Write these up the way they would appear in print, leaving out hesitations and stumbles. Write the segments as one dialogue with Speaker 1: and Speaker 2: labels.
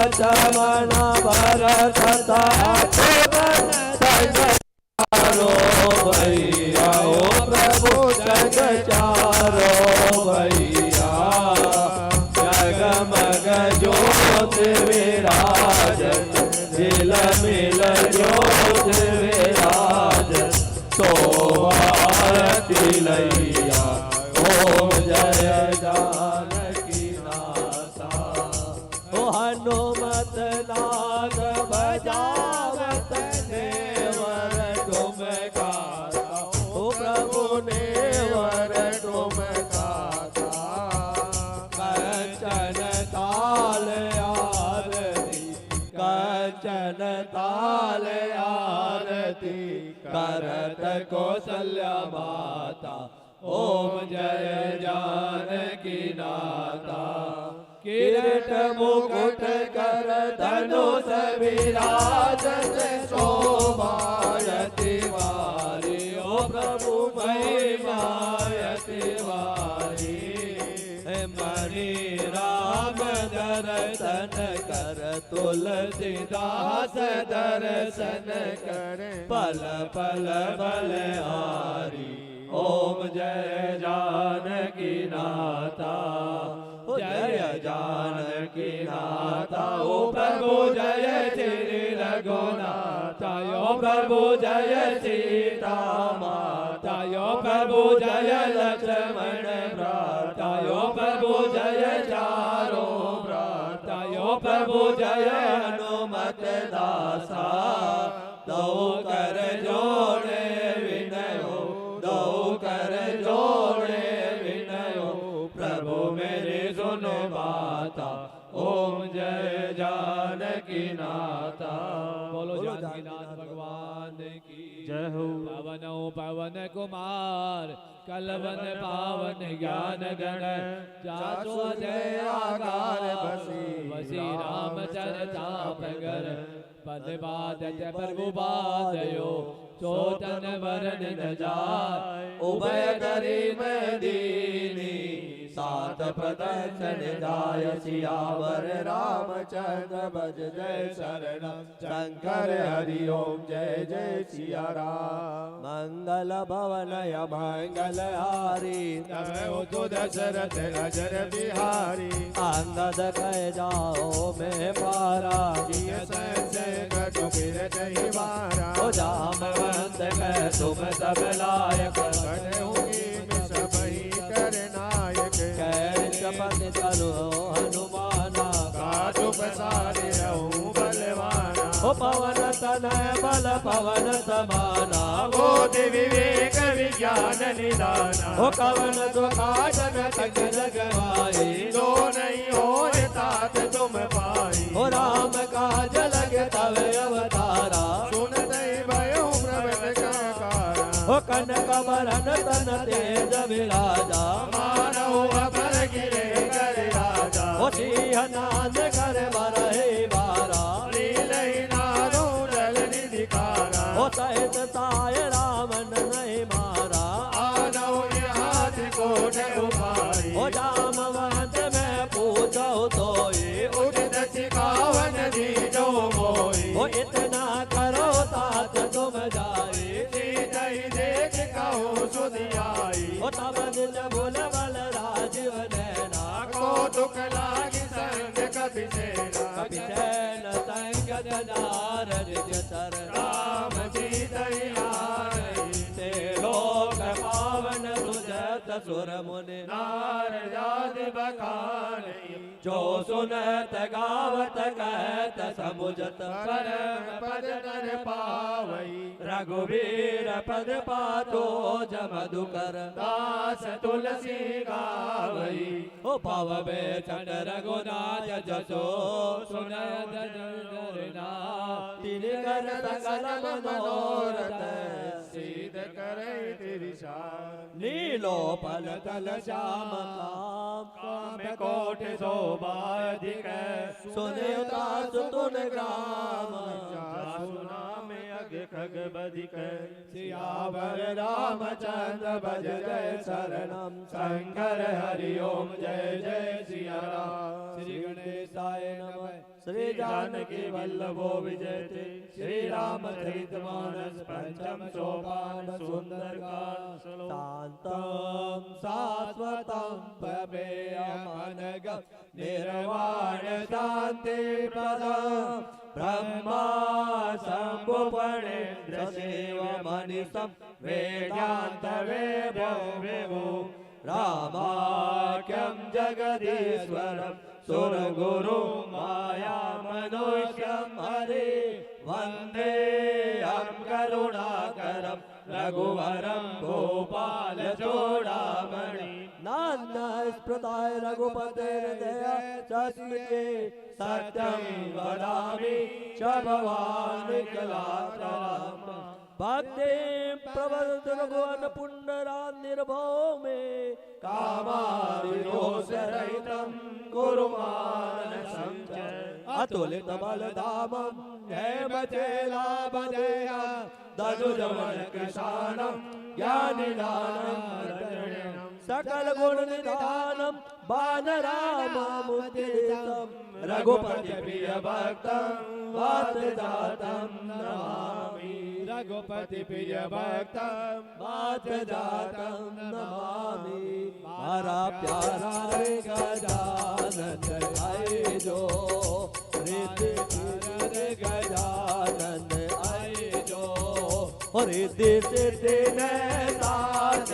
Speaker 1: लक्ष्मण भरत शत्रुघ्न चारो भैया ओ प्रभु जग चारो भैया जगमग ज्योत विराजत दिल मिल ज्योत विराजत सोवारती लैया ओम जय जानकी नाथा ओ हनुमत नाग बजावत नेवर तुम गाता ओ प्रभु नेवर तुम गाता कंचन ताल आरती कंचन ताल आरती करत कौसल्या माता ओम जय जानकी नाथा किरीट मुकुट कर धनुष विराजत शोभायति वारी ओ प्रभु महिमायति वारी मणि राम दर्शन कर तुलसीदास दर्शन कर पल पल बलिहारी ओम जय जानकी नाथा जय जानकी नाथा ओ प्रभु जय श्री रघुनाथा ओ प्रभु जय सीता माता ओ प्रभु जय लक्ष्मण भ्राता ओ प्रभु जय चारो भ्राता ओ प्रभु जय हनुमत दासा दो कर जोड़े विनयो दो कर जोड़े विनयो प्रभु मेरे सुनो बाता ओम जय जानकी नाथा बोलो जानकी नाथ भगवान की जय हो पवन पवन कुमार कलवन पावन ज्ञान गण जासो जय आकार बसी रामचरिता पगर पद बादत प्रभु बादयो चोतन वरण न जाय उभय करी में दीनी सात प्रदर्शन जाय सियावर रामचंद्र भज जय शरण शंकर हरि ओम जय जय सिया राम मंगल भवनय मंगल हारी तब दशरथ नजर बिहारी अंगद कह जाओ मैं पारा कटुबिर मारा ओ जामवंत कह तुम सब लायक सब ही कर नायक कैपति तनु हनुमाना काटु पसारे रहूं बलवाना ओ पवन तनय बल पवन समाना बोधि विवेक विज्ञान निदाना ओ कवन दुखाटन तक जगवाई जो नहीं हो तात तुम पाई ओ राम काज लगे तव अवतारा सुन दई भयो प्रभु कारा ओ कनक बरन तन तेज विराजा मानव अपर गिरे कर राजा ओ सिंह नाद कर बरहे बारा लीलहि नारो जल निधिकारा ओ सहित साय रावण नहीं मारा आनौ हाथ कोट उपाई ओ जामवंत में पूछो तो उचित सिखावन दीजो मोई ओ इतना करो तात तुम जाए सीधे देख कहो सुधियाई ओ तब निज भूल बल राजीव नैना को दुख लागी संग कपि सेन संग गदार जतर राम सीधे ते लोक पावन सुजत सुर मुनि नारद बखानी जो सुनत गावत कहत समुझत परम पद कर पावई रघुवीर पद पातो जमधुकर दास तुलसी गावई ओ पाव बेचन रघुनाथ जसो सुनत जरना तिन कर सकल मनोरथ सिद्ध करे तिरिसा नीलो पल तल श्याम काम कोट शोभा अधिक सुने सुन ग्राम सुना में अग खग बधिक सियावर रामचंद्र भज जय शरणम शंकर हरि ओम जय जय सिया राम श्री गणेशाय नमः। श्री जानकी वल्लभो विजयते। श्री रामचरित मानस पंचम सोपान सुंदरकांड। शांतं शाश्वतं प्रमेयमनघं निर्वाण शांति पदं ब्रह्मा शंभुफणेन्द्र सेवमनिशं वेदांत विभो रामाख्यं जगदीश्वरं सुरगुरु माया मनुष्यं हरे वन्देऽहं करुणाकरं रघुवरं गोपाल चूडामणि। नान्यस्मृताय रघुपतेर्दया तस्मै सत्यं वदामि च भवान् कलाकराम। भक्तिं प्रवदतु रघुवन पुण्डरान्निर्भव मे कामादिदोषरहितं कुरु मानसं च। अतुलित बलधामं हेमचेलापदेयं दनुजवनकृशानं ज्ञानिदानं सकल गुण निधानं वानरामामुदितं रघुपति प्रिय भक्तं वातजातं नमामि। रघुपति प्रिय भक्तं वातजातं नमामि। मारा प्यारा रे गजानन आए जो रिद्धि रे गजानन आए जो रिद्धि सिद्धि ने साथ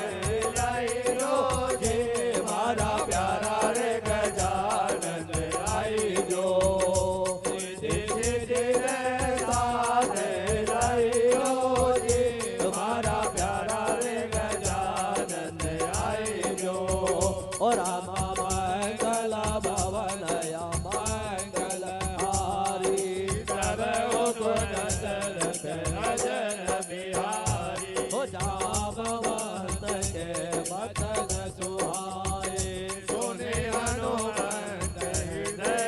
Speaker 1: लाई रो जे। मारा प्यारा रे गजानन आए जो रिद्धि सिद्धि ने साथ लाई रो जे। तुम्हारा प्यारा रे गजानन आए जो। और रामा मंगल भवनया मंगल हारी सर्व गुण दशरथ नजर बिहारी। हो जामवंत के बचन सुहाए सुने हनुमंत हृदय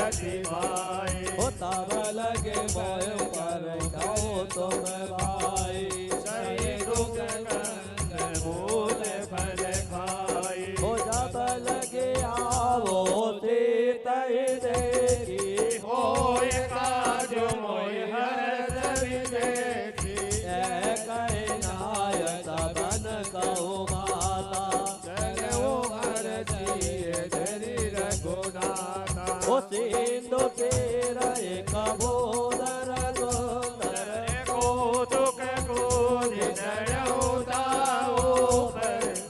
Speaker 1: अति भाए। हो तब लगे भय पर कहो तुम भाई सही दुख कंद मूल फल खाई। हो जब लगे आवो तही देखी हो काज मोहि हर्ष विदेखी। कहे नायक बन कहो माता चलो हर्षिए धरि रघुनाथा। हो सिंधु तेर एक बोधर सुंदर को दुख को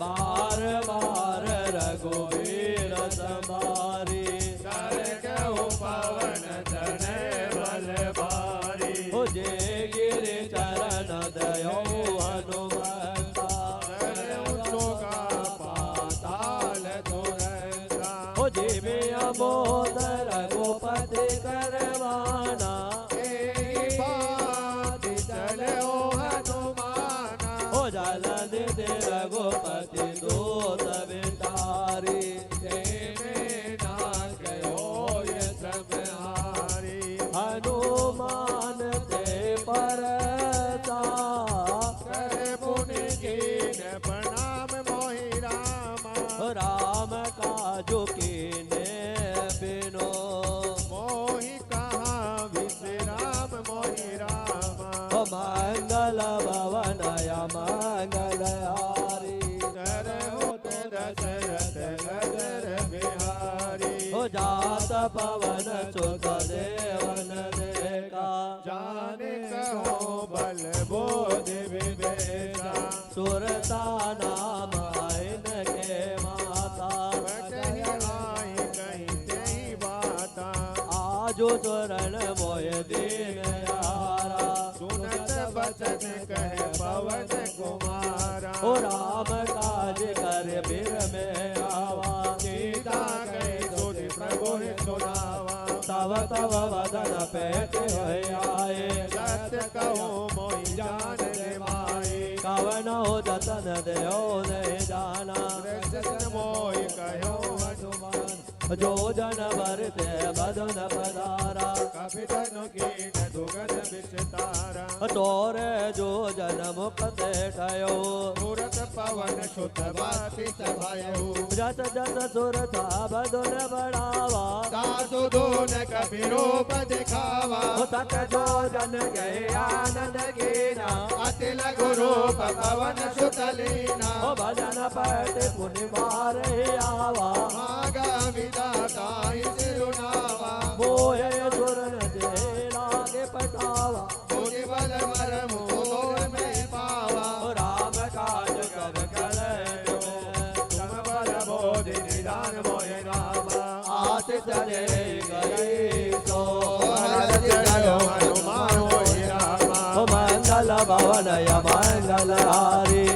Speaker 1: बार बार रघुवीर समारी। कर कहु पवन तनय बल भारी। हो जे गिरि चरण दयो हनुमंता का पाताल तुरंता। हो जीवे अबोध रघुपति करवाना चलो हनुमाना। हो जलन दे रघुपति दूत विचारी नाथ गयो ये सब हारी। हनुमान ते परसा करे पुनि कीन प्रणाम मोहि रामा। राम काजु कीने बिनो मोहि कहाँ विश्राम मोहि रामा। मंगल भवनय मंगल हारी करहु दशरथ नगर बिहारी। हो जात पवन सुत देवन देखा जाने कहो बल बोध विवेका। सुरता नाम आइन के माता आई कहीं तेई बाता। आजो चरण मोय दीन यारा सुनत बचन कहे पवन कुमारा। हो राम काज कर बिर में आवा सीता कहे सुधि प्रभु सुनावा। तव तव वदन पेट होय आए सत्य कहो मोहि जान दे माई। कवन हो जतन देओ नहीं जाना कृष्ण मोहि कहो हनुमान। जो जन भरते बदन पधारा
Speaker 2: कपि तनु कीन दुगध विस्तारा
Speaker 1: तोरे जो जन मुक्त ठयो
Speaker 2: मूरत पवन सुत बाति सभायु
Speaker 1: जस जस सुर था बदन बढ़ावा
Speaker 2: दासु दोन कपि रूप दिखावा
Speaker 1: तक जो जन गए आनंद कीना
Speaker 2: अति लघु रूप पवन सुत लीना
Speaker 1: भजन पट पुनि मार आवा
Speaker 2: मागा विदाता सिरुनावा
Speaker 1: मोहे सुर जे लागे पटावा
Speaker 2: मुनि बल मर मोर में पावा
Speaker 1: राम काज कर करे
Speaker 2: तुम बल बोधि निदान मोय नामा
Speaker 1: आति चले गए सो
Speaker 2: हनुमान होय रामा
Speaker 1: मंगल भवन मंगल हारी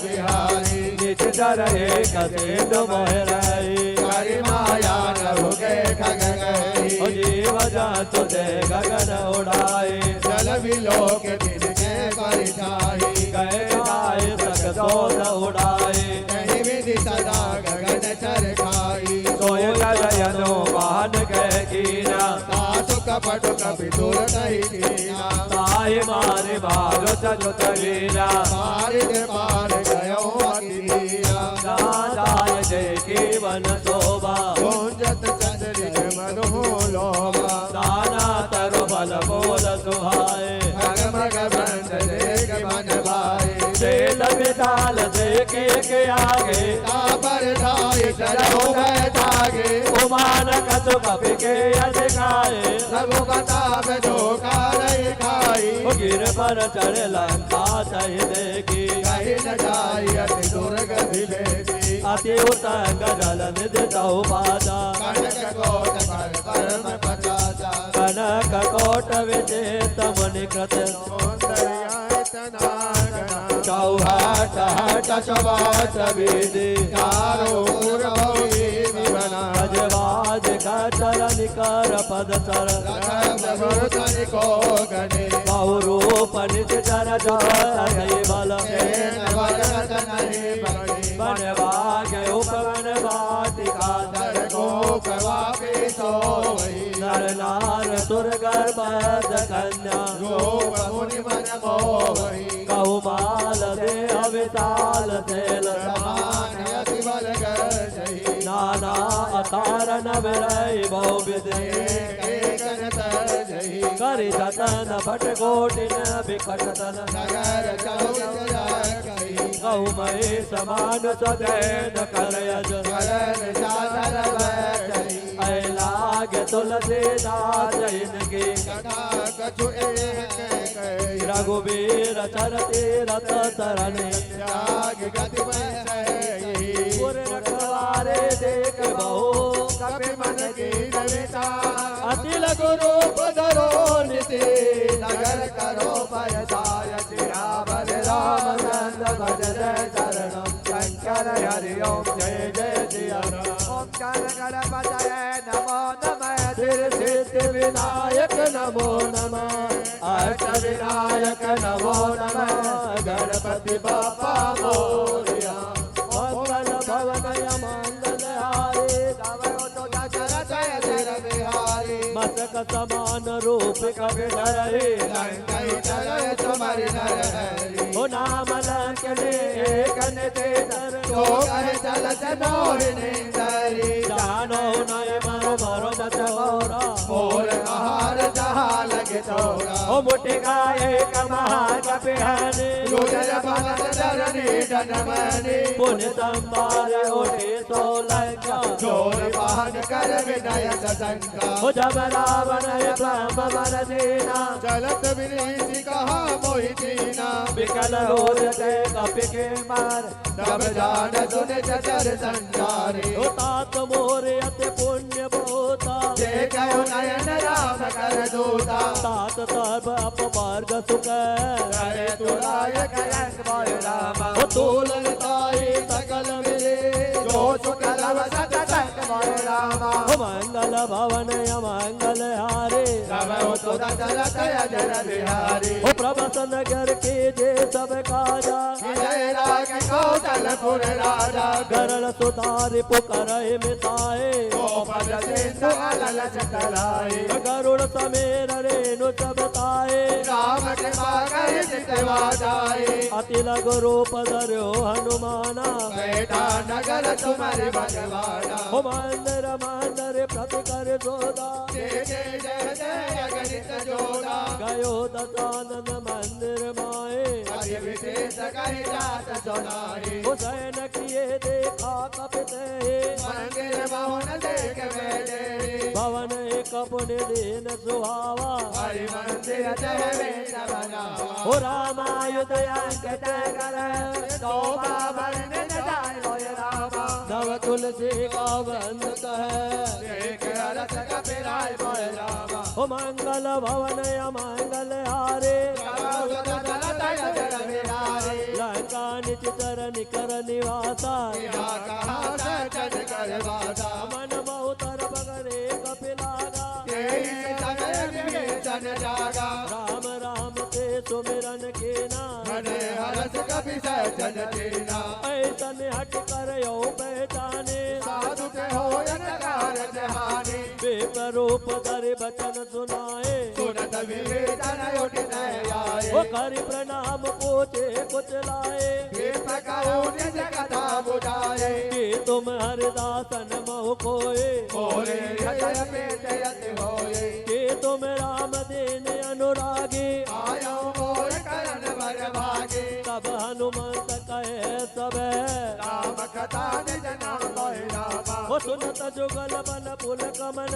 Speaker 2: बिहारी
Speaker 1: नित डरे कसेंद मोहराई
Speaker 2: करि माया नभु के खग गई
Speaker 1: जीव जंतु दे गगन उड़ाए
Speaker 2: जल विलोक दिन के परिछाई
Speaker 1: गए गाय सक सोन उड़ाए
Speaker 2: कहीं विधि सदा गगन चर खाई
Speaker 1: सोय गयनो मान गए कीना
Speaker 2: तासु कपट कपि दूर नहीं कीना
Speaker 1: ताहि मारे भाग सजुत लीला
Speaker 2: पार दे पार गयो अकीरा
Speaker 1: जाय जय केवन शोभा
Speaker 2: गुंजत चंद्रिक मनु लोभा
Speaker 1: दाना तरु बल बोल सुहाए
Speaker 2: भग भग बंद देख मन भाई
Speaker 1: सेल विदाल देखे के आगे
Speaker 2: तापर धाई चलो गए तागे
Speaker 1: कुमान कछु कपि के अधिकाए
Speaker 2: सब बताब जो कारई खाई
Speaker 1: गिर पर चढ़ लंका सही देखी
Speaker 2: कहीं न जाई अति दुर्ग विवेकी
Speaker 1: अति उतंग जल निधि तहु पाजा
Speaker 2: कनक कोट पर परम पचाचा
Speaker 1: कनक कोट विजेत मुनि कृत चौहट हट सवाट विधि
Speaker 2: चारों ओर भौरी विवना
Speaker 1: अजवाज का चरण कर पद चर
Speaker 2: रघुतनि को गणे
Speaker 1: बहु रूप निज जर जय बल बन भाग उपवन वाटिका
Speaker 2: दर गोप वापे सोई
Speaker 1: नर नार सुर गर्भद कन्या
Speaker 2: गोप मुनि मन मोहि
Speaker 1: कहु माल दे अविताल थेल
Speaker 2: समान अति बल गर्जहि
Speaker 1: नाना अतारन विरय बहु विधि
Speaker 2: एकन तरजहि
Speaker 1: करि जतन भट कोटिन बिकट तन
Speaker 2: नगर चौक कही
Speaker 1: कहु महे समान सदैन करयज
Speaker 2: कलन चादर बैठई
Speaker 1: ऐ लागे तुलसीदास इनकी
Speaker 2: कथा कछु एक कही
Speaker 1: रघुबीर चरती रत तरन
Speaker 2: त्याग गति बसई
Speaker 1: पुर रखवारे देख बहु
Speaker 2: कपि मन की विचार
Speaker 1: अति लघु रूप धरो निति
Speaker 2: नगर करो पय जाय
Speaker 1: राम रामचंद्र भज जय चरणम शंकर हरि ओम जय जय सिया ओम गणपतये नमो नमः धीर सिद्धि विनायक नमो नमः अष्ट विनायक नमो नमः गणपति बाप्पा मोरया मंगल भवन मंगल हारे मस्तक समान रूप कवि धरे ओ नाम लंकने कन ते धर जानो नय मरो मरो मत मोरा ओ मुठि गाये कमहा कपिहने पुण्य संभार ओठे सोलंका ओ जब रावण ब्रह्म वर देना
Speaker 2: चलत विनीति कहा मोहि दीना
Speaker 1: विकल हो जते कपि के मार
Speaker 2: तब जान सुन चचर संसारी
Speaker 1: ओ तात मोरे अति पुण्य बहुता
Speaker 2: देखो नयन राम कर दूता
Speaker 1: तात सर्व अपमार्ग सुख
Speaker 2: करे तुलाय कयंग मोय राम
Speaker 1: ओ तोलन ताई सकल मिले
Speaker 2: जो सुख लव सत संग मोहे रामा
Speaker 1: ओ मंगल भवन अमंगल हारे
Speaker 2: गावो तो दशरथ अजर बिहारी
Speaker 1: ओ प्रभसन नगर के जे सब काजा
Speaker 2: विजय राग कौशलपुर राजा
Speaker 1: गरल सुतार पुकर मिताए
Speaker 2: गोपद सिंधु अलस कराए
Speaker 1: गरुड़ समेर रेणु सब ताए
Speaker 2: राम कृपा कर जितवा जाए
Speaker 1: अति लघु रूप धर्यो हनुमाना
Speaker 2: बैठा नगर तुम्हारे भगवाना
Speaker 1: ओ मंदिर मंदिर प्रति कर जोदा
Speaker 2: जय जय जय जय अगणित जोड़ा
Speaker 1: गयो दशानन मंदिर माए
Speaker 2: अति विशेष कही जात सुनाए
Speaker 1: हुसैन किए देखा कपित
Speaker 2: मंदिर भवन देख बैठे
Speaker 1: भवन एक पुण्य दीन सुहावा
Speaker 2: हरि मंदिर जय वेद बनावा
Speaker 1: हो रामायुध अंकित कर
Speaker 2: तो बाबर ने जाय लोय रामा
Speaker 1: नव तुलसी का बंद कह
Speaker 2: देख रस कपिराय बोय रामा
Speaker 1: हो मंगल भवन अमंगल हारे
Speaker 2: गावो तो दशरथ अजर बिहारी
Speaker 1: लंका निज चरण कर निवासा
Speaker 2: यहाँ कहाँ सजन कर वादा
Speaker 1: मन बहुतर बगरे कपिलागा
Speaker 2: तेई समय विवेचन जागा
Speaker 1: राम राम ते सुमिरन के ना
Speaker 2: हरे हरस कपि सजन तेना
Speaker 1: ऐसन हट कर यो पहचाने
Speaker 2: साधु के होयन कार जहानी
Speaker 1: बेपरूप धर बचन सुनाए
Speaker 2: सुनत विवेचन उठ आए
Speaker 1: वो कर प्रणाम पूछे कुछ लाए
Speaker 2: निज कथा बुझाए
Speaker 1: कि तुम हरिदासन मोह कोए
Speaker 2: बोले हृदय पेट यति होए
Speaker 1: कि तुम राम दीन अनुरागी
Speaker 2: आयो मोर करण भर भागे
Speaker 1: तब हनुमंत कहे सब
Speaker 2: राम कथा निज नाम लोय रामा
Speaker 1: वो सुनत जुगल बन पुल कमन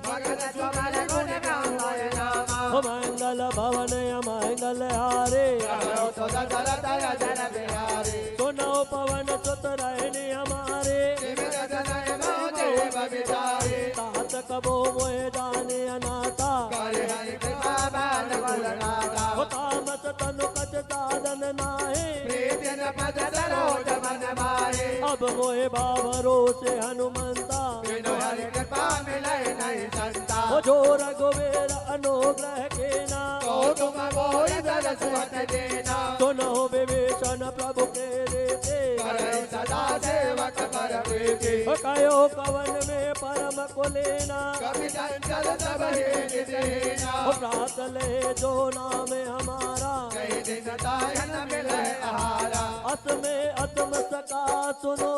Speaker 2: मगन सुमर गुण गान लोय रामा
Speaker 1: हो मंगल भवन अमंगल हारे
Speaker 2: गावो तो दशरथ अजर बिहारी
Speaker 1: सुनो पवन सुत रहने हमारे
Speaker 2: जिमित जनय मोदेव बिचारे
Speaker 1: तात कबो मोहे जाने अनाथा
Speaker 2: करे हरि कृपा बाल गुणनाथा
Speaker 1: हो तामस तनु कच साधन नाहे
Speaker 2: प्रीति न पद सरोज मन मारे
Speaker 1: अब मोहे बाबरो से हनुमंता
Speaker 2: बिनु हरि कृपा मिलै नहीं संता
Speaker 1: हो जो रघुवीर अनुग्रह के ना
Speaker 2: तो तुम मोहि सरस्वत देना
Speaker 1: सुनो विभीषण प्रभु के देते
Speaker 2: करे सदा सेवक पर प्रीति
Speaker 1: हो कयो कवन में परम को लेना
Speaker 2: कभी चंचल सब ही देना
Speaker 1: हो प्रात ले जो नाम हमारा
Speaker 2: कई दिन दायन मिले आहारा
Speaker 1: अस में अतम सका सुनो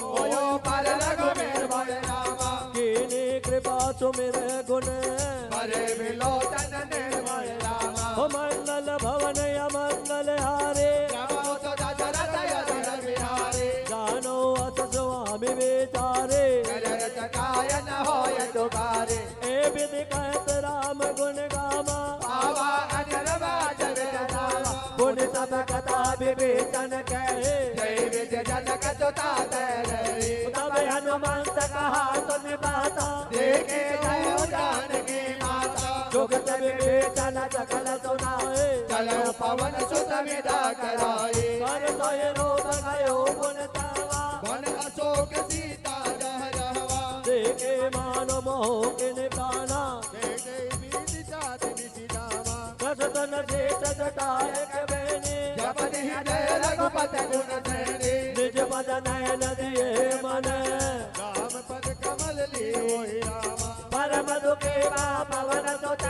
Speaker 2: मोयो पर रघुवीर भय रामा
Speaker 1: कीनी कृपा सुमिर गुण
Speaker 2: हरे विलोचन निर्भय रामा
Speaker 1: हो मंगल भवन अमंगल हारे
Speaker 2: गावो तो दशरथ अजर बिहारी
Speaker 1: जानो अस स्वामी बेचारे
Speaker 2: जय कायन होय तुकारे
Speaker 1: ए विधि कहत राम गुण गामा
Speaker 2: बाबा अजर बाजर जनावा
Speaker 1: गुण सब कथा विवेचन कहे
Speaker 2: जय विजय जनक तुता तेरे
Speaker 1: तब हनुमंत कहा सुन बाता
Speaker 2: देखे जय जानकी माता
Speaker 1: जुगत विवेचन सकल सुनाए
Speaker 2: चलो पवन सुत विदा कराए
Speaker 1: कर सोय रोग गयो गुण तावा
Speaker 2: वन अशोक सीता रहवा
Speaker 1: देखे मान मोह के निकाना
Speaker 2: देखे बीज जात निशिदामा
Speaker 1: कसतन शेष जटाय के बहने
Speaker 2: जपति जय रघुपति गुण श्रेणी
Speaker 1: निज पद नयन दिए मन
Speaker 2: राम पद कमल ली होई रामा
Speaker 1: परम दुखे पवन सुत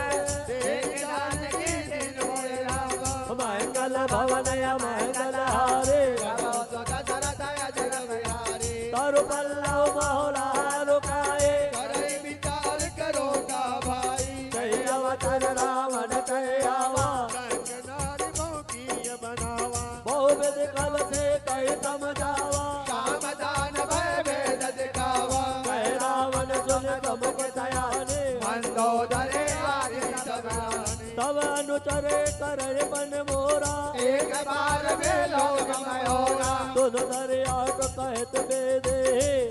Speaker 2: देख जानकी दिन होई रामा
Speaker 1: मंगल भवन मंगल हारे
Speaker 2: गावो तो दशरथ अजर बिहारी
Speaker 1: तरु पल्लव मोहरा रुकाए
Speaker 2: करे विचार करो का भाई
Speaker 1: कही अवतर रावण कह आवा
Speaker 2: रंग नारी बहुकीय बनावा
Speaker 1: बहुविध कल से कही समझावा
Speaker 2: काम दान भय भेद दिखावा
Speaker 1: कह रावण सुन प्रमुख दयाने
Speaker 2: मंदोदरे आदि सब जाने
Speaker 1: तब अनुचरे करे बन मोरा
Speaker 2: एक बार में लोग मयोरा
Speaker 1: सुन दरिया कहत बेदे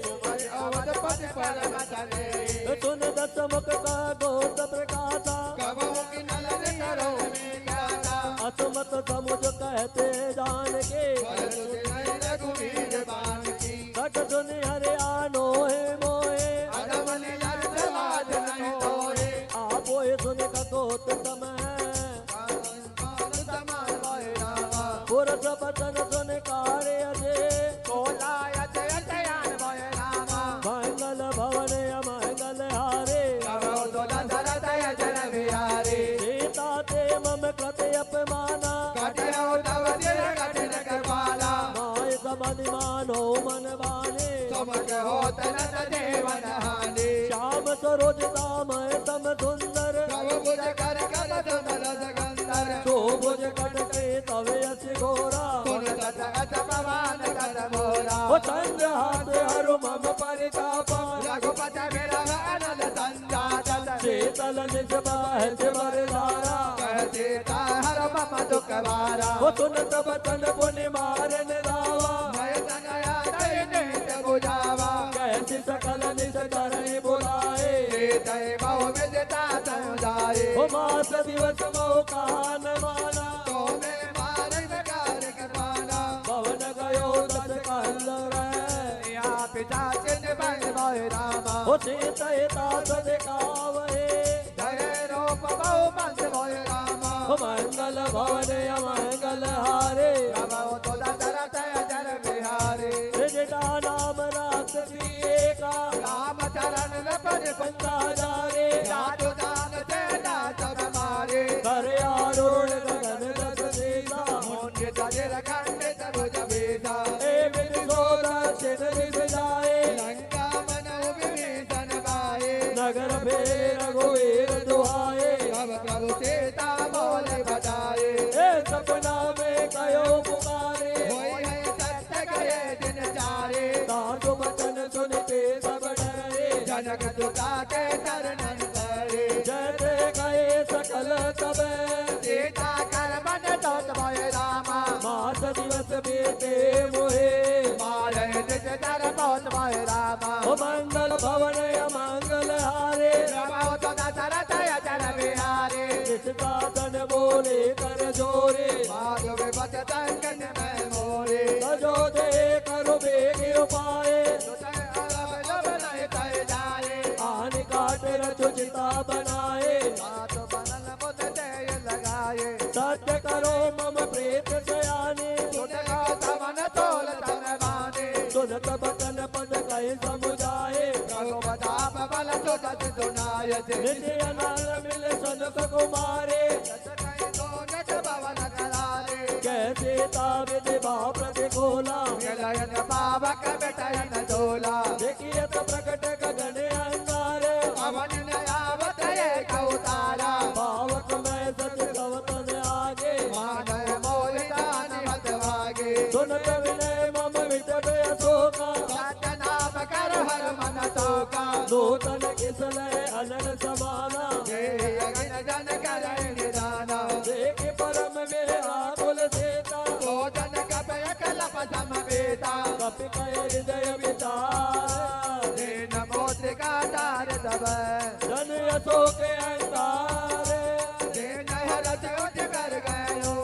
Speaker 2: सुमर अवध पद परम चले
Speaker 1: सुन दस मुख का गोत प्रकाशा
Speaker 2: कबहु की नलन करो में गाता
Speaker 1: असमत समुझ कहते जान के
Speaker 2: पर तुझे नहीं रघुवीर बान की
Speaker 1: सठ सुन हरे आनो है मोहे होत समय
Speaker 2: समान मोहि रामा
Speaker 1: पुरुष बचन सुन कार्य अजय
Speaker 2: कोलाय जयन मोहि रामा
Speaker 1: मंगल भवन अमंगल हारे
Speaker 2: करो तो दशरथ जन बिहारी
Speaker 1: सीता ते मम कृत अपमाना
Speaker 2: कठिन तव दिल कठिन कृपाला
Speaker 1: माय समधिमान हो मन बाने
Speaker 2: समक होत न देवन हानि
Speaker 1: श्याम सरोज दामय सम सुंदर
Speaker 2: प्रभु बुझ कर कल समर जगंदर
Speaker 1: तो भुज कटके तवे अस घोरा
Speaker 2: सुन तत अत पवन कर मोरा
Speaker 1: ओ चंद्र हाथ हरु मम परितापा
Speaker 2: रघुपत बिरह अनल संजात
Speaker 1: शीतल निज बाहत बरदारा
Speaker 2: कह सीता हर मम दुख भारा
Speaker 1: ओ सुनत बचन पुनि मारन दावा
Speaker 2: मैं तनया तय नित बुझावा
Speaker 1: कैसी सकल निज करहि बुलाए
Speaker 2: तय बहु विदिता समुदाय
Speaker 1: ओ मास दिवस मोह कहान माना
Speaker 2: तो मैं मारन कार कृपाना
Speaker 1: पवन गयो दस कहल
Speaker 2: या पिता चिन्ह बन मोहि रामा
Speaker 1: ओ सीतहि तात दिखावहे
Speaker 2: धरे रूप बहु मंद मोहि रामा
Speaker 1: ओ मंगल भवन अमंगल हारे
Speaker 2: प्रभु तो दशरथ जन बिहारी
Speaker 1: त्रिजटा नाम राक्षसी एका
Speaker 2: राम चरण रपन
Speaker 1: पंचा जारे
Speaker 2: जादू दान तेना सब मारे
Speaker 1: कर आरूढ़ गगन दस देसा
Speaker 2: मुंड तजिर खंडित भुज बेटा
Speaker 1: एक दिशो दक्षिण दिश जाए
Speaker 2: लंका मनहु विभीषण गाए
Speaker 1: नगर फेर रघुवीर दुहाए
Speaker 2: तब प्रभु सीता बोले बजाए
Speaker 1: ए सपना में कयो पुकारे
Speaker 2: होई है सत्य गए दिन चारे
Speaker 1: साधु बचन सुनते सब डरे
Speaker 2: जनक दुका के चरणन करे
Speaker 1: जैसे गए सकल तब
Speaker 2: सीता कर मन तोत मोहि रामा
Speaker 1: मास दिवस बीते मोहे
Speaker 2: मारे निज दर बहुत मोहि रामा
Speaker 1: ओ मंगल भवन अमंगल हारे
Speaker 2: प्रभु तो दशरथ जन बिहारी
Speaker 1: साधन बोले कर जोरे
Speaker 2: माधव विपत संकट में मोरे
Speaker 1: सजो दे करो बेग उपाय
Speaker 2: सुतय अलग लब नहीं तय जाए
Speaker 1: आन काट रचुचिता बनाए
Speaker 2: हाथ बनल मुद तेय लगाए
Speaker 1: सत्य करो मम प्रीत सयाने
Speaker 2: सुन का तमन तोल तन बाने
Speaker 1: सुनत बचन पद कहे समुझाए
Speaker 2: प्रभु बदाप बल सुदत सुनाय
Speaker 1: नित्य अनल मिल सनक कुमारे
Speaker 2: कई दोनत भवन करारे
Speaker 1: कैसे ताविद भाव प्रतिकूला
Speaker 2: मिलयन पावक बेटयन डोला
Speaker 1: देखियत प्रकट गगन अंगार
Speaker 2: पवन नयावत एक उतारा
Speaker 1: पावक मैं सच कवतन आगे
Speaker 2: मानय मोहितान हत भागे
Speaker 1: सुनत विनय मम विटप अशोका
Speaker 2: सत्य नाम कर हर मन तोका
Speaker 1: नूतन किसलय अनल समाना
Speaker 2: अगिन जन कर निदाना
Speaker 1: देख परम में आकुल सेता
Speaker 2: भोजन कपय कलप सम बेटा
Speaker 1: कपि कह हृदय विचार
Speaker 2: दीन मोत्रिका तार दब
Speaker 1: जन अशोक अंतारे
Speaker 2: दीन हरत उठ कर गयो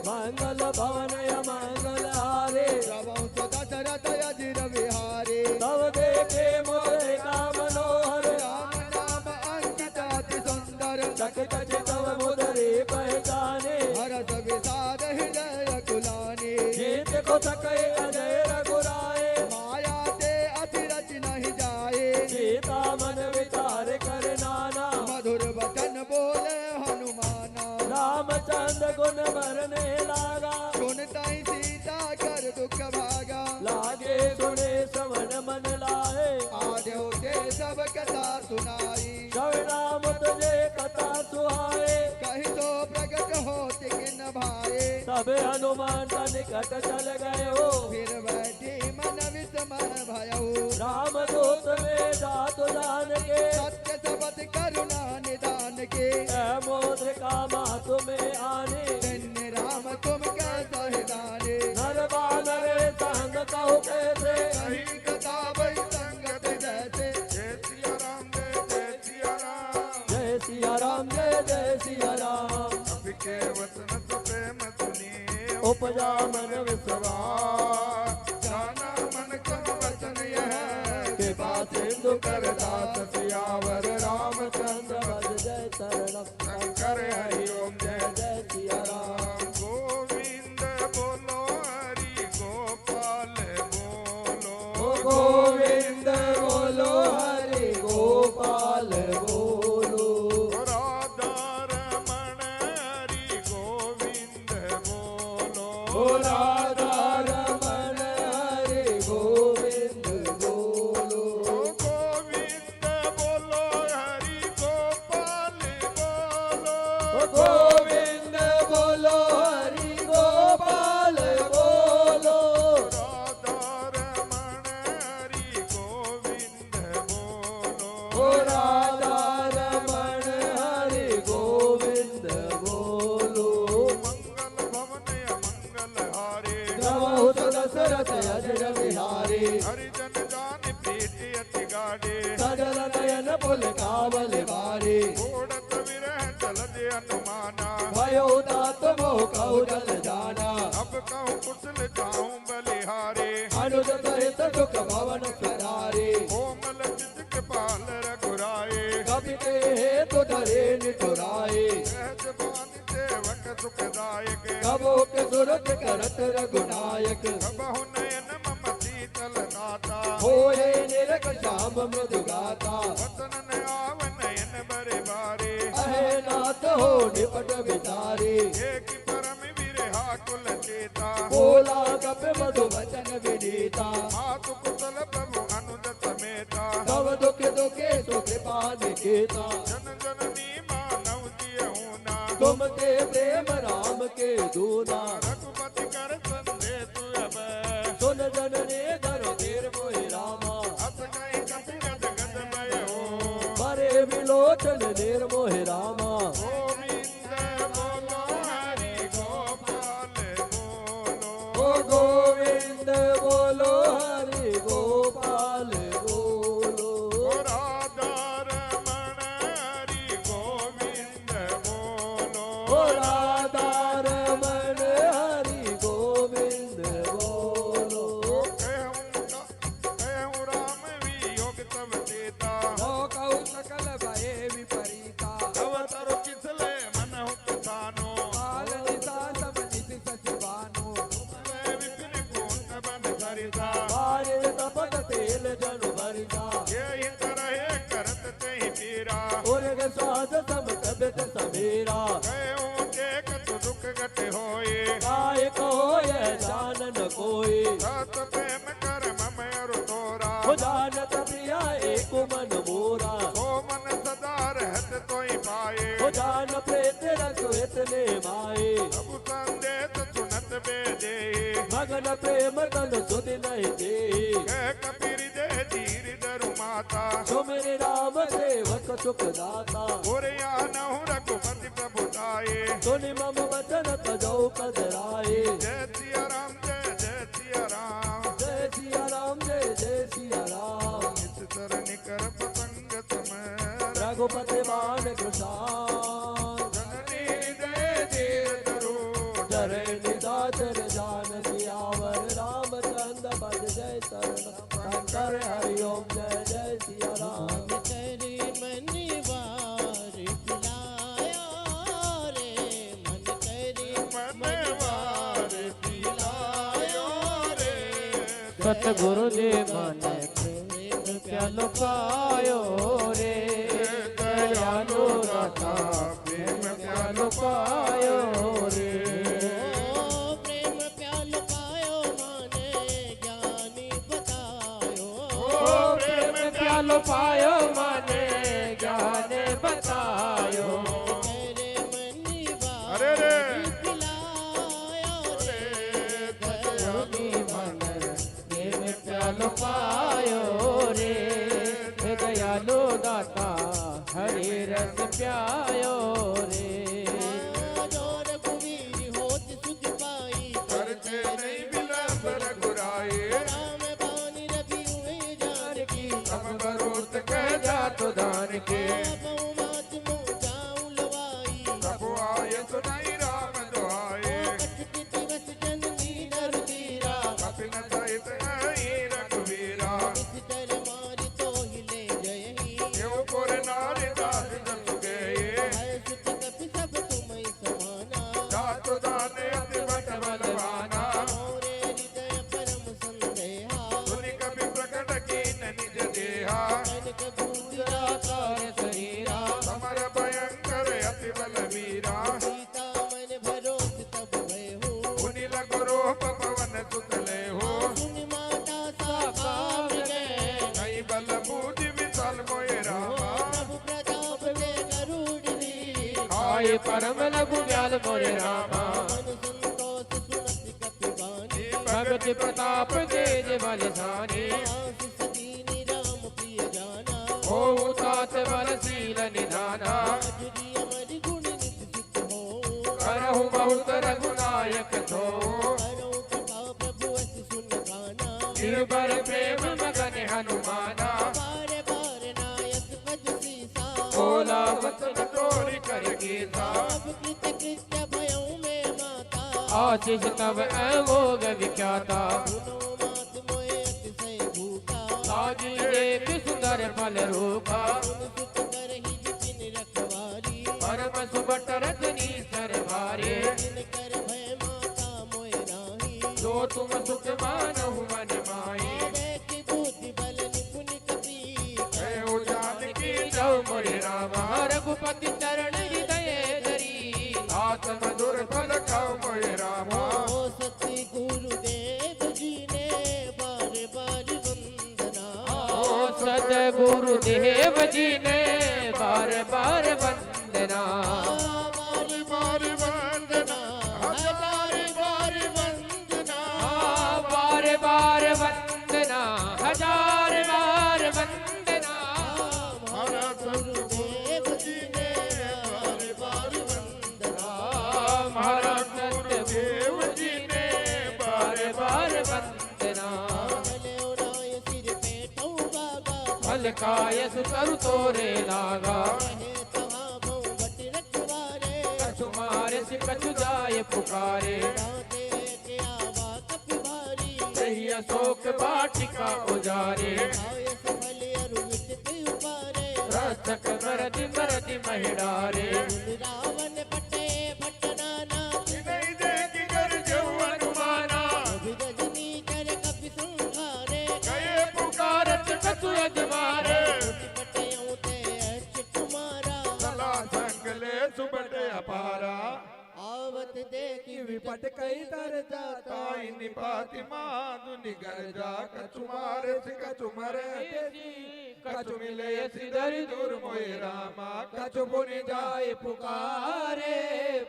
Speaker 1: मंगल भवन अमंगल हारे
Speaker 2: प्रभु तो दशरथ अजिर बिहारी
Speaker 1: तब देखे मोरे का मनोहर
Speaker 2: राम नाम अंकित अति सुंदर
Speaker 1: चकित चितव मुदरे पहचाने
Speaker 2: हरस विषाद हृदय कुलानी
Speaker 1: जीत को सके अजय रघुराए
Speaker 2: माया ते अति रच नहीं जाए
Speaker 1: सीता मन विचार कर नाना
Speaker 2: मधुर वचन बोले हनुमाना
Speaker 1: रामचंद्र गुण भरने लागा
Speaker 2: सुनताई सीता कर दुख भागा
Speaker 1: लागे सुने श्रवण मन लाए
Speaker 2: आद्यो के सब कथा सुनाई
Speaker 1: श्रवणाम तुझे कथा सुहाए
Speaker 2: कही तो प्रकट हो तिकिन भाए
Speaker 1: सब हनुमान निकट चल गए हो
Speaker 2: फिर बैठी मन विस्मन भयऊ
Speaker 1: राम दूत में जातु जान के
Speaker 2: सत्य सबद करुणा निदान के
Speaker 1: मोद्रिका मातु में आने
Speaker 2: धन्य राम तुम कैसा हिदाने
Speaker 1: नर बानर संग कहु कैसे
Speaker 2: कही कथा वही संगत जैसे
Speaker 1: जय सिया राम जय जय सिया राम
Speaker 2: के वचन तो प्रेम सुनी
Speaker 1: उपजा मन विश्वास
Speaker 2: जाना मन कम वचन यह
Speaker 1: कृपा सिंधु कर दास सियावर रामचंद्र भज जय शरणम
Speaker 2: शंकर हरि ओम जय
Speaker 1: जय सिया राम।
Speaker 2: गोविंद बोलो हरि गोपाल बोलो
Speaker 1: गोविंद बोलो हरि गोपाल बोलो
Speaker 2: राधा रमण हरि गोविंद बोलो
Speaker 1: राधा रमण हरि गोविंद बोलो
Speaker 2: गोविंद बोलो हरि गोपाल बोलो
Speaker 1: गोविंद बोलो हरि गोपाल बोलो
Speaker 2: राधा रमण हरि गोविंद बोलो
Speaker 1: राधा रमण हरि गोविंद बोलो
Speaker 2: मंगल भवन अमंगल हारे
Speaker 1: प्रभु दशरथ अजर बिहारी
Speaker 2: हरिजन जान प्रीति अति गाढ़े
Speaker 1: सजल नयन पुल कावल बारी
Speaker 2: घोड़त विरह जलद अनुमाना
Speaker 1: भयो तात मोह कहु जल जाना
Speaker 2: अब कहूँ कुशल जाऊं बलिहारे
Speaker 1: अनुज सहित सुख भवन सुधारी
Speaker 2: कोमल चित कृपाल रघुराए
Speaker 1: कपि के हेतु डरे निठुराए
Speaker 2: सहज बान सेवक सुखदायक
Speaker 1: कबो के सुरत करत रघुनायक
Speaker 2: बहु नयन मम शीतल दाता
Speaker 1: होए निरख श्याम मृदु गाता
Speaker 2: वतन न आव नयन बरे बारे
Speaker 1: अहे नाथ हो निपट विचारी
Speaker 2: एक परम विरहा कुल चेता
Speaker 1: बोला कप मधु वचन विनीता
Speaker 2: मातु कुशल प्रभु अनुज समेता
Speaker 1: तव दुख दुखे सु कृपा निकेता
Speaker 2: जन जननी मानव जियहूँ ना
Speaker 1: तुम ते प्रेम राम के दूना
Speaker 2: रघुपति कर संदेश अब
Speaker 1: सुन जननी धरो धीर मोहि रामा
Speaker 2: अस कहीं कपि गद गद भय हो
Speaker 1: मरे विलोचन निर्मोहि रामा
Speaker 2: गोविंद बोलो हरि गोपाल बोलो
Speaker 1: गोविंद बोलो हरि गोपाल बोलो
Speaker 2: राधा रमण हरि गोविंद बोलो
Speaker 1: राधा रमण हरि गोविंद बोलो
Speaker 2: कहूँ राम वियोग तब चेता
Speaker 1: कहु सकल भये विपरीता
Speaker 2: तव तरु किसले मन हो किसानो
Speaker 1: काल निशा सब निशि सचिवानो
Speaker 2: विपिन पूर्ण बन धरिता
Speaker 1: बारे तपत तेल जनु भरिता
Speaker 2: ये हित रहे करत तही पीरा
Speaker 1: उर्ग साध सम तबित समीरा
Speaker 2: कहूँ देख तु दुख गट होए
Speaker 1: काय कहो यह जानन कोई
Speaker 2: सत प्रेम कर मम अरु तोरा
Speaker 1: हो जानत प्रिया एक मन मोरा
Speaker 2: सो मन सदा रहत तोई पाए
Speaker 1: हो जान प्रेत रसु इतने माए
Speaker 2: प्रभु संदेश सुनत बेदे
Speaker 1: मगन प्रेम तन सुधि नहीं दे
Speaker 2: कह कबीर दे धीर धरु माता
Speaker 1: सुमिर राम सेवक सुख दाता
Speaker 2: ओरिया नहु रघुपति प्रभु ताये
Speaker 1: सुनि मम वचन तजौ कदराए
Speaker 2: जय सिया राम जय जय सिया राम
Speaker 1: जय सिया राम जय जय सिया राम
Speaker 2: इस तरह कर पतंग समय
Speaker 1: रघुपति मान कृषान
Speaker 2: जननी हृदय धीर धरो
Speaker 1: जरे निदाचर जान सियावर रामचंद्र भज जय शरण शंकर हरि ओम जय जय सिया राम
Speaker 3: तेरी मनवार पिलाया रे मन तेरी
Speaker 2: मनवार पिलायो रे
Speaker 1: सतगुरु जी मन प्रेम प्यालो पायो रे दयालु दाता प्रेम प्यालो पायो रे
Speaker 3: प्रेम प्याल पायो माने ज्ञानी बतायो
Speaker 1: प्रेम प्यालो पायो माने ज्ञान बतायो
Speaker 3: तेरे मनवार
Speaker 2: अरे रे
Speaker 3: पिलाया रे
Speaker 1: मन प्रेम प्यालो पायो रे दयालु दाता हरि रस प्यायो रे
Speaker 3: जो रघुवीर होत सुख पाई
Speaker 2: करते नहीं विलंब रघुराए
Speaker 3: राम बानी रवि हुए जानकी
Speaker 2: तम बरोत कह जात दान के
Speaker 3: बहुमात मुँह जाऊं लवाई
Speaker 2: प्रभु आय सुनाई राम दुआए
Speaker 3: कटक दिवस जननी नर धीरा
Speaker 2: कपिन सहित आई रघुवीरा
Speaker 3: इस तर मार मानक भूतराकार शरीरा
Speaker 2: समर भयंकर अति बलवीरा
Speaker 3: सीता मन भरोस तब भय हो
Speaker 2: मुनि लघु रूप पवन सुतले हो
Speaker 3: सुन माता साकार गए
Speaker 2: कई बल बूझ विशाल मोहि रामा
Speaker 3: प्रभु प्रताप से गरुड़ी
Speaker 1: आए परम लघु व्याल मोरे रामा
Speaker 3: मन संतोष सुनत कपिवानी
Speaker 1: भगति प्रताप तेज बलशानी
Speaker 3: आशीष दीनी राम प्रिय जाना
Speaker 1: हो तात बलशील निधाना
Speaker 3: जुड़ी अमर गुण नित सिद्ध हो
Speaker 1: करहु बहुत रघुनायक थो
Speaker 3: करो कृपा प्रभु अस सुन गाना
Speaker 1: निर्भर प्रेम मगन हनुमाना
Speaker 3: बार बार नायक पद सीसा
Speaker 1: बोला वचन तोरि कर गीता
Speaker 3: सब कृत कृत्य भयों में माता
Speaker 1: आशीष तब अमोघ विख्याता
Speaker 3: सुनो मात मोए अतिशय भूखा
Speaker 1: साजी देख सुंदर फल रूपा
Speaker 3: सुन सुत कर ही जिन रखवारी
Speaker 1: परम सुबट रजनी सर भारे
Speaker 3: जिन कर भय माता मोए राही
Speaker 1: जो तुम सुख मानहु मन माही
Speaker 3: देखि बुद्धि बल निपुण कपी
Speaker 1: जय हो जानकी जय मोरे रामा रघुपति चरण हृदय धरी आत्म मधुर फल खाओ मोरे रामा
Speaker 3: ओ सती गुरुदेव जी ने बार बार वंदना
Speaker 1: ओ सतगुरुदेव जी ने बार बार वंदना
Speaker 3: बार बार वंदना बार बार वंदना
Speaker 1: बार बार वंदना हजार बार वंदना
Speaker 3: महाराज गुरुदेव जी ने बार बार वंदना
Speaker 1: महाराज सतगुरु जी ने बार बार वंदना
Speaker 3: भले उराय सिर पेटों बाबा
Speaker 1: फलकाय सुतरु तोरे लागा
Speaker 3: रहे तहाँ भौ बट रखवारे
Speaker 1: कछु मारे से कछु जाय पुकारे
Speaker 3: राधे के आवा कपि भारी
Speaker 1: सही अशोक वाटिका उजारे
Speaker 3: आय सफल अरुवित उपारे
Speaker 1: रक्षक मरति मरति महिडारे
Speaker 3: रावण पटे भट्टनाना
Speaker 2: नहीं देगी कर जो
Speaker 1: हनुमाना
Speaker 3: रजनी कर कपि संहारे
Speaker 2: गए
Speaker 1: पुकारत कछु अजमारे
Speaker 3: पटे ते अच कुमारा
Speaker 2: सला संगले सुबट अपारा
Speaker 3: आवत देखी
Speaker 1: विपट कई तर जाता
Speaker 2: ताई निपाति माधु निगर जा कछु मारे से कछु मरे
Speaker 1: कछु मिले सिदर दूर मोए रामा कछु पुनि जाय पुकारे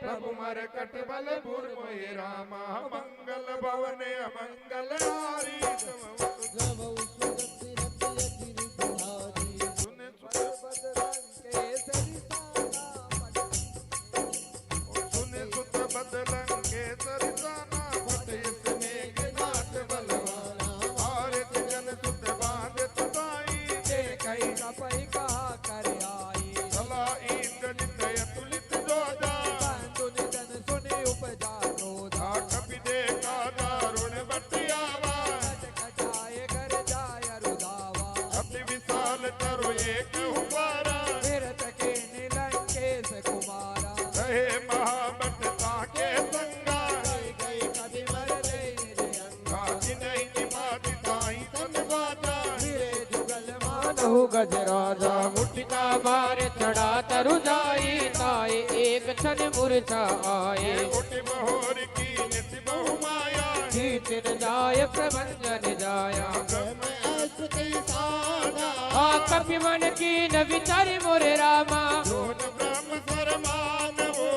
Speaker 2: प्रभु मर कट बल बुर मोहि रामा मंगल भवन अमंगल हारी
Speaker 3: गवौ सुदत रति अति दुहारी
Speaker 2: सुन सुन सुत बदलन के सरसाना भटयस मेघनाथ बलवाना भारत जन सुत बांधत ताई
Speaker 1: कई कपई कहा कर आई
Speaker 2: सला इंद्र नितय तुलित जोधा
Speaker 1: बंधु निधन सुनि उपजा क्रोधा
Speaker 2: कपि देखा दारुण बटियावा
Speaker 1: कटाए घर जाय रुदावा
Speaker 2: अति विशाल तरु एक हुबारा
Speaker 1: फिरत के नीलंकेश कुमारा
Speaker 2: रहे महाबट ताके संगा
Speaker 3: गई कभी मर
Speaker 1: दे निज अंगा
Speaker 2: काजी नहीं निभाती ताई तनवादा
Speaker 1: फिरे जुगल मानहु गजराजा मुठिका मारे चढ़ा तरु जाई ताए एक क्षण मूर्छा आए
Speaker 2: उठ बहोर की नित बहु माया
Speaker 1: जीतिन जाय प्रभंजन जाया
Speaker 3: मैं असुति साधा
Speaker 1: आ कपि मन की न विचारि मोरे रामा
Speaker 2: जोन ब्रह्म सरमान वो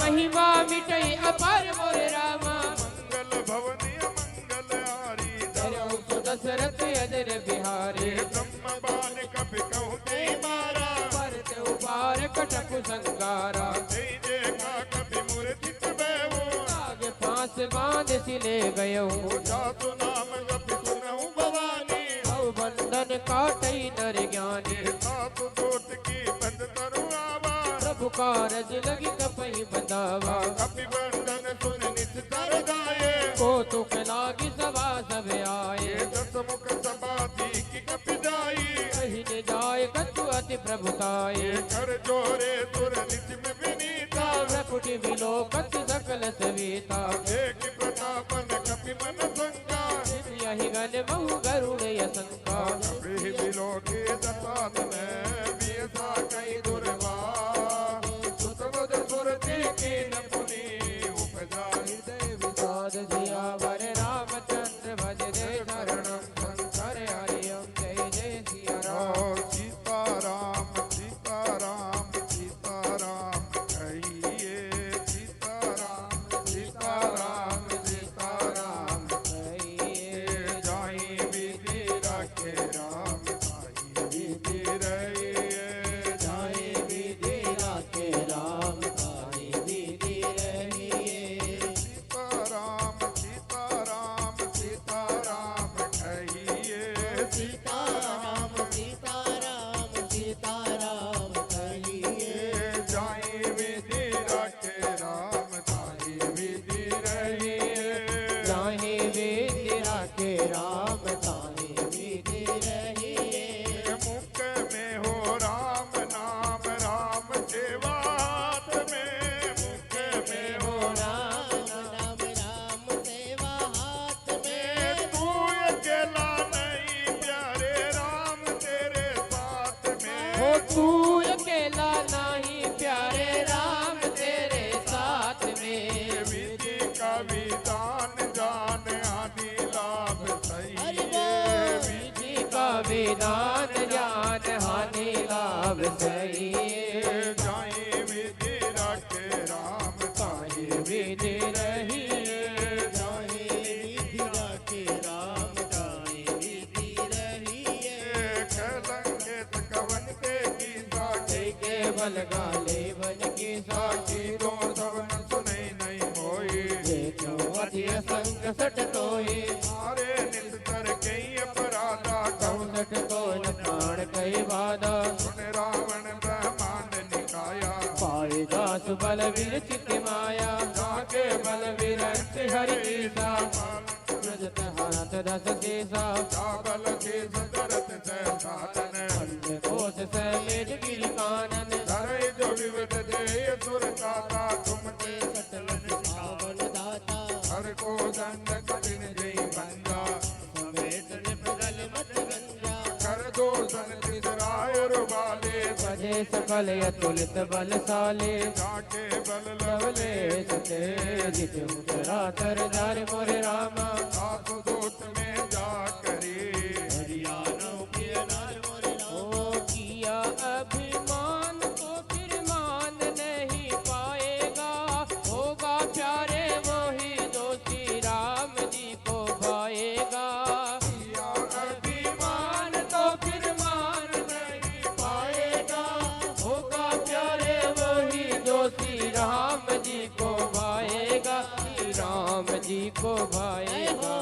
Speaker 1: महिमा मिटई अपार मोरे रामा
Speaker 2: मंगल भवन मंगल हारी
Speaker 1: धरऊ सु दशरथ अजर बिहारी
Speaker 2: ब्रह्म बान कपि कहूँ ते मारा
Speaker 1: परत उपार कटक संगारा
Speaker 2: जय देखा कपि मूर्तित बैवो
Speaker 1: आगे फांस बांध सिले गयो
Speaker 2: जातु नाम कपि सुनहु भवानी
Speaker 1: भव बंधन काटई नर ज्ञानी
Speaker 2: सातु दोत की बंद तरु आवा
Speaker 1: प्रभु कारज लगी कपई बंधावा
Speaker 2: कपि बंधन सुन नित कर गाये
Speaker 1: को तुक लागी सभा सब आए
Speaker 2: दस मुख सभा की कपि जाई
Speaker 1: कहीं न जाय कछु अति प्रभुताए
Speaker 2: कर जोरे सुर नित में विनीता
Speaker 1: प्रकुटि विलोकत सकल सविता
Speaker 2: एक प्रतापन कपि मन संगा
Speaker 1: यही गण बहु गरुड़ यसंका
Speaker 2: कपि विलोके दशा सीताराम सीताराम सीताराम कहिए सीताराम सीताराम सीताराम
Speaker 1: कहिए
Speaker 2: जाई विधि रखे राम ताई विधि रहिए
Speaker 1: जाहि विधि राखे राम ताहि विधि रहिए
Speaker 2: सीताराम सीताराम सीताराम कहिए
Speaker 3: सीताराम सीताराम सीताराम कहिए
Speaker 2: जाई विधि रखे राम ताई विधि रहिए
Speaker 1: जाहि विधि राखे राम ताहि विधि रहिए
Speaker 2: मुख में हो राम नाम राम सेवा हाथ में मुख में हो
Speaker 3: राम नाम राम सेवा हाथ में
Speaker 2: तू अकेला नहीं प्यारे राम तेरे साथ में
Speaker 1: हो तू अकेला नहीं प्यारे राम तेरे साथ में
Speaker 2: विधि का विधान जान आदि लाभ सही
Speaker 3: हरि बोल।
Speaker 1: विधि का विधान ज्ञान हानि लाभ सही
Speaker 2: जाई विधि रखे राम
Speaker 1: ताहि विधि रहिए
Speaker 3: जाहि विधि राखे राम ताहि विधि रहिए
Speaker 2: कलंकित कवन के की साखी
Speaker 1: के बल गाले बन की साखी
Speaker 2: तो सवन सुनई नहीं मोई
Speaker 1: देखो अधिय संग सट तोहि
Speaker 2: मारे नित कर कई अपराधा कौन
Speaker 1: सट को न प्राण कई बाधा
Speaker 2: सुन रावण ब्रह्मांड निकाया
Speaker 1: पाए दास बल विरचित माया जाके बल विरच हरि ईसा रजत हाथ रस सीसा
Speaker 2: चावल के सदरत से साधन
Speaker 1: अन्य कोश समेत गिरि कानन
Speaker 2: धरे जो विविध दे सुर दाता तुम ते
Speaker 3: सकल पावन दाता
Speaker 2: हर को दंड कठिन जय बंदा
Speaker 3: समेत निपगल मत गंगा
Speaker 2: कर दो सन तिसराय रुबाले
Speaker 1: बजे सकल अतुलित बलशाली
Speaker 2: जाके बल
Speaker 1: लवले सते जित मुद्रा तर धर मोरे रामा
Speaker 2: सासु दूत में जा करी
Speaker 3: हरियाणा प्रिय नार मोरे
Speaker 1: ओ किया अभिमान को फिर मान नहीं पाएगा होगा प्यारे वही दोषी राम जी को भाएगा
Speaker 2: या
Speaker 1: अभिमान तो फिर मान नहीं पाएगा होगा प्यारे वही दोषी राम जी को भाएगा राम जी को भाएगा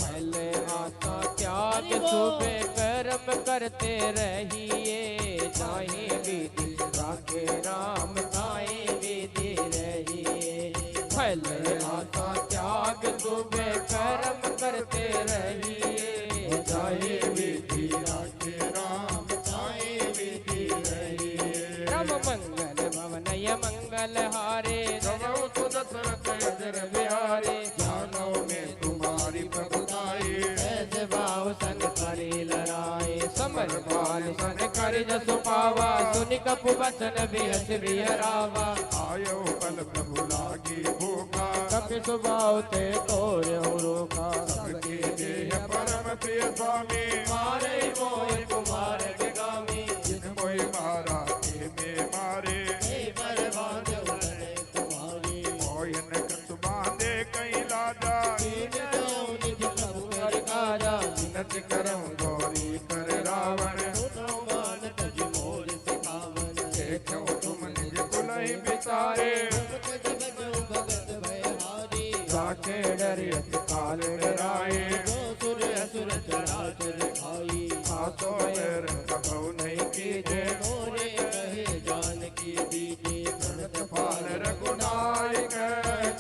Speaker 1: पहले आशा त्याग सुबह कर्म करते रहिए ताहि विधि राखे राम ताहि विधि रहिए पहले आशा त्याग सुबह कर्म करते रहिए ताहि विधि राखे राम ताहि विधि रहिए राम मंगल भवनय मंगल हारे
Speaker 2: जब तुझ दशरथ अजर
Speaker 1: बिहारे
Speaker 2: ज्ञानों में तुम्हारी प्रभुताई
Speaker 1: ऐसे भाव सन करी लड़ाए समर बाल सन कर जस पावा सुनि कपु बचन बिहस बिहरावा
Speaker 2: आयो बल प्रभु लागी भूखा
Speaker 1: कपि स्वभाव ते तोरे रोका
Speaker 2: सबके देह परम प्रिय स्वामी
Speaker 1: मारे मोहि कुमार गामी
Speaker 2: जिन कोई मारा के में मारे
Speaker 3: हे बलवान उतरे तुम्हारे
Speaker 2: मोयन कछ बांधे कई लाजा
Speaker 1: दीन दयाल निज प्रभु कर काजा
Speaker 2: विनत करम गौरी कर रावण
Speaker 3: सुनो मान तज मोर सिखावन
Speaker 2: देखो तुम निज कुलहि बिचारे
Speaker 3: तज बजो भगत भयहारी
Speaker 1: जाके डरियत काल डराए
Speaker 3: जो सुर असुर चढ़ा चढ़ खाई
Speaker 2: आसो पैर कबहु नहीं कीजे
Speaker 3: मोरे कहे जानकी दीजे प्रणत
Speaker 2: पाल रघुनायक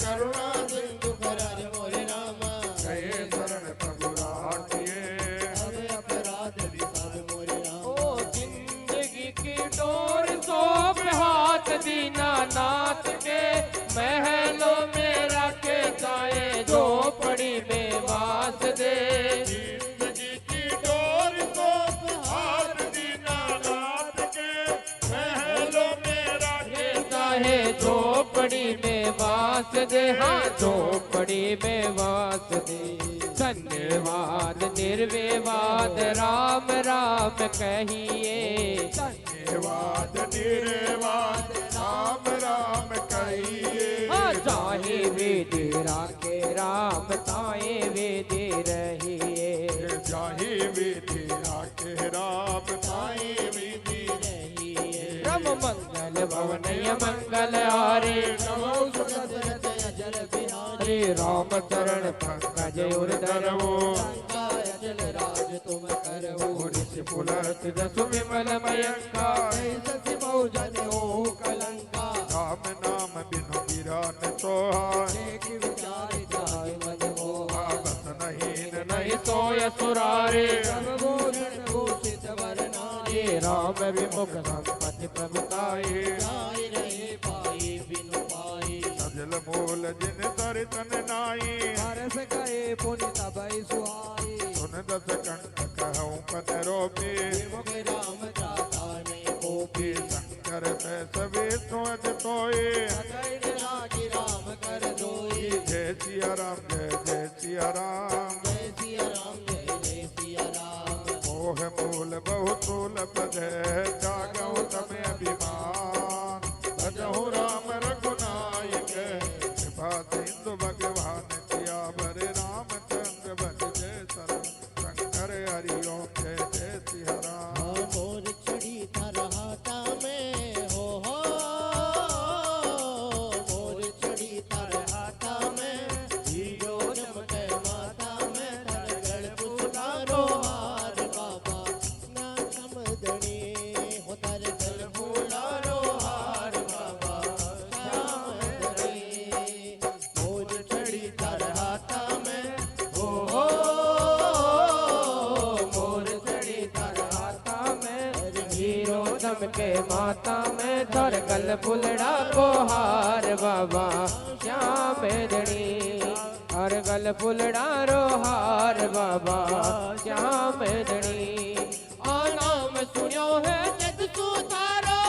Speaker 2: करुणा
Speaker 3: सिंधु करार मोरे रामा
Speaker 2: गए शरण प्रभु राखिए
Speaker 3: हर अपराध विसार मोरे रामा
Speaker 1: ओ जिंदगी की डोर सौंप हाथ दीना नाथ के महलों में रखे जाए झोपड़ी में वास दे
Speaker 2: जिंदगी की डोर को हाथ दीना नाथ के महलों में राखे
Speaker 1: चाहे झोपड़ी में में वास दे, हाँ झोपड़ी में वास दे। धन्यवाद निर्विवाद राम राम कहिए,
Speaker 2: धन्यवाद निर्वाद राम राम कहिए।
Speaker 1: हाँ चाहे वेद राखे राम ताए वेद रहिए,
Speaker 2: जाहि विधि राखे राम ताहि विधि
Speaker 3: रहिए।
Speaker 1: रम मंगल भवनय मंगल हारे,
Speaker 3: नमो सुदशरथ अजर बिहारी,
Speaker 1: हरे राम चरण पंकज उर धरवो,
Speaker 3: लंका अचल राज तुम करहु।
Speaker 1: ऋषि पुलस्त जसु विमल मयंका,
Speaker 3: शशि बहुजन हो कलंका,
Speaker 2: राम नाम बिनु गिरान सोहा।
Speaker 3: एक विचार जाय मन मोहा।
Speaker 2: बस नहीं
Speaker 1: नहीं सोय सुरारे,
Speaker 3: सर्वभूषण भूषित वरनारी,
Speaker 1: ये राम विमुख संपत्ति प्रभुताए,
Speaker 3: जाय रहे पाई बिनु पाई।
Speaker 2: सजल मूल जिन दर्शन नाई,
Speaker 3: हरस गए पुनि तबै सुहाई।
Speaker 2: सुन दस कंठ कहूँ पद रोपी।
Speaker 3: विमुख राम जाता नहीं कोपी,
Speaker 2: शंकर से सभी सोच तोए।
Speaker 3: सदैव रागी राम कर दोई।
Speaker 2: जय सिया राम जय जय सिया राम।
Speaker 3: जय सिया राम जय जय सिया राम।
Speaker 2: मोह मूल बहुतूल पद जागहु तब अभिमान। भजहु राम रघुनायक कृपा सिंधु भगवान किया बर। रामचंद्र बन जय सरन शंकर हरि ओम जय जय सिया राम।
Speaker 3: मोर चढ़ी तरहाता में हो, मोर चढ़ी तरहाता में, हीरो चमके माता में, तरगड़ पुकारो हार बाबा ना समदणी हो, तरगड़ पुकारो हार बाबा श्याम धनी। मोर चढ़ी तरहाता में हो, मोर चढ़ी तरहाता में,
Speaker 1: हीरो चमके माता में, थर गल फुलड़ा को हार बाबा श्याम धनी। हर गल फुलड़ा रो हार बाबा श्याम धनी। आ नाम सुनियो है
Speaker 3: जग सुधारो,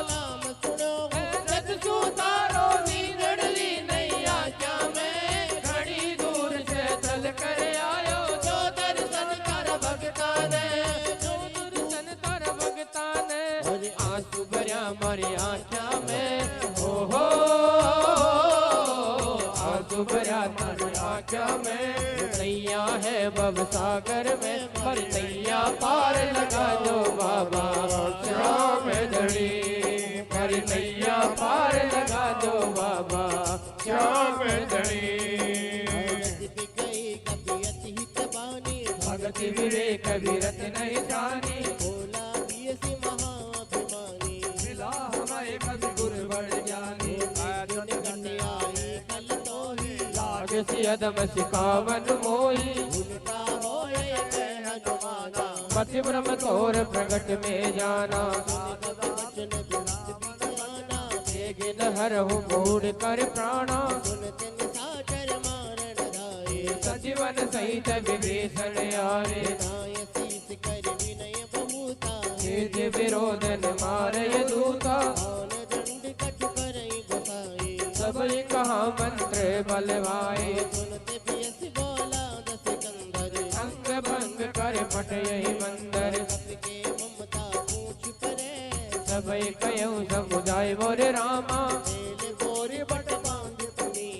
Speaker 3: नाम सुनो
Speaker 1: है जग सुधारो, नीरड़ली नैया क्या मैं घड़ी दूर से चल कर आयो,
Speaker 3: जो दर्शन कर भगता ने,
Speaker 1: जो दर्शन कर भगता ने, आंसू भरिया मारी आँखा में, हो आंसू भरिया मारी आँखा में। नैया है भव सागर में, पर नैया पार लगा दो बाबा श्याम धनी। पर नैया पार लगा दो बाबा श्याम धनी।
Speaker 3: भगत भी गई कभी अति हित बानी,
Speaker 1: भगति विवेक विरत नहीं जानी,
Speaker 3: बोला भी ऐसी महाभिमानी।
Speaker 1: मिला हमें कभी गुरु बड़ ज्ञानी,
Speaker 3: दिन घट आई कल तो ही,
Speaker 1: लाग सियदम सिखावन मोही,
Speaker 3: उनका होए जय हनुमाना।
Speaker 1: पति ब्रह्म तोर प्रगट में जाना,
Speaker 3: कभी वचन दुष्ट बिगाना,
Speaker 1: बेगिन हरहु मूढ़ कर प्राणा,
Speaker 3: सुनते निशाचर मारण धाये।
Speaker 1: सजीवन सहित विभीषण आरे,
Speaker 3: नाय शीस कर विनय बहुता,
Speaker 1: तेज विरोधन मारय दूता,
Speaker 3: कौन दंड कटु करई गोसाई।
Speaker 1: सबई कहा मंत्र बलवाए,
Speaker 3: सुनते पियस बोला दस कंधर,
Speaker 1: अंग भंग कर पटयहि मंदर,
Speaker 3: सबके ममता पूछ परे,
Speaker 1: सबई कयऊ समुदाय मोर रामा,
Speaker 3: तेल बोरे बट बांध पुनी।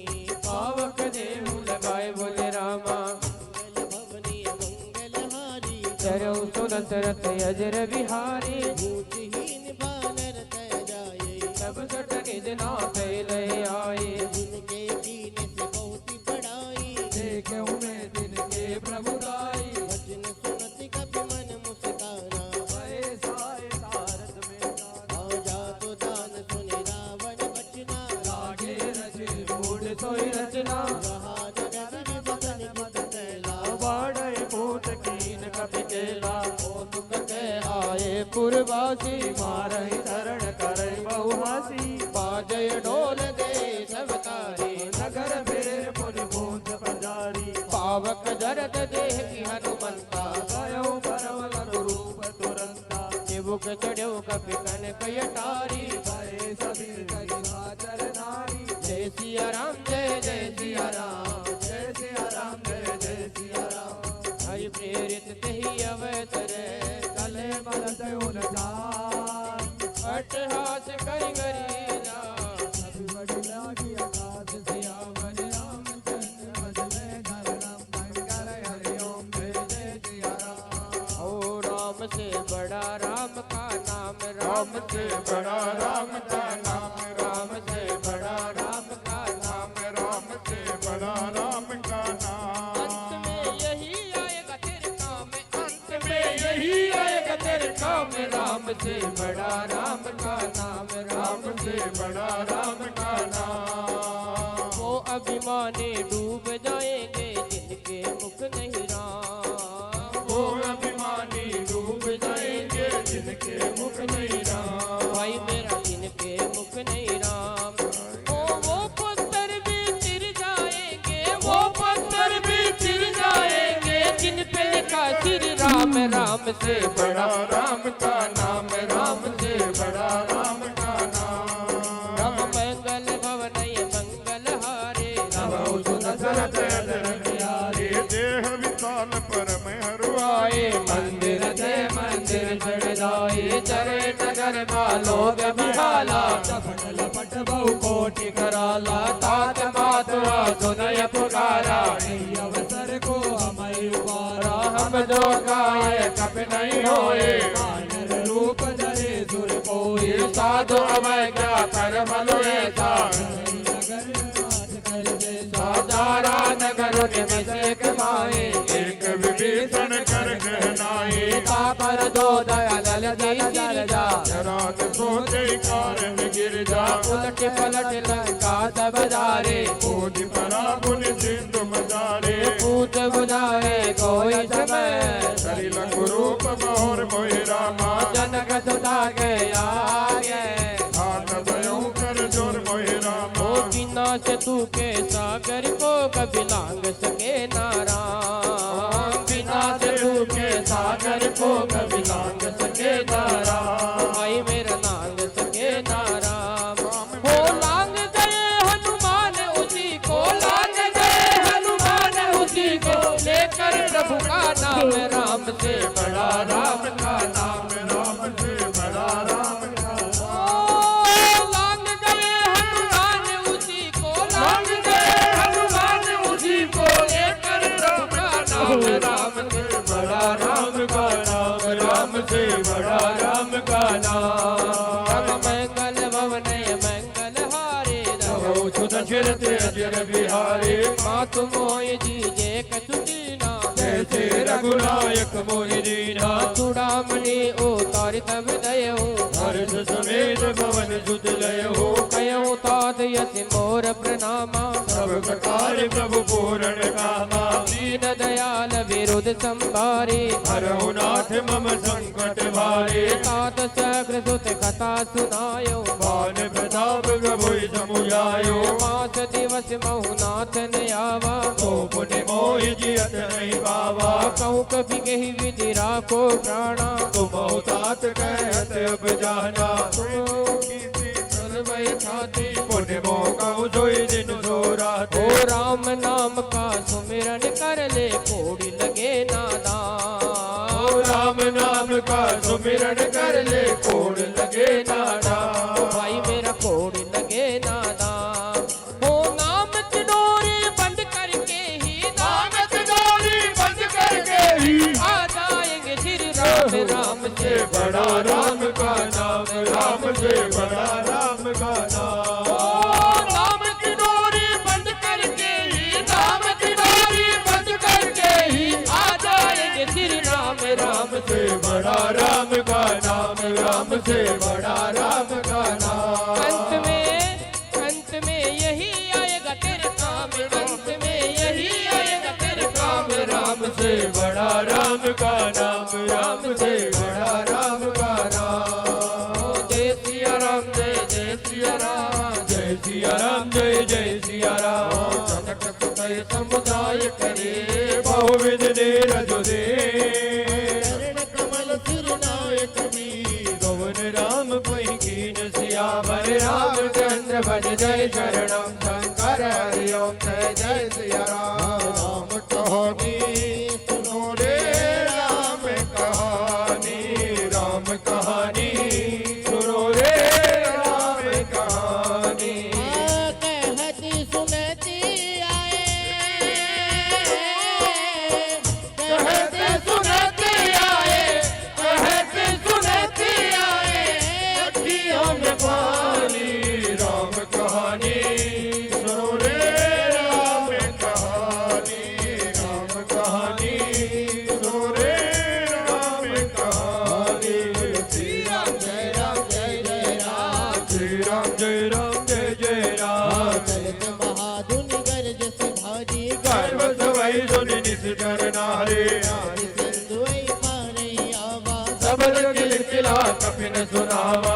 Speaker 1: पावक देहु लगाए बोले रामा,
Speaker 3: मंगल भवनी मंगलहारी,
Speaker 1: चरऊ सुदशरथ अजर बिहारी,
Speaker 3: भूतहीन बानर तय जाए।
Speaker 1: सब सट निज नाथ लय आए,
Speaker 3: जिनके कीने से बहुत ही बड़ाई,
Speaker 1: देखहु मैं तिनके प्रभुताई,
Speaker 3: वचन सुनत कभी मन मुस्काना।
Speaker 1: साय सारथ में जाना,
Speaker 3: आजा तो दान सुने रावण बचना,
Speaker 1: लागे रचे मूढ़ सोई रचना,
Speaker 3: रहा नगर बदन मत तैला।
Speaker 1: बाढ़ भूत कीन कपि केला, ओ दुख के आए पुरवासी, मारहि धरण करई बहुहासी, बाजय ढोल दे सब तारी, नगर फिरे पुर भूत पधारी, पावक जरत देह की हनुमंता, गयो परवल रूप तुरंता, शिव मुख चढ़ो कपि कन कयटारी
Speaker 4: भय सभी करी हाजर नारी
Speaker 1: जय सिया राम जय जय सिया राम
Speaker 4: जय सिया राम जय जय सिया राम
Speaker 1: हरि प्रेरित तेहि अवसर
Speaker 4: चले मरत उन जान
Speaker 1: अट्टहास करि गरी जा
Speaker 4: सभी बड़ी लागी आकाश सियावर रामचंद्र भजले धर राम मंगल हरि ओम जय जय सिया राम
Speaker 1: ओ राम से बड़ा राम का नाम
Speaker 2: राम से बड़ा राम का नाम
Speaker 1: राम से बड़ा राम का नाम
Speaker 2: राम से बड़ा राम का नाम
Speaker 1: अंत में यही आएगा तेरे काम अंत में यही आएगा तेरे काम राम से बड़ा राम का नाम
Speaker 2: राम से बड़ा राम का नाम
Speaker 1: वो अभिमानी डूब जाएंगे जिनके मुख नहीं राम
Speaker 2: वो अभिमानी डूब जाएंगे जिनके मुख नहीं राम
Speaker 1: भाई मेरा जिनके मुख नहीं राम वो पत्थर भी चिर जाएंगे वो पत्थर भी चिर जाएंगे जिन पे लिखा श्री राम राम से
Speaker 2: बड़ा राम का नाम राम से बड़ा राम का नाम
Speaker 1: राम मंगल भवन मंगल हारे
Speaker 4: दशरथ अजर प्यारे
Speaker 2: ये देह विशाल परम हरुआए
Speaker 1: आए मंदिर दे मंदिर चढ़ जाए चरे नगर लोग बिहाला
Speaker 4: चपट लपट बहु कोटि
Speaker 1: कराला तात मातवा सुनय पुकारा
Speaker 4: नहीं अवसर को हमें उबारा
Speaker 1: हम जो गाए कप नहीं होए
Speaker 4: वानर रूप धरे सुर कोई
Speaker 1: साधु अवय क्या कर भलो ऐसा
Speaker 4: नगर राज कर दे
Speaker 1: साधारा नगर में से कमाए
Speaker 2: एक विभीषण कर कहनाए
Speaker 1: पर दो दयाल जल जा
Speaker 2: रात सोते कारण गिर जा
Speaker 1: उलट पलट लंका सब जारे
Speaker 2: बोझ परा बुन सिंधु मजारे
Speaker 1: पूत बुझाए कोई समय
Speaker 2: करी लघु रूप बहुर मोहि रामा
Speaker 1: जनक सुता के आगे
Speaker 2: हाथ भयो कर जोर मोहि रामा
Speaker 1: ओ बिना से तू के सागर को कभी लांग सके नारा बिना से तू के सागर को कभी लांग सके नारा भाई मेरा लांग सके नारा हो लांग गए हनुमान उसी को लांग गए हनुमान उसी को लेकर प्रभु का नाम राम से बड़ा राम का नाम
Speaker 2: राम से बड़ा राम का
Speaker 1: लांग गए हनुमान उसी को लांग गए हनुमान उसी को लेकर प्रभु का नाम राम से बड़ा राम का नाम राम से बड़ा राम का नाम मंगल भवन मंगल हारे रहो
Speaker 4: दशरथ अजर बिहारी
Speaker 1: मातु मोय जी जे कछु दीना
Speaker 4: जैसे रघुनायक मोहि दीना
Speaker 1: चूड़ामणि उतारि तब दयऊ
Speaker 4: हर्ष समेत पवन सुत लय हो
Speaker 1: कयऊ तात यस मोर प्रणामा
Speaker 4: सब प्रकार प्रभु पूर्ण कामा
Speaker 1: दीन दयाल विरुद्ध संभारे
Speaker 4: हरहु नाथ मम संकट भारे
Speaker 1: तात सग्र सुत कथा सुनायो
Speaker 4: भान प्रताप प्रभुहि समुझायो
Speaker 1: मास दिवस महुनाथ ने आवा
Speaker 4: तो पुण्य मोहि जियत नहीं पावा
Speaker 1: कहूँ कभी कही विधि राखो प्राणा
Speaker 4: तुम तात कहत अब जाना
Speaker 1: वही छाती
Speaker 4: पुण्य मौका सोई दिन सो रात
Speaker 1: ओ राम नाम का सुमिरन कर ले कोड़ी लगे नादा
Speaker 4: ओ राम नाम का सुमिरन कर ले कोड लगे नाना
Speaker 1: भाई मेरा कोड़ी लगे नादा ओ नाम की डोरी बंद करके ही नाम की डोरी बंद करके ही आ जाएंगे श्री राम राम से
Speaker 4: बड़ा राम का नाम राम से बड़ा राम का नाम
Speaker 1: नाम की डोरी बंद करके ही नाम की डोरी बंद करके ही आ जाएंगे श्री राम राम
Speaker 4: से बड़ा राम का नाम राम से बड़ा राम का नाम
Speaker 1: अंत में यही आएगा तेरे काम अंत में यही आएगा तेरे काम राम
Speaker 4: से बड़ा राम का नाम राम से बड़ा राम का नाम
Speaker 1: जय सिया राम जय जय सिया राम
Speaker 4: जय सिया राम जय जय सिया राम
Speaker 1: जनक सुतय समुदाय करे
Speaker 4: बहुविध दे रजो दे
Speaker 3: चरण कमल सिर नायक भी
Speaker 1: शब्द किलकिला कपिन सुनावा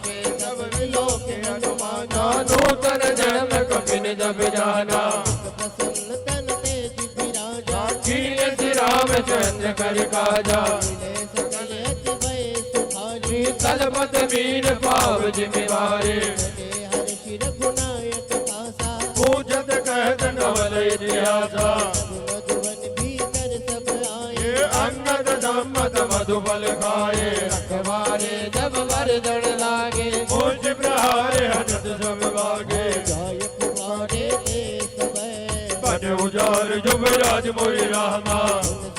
Speaker 3: के सब मिलो के हनुमाना
Speaker 1: नूतन जन्म कपिन जब जाना
Speaker 3: प्रसन्न तन तेज विराजा
Speaker 1: कीन श्री रामचंद्र कर काजा
Speaker 3: मिले सकल अति भय सुखारी
Speaker 1: तलपत मीन पाव जिम्मेवारे
Speaker 3: लगे हर शिर गुनायक खासा
Speaker 1: पूजत कहत नवल इतिहासा
Speaker 3: मधुवन भीतर सब आए
Speaker 1: अंगद सम्मत मधुबल खाए रखवारे जब वरदन लागे मुझ प्रहारे हजत सब भागे
Speaker 3: जाय पुकारे ते सब
Speaker 1: बन उजार जुबराज मोहि रामा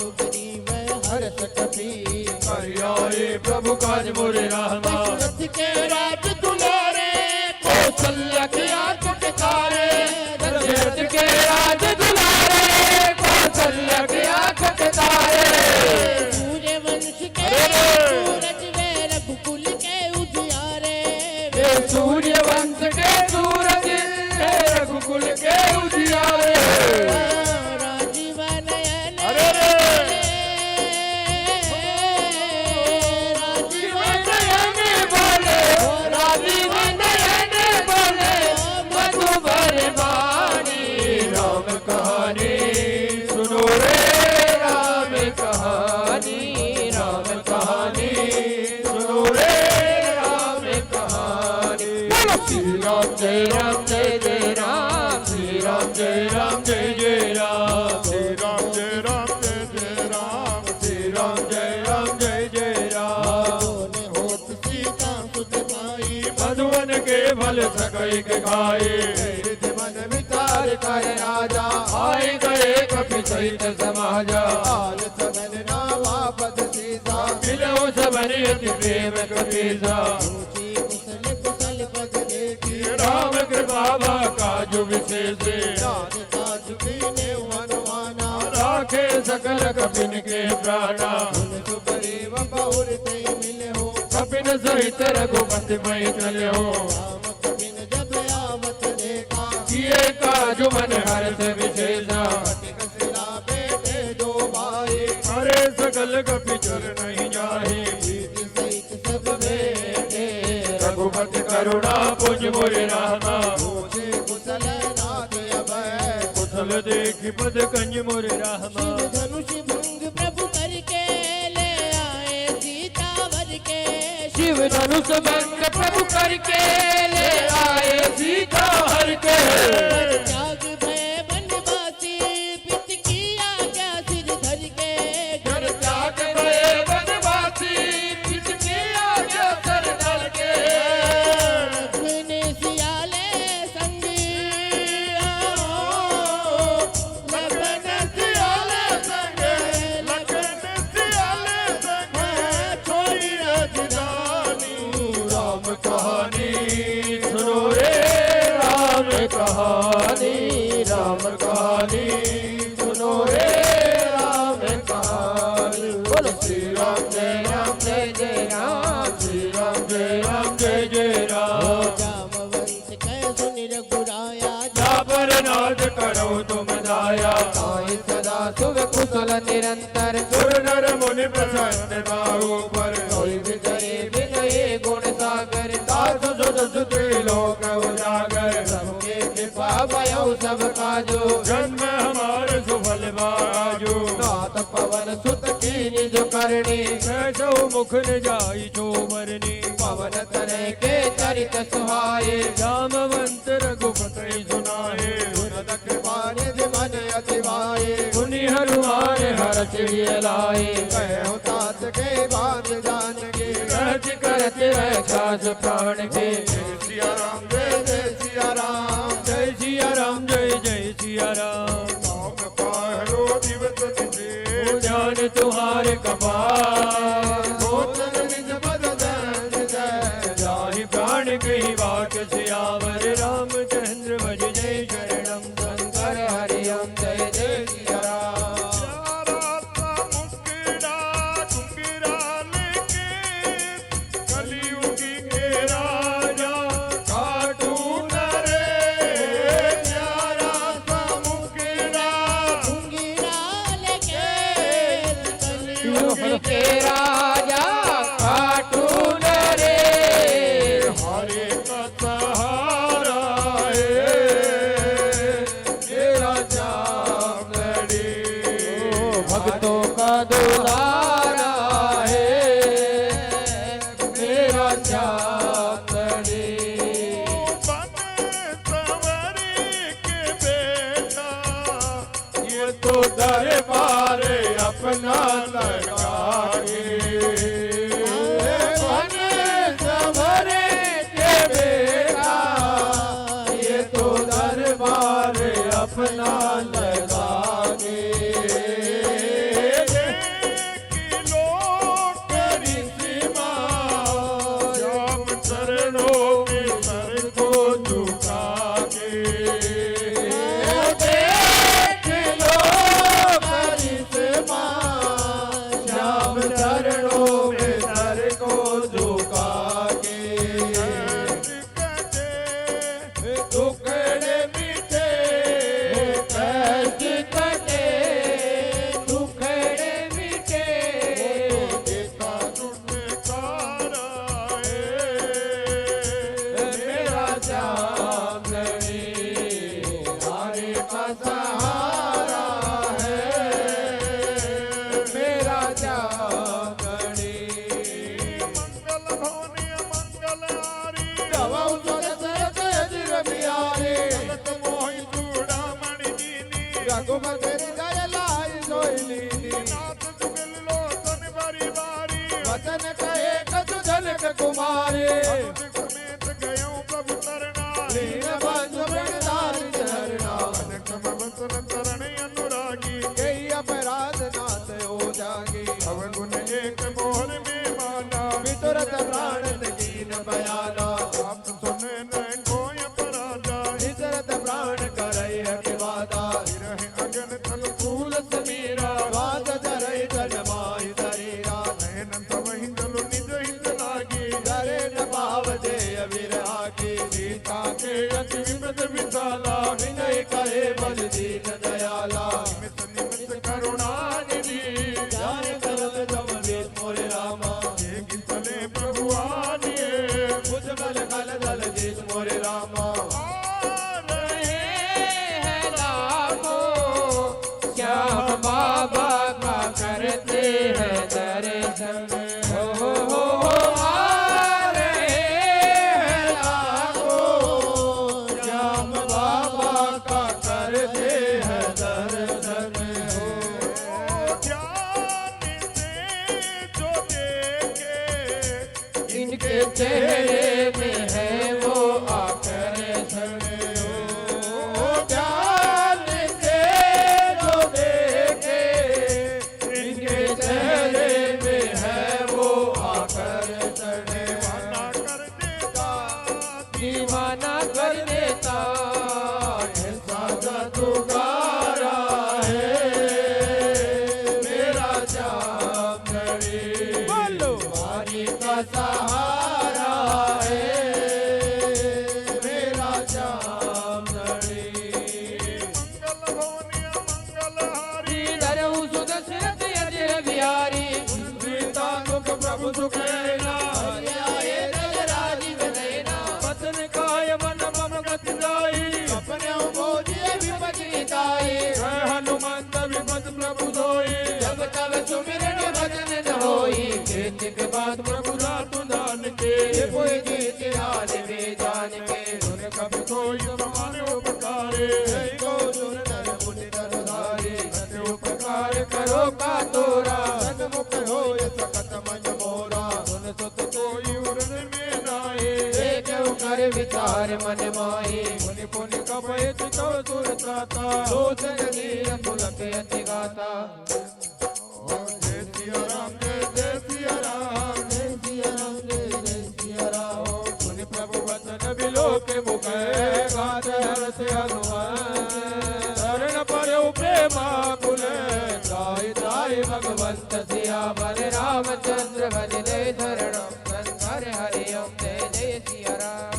Speaker 3: सुग्रीव हर्ष कपी
Speaker 1: हरियाए प्रभु काज मोरे रामा
Speaker 3: दशरथ के राज दुलारे
Speaker 1: कौशल्य की आंख तारे दशरथ के राज दुलारे कौशल्य की आंख तारे
Speaker 3: सूर्य वंश के सूरज वे रघुकुल के उजियारे
Speaker 1: सूर्य वंश के सूरज रघुकुल के उजियारे
Speaker 3: राजीव नयन राजीव
Speaker 1: नयन बोले राजीव नयन बोले मधुबर वाणी राम कहानी सुनो रे राम कहानी सुनो रे राम कहानी श्री राम जय राम जय जय राम श्री राम जय राम जय जय राम
Speaker 2: श्री राम जय राम जय जय राम
Speaker 1: श्री राम जय राम जय जय राम
Speaker 3: ने होत सीता सुत पाई
Speaker 1: मधुवन के फल सकई के खाए
Speaker 3: रिद्धि मन
Speaker 1: विचार कर राजा आए गए कपि सहित समाजा
Speaker 3: आल सगन नावा पद सीता
Speaker 1: मिलो सबन अति प्रेम कपीसा
Speaker 3: ऊंची कुशल कुशल पद देखी
Speaker 1: राम कृपा काजु विशेष
Speaker 3: राज काज कीने हनुमाना
Speaker 1: राखे सकल कपिन के प्राणा
Speaker 3: उन सुग्रीव बहुर ते मिले हो
Speaker 1: कपिन सहित रघुपति मई चले हो
Speaker 3: राम कपिन जब आवत देखा
Speaker 1: किए काजु मन हर्ष विशेषा
Speaker 3: कटिक सिरा बेटे दो भाई
Speaker 1: हरे सकल कपि चर नहीं जाहे
Speaker 3: प्रीति सहित सब बेटे
Speaker 1: रघुपति करुणा पुज मोरे रामा
Speaker 3: पूछे कुशल नाथ अभय
Speaker 1: कुशल देखि पद कंज मोरे रामा
Speaker 3: शिव धनुष भंग प्रभु करके ले आए सीता वर के
Speaker 1: शिव धनुष भंग प्रभु करके ले आए सीता हर के
Speaker 3: त्याग भय बनवासी पित किया क्या सिर धर के
Speaker 1: घर त्याग गए वनवासी पित किया जो सर दल के
Speaker 3: लक्ष्मण सियाले संग लक्ष्मण सियाले संग लक्ष्मण सियाले संग छोड़ी राजधानी
Speaker 1: राम कहानी सुनो रे राम कहानी सुनो रे राम कहानी बोलो श्री राम जय जय राम श्री राम जय जय राम
Speaker 3: जामवंत कह सुन रघुराया
Speaker 1: जाबर नाद करो तुम दाया आए सदा शुभ कुशल निरंतर सुर नर मुनि प्रसन्न बाहु पर कोई विजय विनय गुण सागर दास सुध सुते लोक उजागर सबके कृपा भयो सब काजो जन्म हमार सुफल बाजो नाथ पवन सुत की निज करनी कैसो मुख न जाई जो मरनी पवन तनय के चरित सुहाए जामवंत रघुपति सुनाए
Speaker 3: सुरत कृपा निधि मन अतिवाए
Speaker 1: मुनि हनुमान हर चिड़िय लाए
Speaker 3: कहो तात के बात जान के
Speaker 1: करत करत रक्षा प्राण के
Speaker 3: सिया राम जय जय सिया राम
Speaker 1: जय सिया राम जय जय सिया राम
Speaker 2: नाम पाहरो दिवस तिथे
Speaker 1: जान तुम्हारे कपाल
Speaker 3: गोचर निज पद दंड जय
Speaker 1: जाहि प्राण कही बाट सियावर रामचंद्र भज जय शरणम शंकर हरि ओम जय जय सिया राम
Speaker 2: कलियुगी के राजा खाटू नरे प्यारा सा मुखड़ा
Speaker 3: मुंगिरा लेके
Speaker 1: युग के राजा
Speaker 4: चरणों में सर को झुका के
Speaker 2: टुकड़े मीठे
Speaker 1: कष्ट कटे दुखड़े मिटे
Speaker 2: गीता छुटकारा है
Speaker 4: मेरा श्याम हरे का सहारा है मेरा श्याम
Speaker 2: मंगल भवनी मंगल हारी
Speaker 4: गवाऊं तो दशरथ अजिर बिहारी
Speaker 2: जगत मोहि चूड़ामणि दीनी
Speaker 4: रघुपति हृदय लाई सोइलीनी
Speaker 2: नाथ जुगल लोचन बरी बारी
Speaker 4: वचन कहे कछु जनक कुमारी
Speaker 2: समेत गयों प्रभु तरना
Speaker 4: लीन बंधु प्रणदारी चरना
Speaker 2: अनक वसन चरण अनुरागी
Speaker 4: गई अपराध नाथ हो जागी
Speaker 2: अवगुण एक मोहन में माना
Speaker 4: वितुरत प्राण दीन बयाना
Speaker 2: आप सुने न कोय पराजा
Speaker 4: वितरत प्राण करई अभिवादा
Speaker 2: रहे अगन तन
Speaker 4: फूल समीरा वाद धरई धन माहि शरीरा
Speaker 2: नयन तवहि जलु निज हित लागी
Speaker 4: करे न भाव दे अविरहा की
Speaker 2: सीता के अति विपद विशाला
Speaker 4: विनय कहे बल दीन दयाला
Speaker 2: निमित निमित करुणा निधि
Speaker 4: ज्ञान करम तम वेद मोरे रामा
Speaker 2: एक चले प्रभु आनिए
Speaker 4: मुझ बल कल दल जीत मोरे रामा
Speaker 1: रहे हैं लाखों श्याम बाबा का करते हैं दर्शन हो आ रहे हैं लाखों
Speaker 4: श्याम बाबा का करते हैं दर्शन
Speaker 2: ध्यान से जो देखे
Speaker 1: इनके चेहरे में है वो आकर्षण
Speaker 4: ज्ञान से जो देखे इनके चेहरे में है वो आकर्षण
Speaker 2: दीवाना कर देता
Speaker 1: दीवाना कर देता
Speaker 4: ऐसा जादूगारा है मेरा श्याम बोलो मारी का सहारा है मेरा श्याम
Speaker 2: मंगल भवनी मंगल हारी
Speaker 1: श्रीधरऊ सुदशरथ अजिर बिहारी
Speaker 4: सीता मुख प्रभु सुखैना
Speaker 1: आए नर राजीव नयना
Speaker 4: वचन काय मन मम गति जाई
Speaker 1: अपने बोझिए विपत्ति ताई
Speaker 4: जय हनुमंत विपद प्रभु सोई
Speaker 1: जब तब सुमिरन भजन न होई
Speaker 4: खेत के बाद प्रभु रातु दान के
Speaker 1: कोई गीत याद में जान के
Speaker 4: सुन कभी कोई समान उपकारे
Speaker 1: को सुन नर मुनि नर धारी उपकार करो का तोरा
Speaker 4: सन्मुख होय सकत मन मोरा सुन सुत कोई उरन में नाए
Speaker 1: देखो कर विचार मन माही
Speaker 4: मुनि पुनि कपय चितो सुर त्राता
Speaker 1: लोचन नीर पुलक अति गाता
Speaker 2: जय सिया राम जय सिया राम
Speaker 4: जय सिया राम जय सिया राम सुनि प्रभु वचन बिलो के मुख गात हर्ष हनुमान शरण पर्यो प्रेमा कुल त्राहि त्राहि भगवंत
Speaker 1: सियावर रामचंद्र भजले शरणम शंकर हरि ओम जय जय सिया राम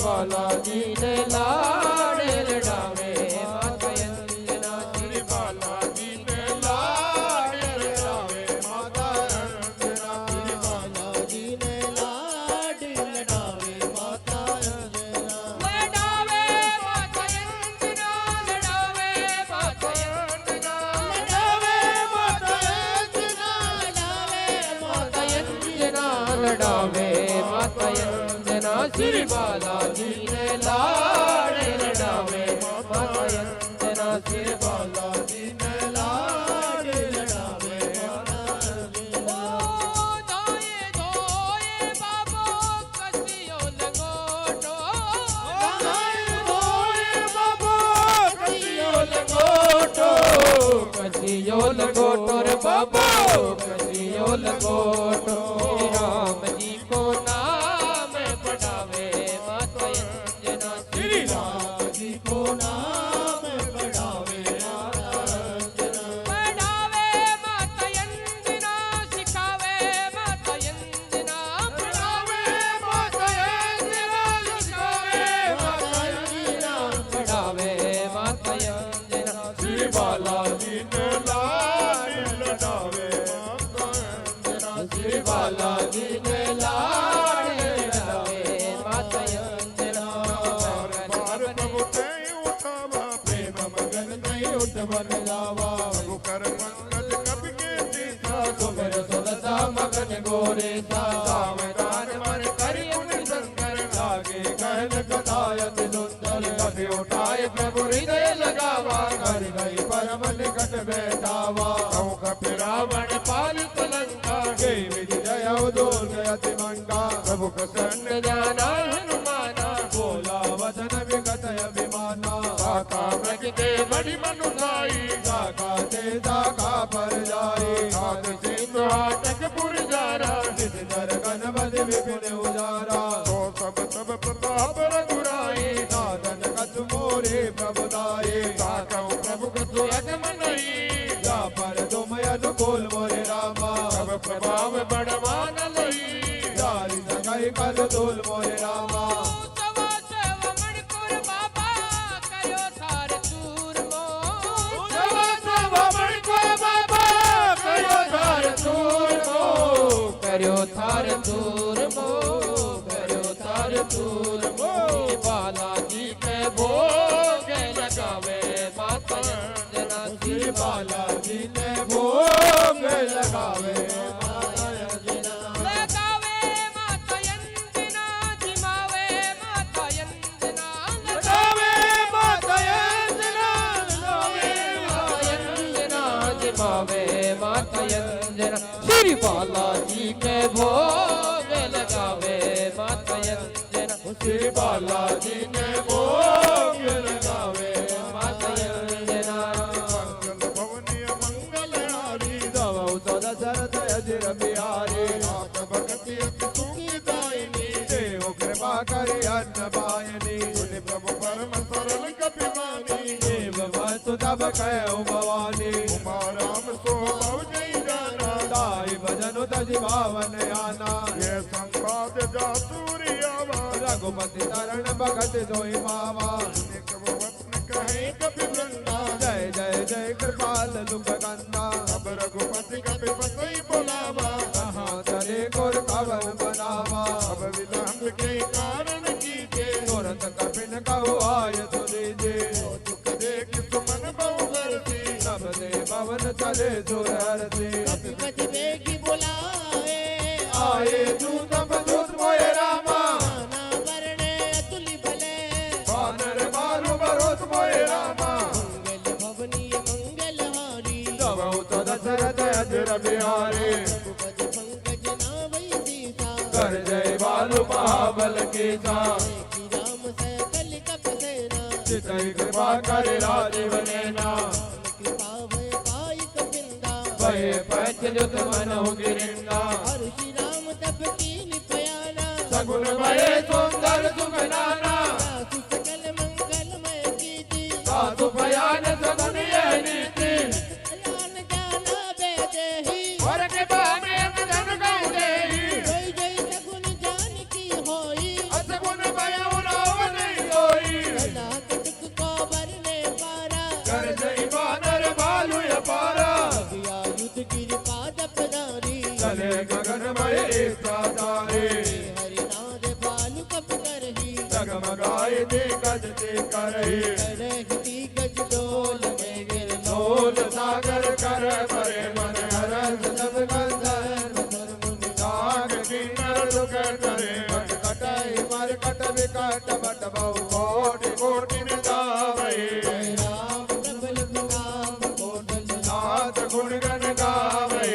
Speaker 2: बालाजी ने लाडिल डावे माता अंजना
Speaker 1: श्री बालाजी ने लाड़ लड़ावे माता अंजना श्री बालाजी ने लाड़ लड़ावे माता अंजना श्री बालाजी ने लाड़ लड़ावे माता अंजना लड़ावे माता अंजना लड़ावे माता अंजना लड़ावे माता अंजना लड़ावे माता अंजना श्री बालाजी ने लाड़ लड़ावे माता अंजना श्री बालाजी ने लाड़ लड़ावे माता अंजना दाए दोए बाबो कसियो लगोटो दाए दोए बाबो कसियो लगोटो कसियो लगोटो रे बाबो कसियो लगोटो राम जी को नाम पढ़ावे माता अंजना श्री राम जी को नाम पढ़ावे
Speaker 4: बालाजी ने लाड़ी लड़ावे माता अंजना श्री बालाजी ने लाड़ी लड़ावे माता अंजना
Speaker 2: बार प्रभु ते उठावा
Speaker 4: प्रेम मगन नहीं उठवन जावा
Speaker 2: प्रभु कर पंकज कपि के सीता
Speaker 4: सुमिर सुनता मगन गोरे सा सावधान मन करि उन शंकर लागे कहन कथायत सुंदर कभी उठाए प्रभु हृदय लगावा कर गई परम निकट बैठावा
Speaker 2: कहूँ कपि
Speaker 4: रावण पालित लंका गई विधि जय उदोल गयति मंका
Speaker 2: प्रभु कसन
Speaker 4: जाना हनुमाना बोला वचन विगत अभिमाना
Speaker 2: साका
Speaker 4: मृग के बड़ी मनुसाई साका ते साका पर जाई
Speaker 2: साध
Speaker 4: सिंधु हाटक पुर जारा जिस दर गणपति विपिन उजारा
Speaker 2: तो सब प्रताप
Speaker 4: रघुराई नादन कछ मोरे प्रभुदाई
Speaker 2: साकहु प्रभु
Speaker 4: कछु अगम नहीं जा पर तुम अनुकूल मोरे रामा
Speaker 2: सब
Speaker 4: प्रभाव बड़वान लई जारी सगाई कल तोल मोरे रामा
Speaker 1: કર્યો થાર તૂર મો કર્યો થાર તૂર મો બાલાજી કે ભોગ લગાવે માતા અંજના
Speaker 4: श्री बालाजी ने भोग लगावे माता अंजना
Speaker 1: લગાવે માતા અંજના જીમાવે માતા અંજના
Speaker 4: लगावे माता अंजना लगावे
Speaker 1: માતા અંજના જીમાવે માતા અંજના श्री बालाजी के भोग लगावे माता अंजना
Speaker 4: श्री बालाजी ने भोग लगावे
Speaker 1: माता अंजना
Speaker 2: मंगल भवनीय मंगलहारी
Speaker 4: दवौ सदा शरद अजिर बिहारी
Speaker 2: मात भगति अति सुखदायिनी
Speaker 4: देव कृपा करि अन्न पायनी
Speaker 2: सुनि प्रभु परम सरल कपिवानी
Speaker 4: देव वस्तु तब कहो भवानी
Speaker 2: उमा राम स्वभाव जय जाना
Speaker 4: दाई भजन तजि भावन आना
Speaker 2: ये संवाद जातूरी आवाज
Speaker 4: रघुपति चरण भगत जोई मावा
Speaker 2: एक वतन कहे कपि वृंदा
Speaker 4: जय जय जय कृपाल दुख कंदा
Speaker 2: अब रघुपति कपि बसई बुलावा
Speaker 4: कहाँ चले गुर कवन बनावा
Speaker 2: अब विलंब के कारण कीजे
Speaker 4: तुरंत कपिन कहु आय सुनीजे
Speaker 2: दुख देख सुमन बहु बरसी
Speaker 4: सब दे पवन चले सुरहर से
Speaker 3: कपि पति बेगी बुलाए
Speaker 4: आए दूत दूत मोए रामा
Speaker 3: नाना वरणे अतुलि भले
Speaker 4: वानर मारु बरोत मोए रामा
Speaker 3: मंगल भवनीय मंगलहारी
Speaker 4: दवौ तो दशरथ अजिर बिहारी
Speaker 3: रघुपति पंकज नावै सीता
Speaker 4: कर जय बालु महाबल की सा
Speaker 3: की राम सकल कप सेना
Speaker 4: चितई कृपा कर राजीव नैना
Speaker 3: कृपा भय पाई कपिंदा
Speaker 4: भय पछलुत मनहु गिरिंदा
Speaker 3: हर श्री राम तप कीन पयाना
Speaker 4: सगुन भय सुंदर सुख नाना
Speaker 3: सासु सकल मंगलमय कीर्ति
Speaker 4: साधु भयान सगुन यह नीति
Speaker 3: ज्ञान जाना बेदेही
Speaker 4: और कृपा में धन गौ देही
Speaker 3: जय जय सगुन जान की होई
Speaker 4: असगुन भय उराव नहीं होई
Speaker 3: सदा कटक को बरने पारा
Speaker 4: कर जय बानर भालु अपारा
Speaker 3: अभिया युद्ध कृपा दपदारी
Speaker 4: चले गगन मय साधारे
Speaker 3: हरिनाद बालु कप करही
Speaker 4: जगमगाए दे गज ते करही
Speaker 3: करही गज डोल में गिर
Speaker 4: ढोल सागर कर परे मन हरस सब गंधर्व
Speaker 3: मुनि
Speaker 4: नाग किन्नर दुख करे भट कटाई मर कट विकट बट बहु कोटि कोटि निदावै
Speaker 3: राम प्रबल प्रताप कोटल
Speaker 4: नाथ गुण गण गावै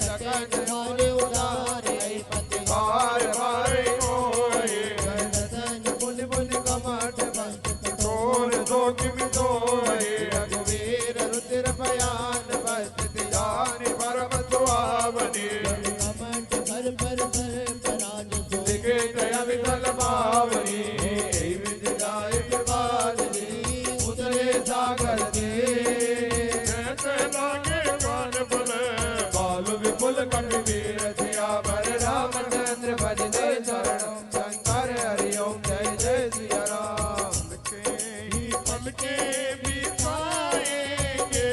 Speaker 4: सकट
Speaker 3: हमारे उदारे पति
Speaker 4: बार बार मोहि
Speaker 3: दसन पुल पुल कमठ बंद
Speaker 4: तोर जोखिम तोहि
Speaker 3: रघुवीर रुतिर
Speaker 4: बयान बस्ति जानि परम सुहावनी
Speaker 3: कमठ पर पराज सो
Speaker 4: दिखे दया विठल भावनी विधि जाय कृपालनी उतरे सागर दे
Speaker 2: जैसे लागे मान बुले
Speaker 4: बालु विपुल कपि वीर सियावर रामचंद्र भज दे चरणम शंकर हरि ओम जय जय सिया राम
Speaker 2: के ही पल के भी पाएंगे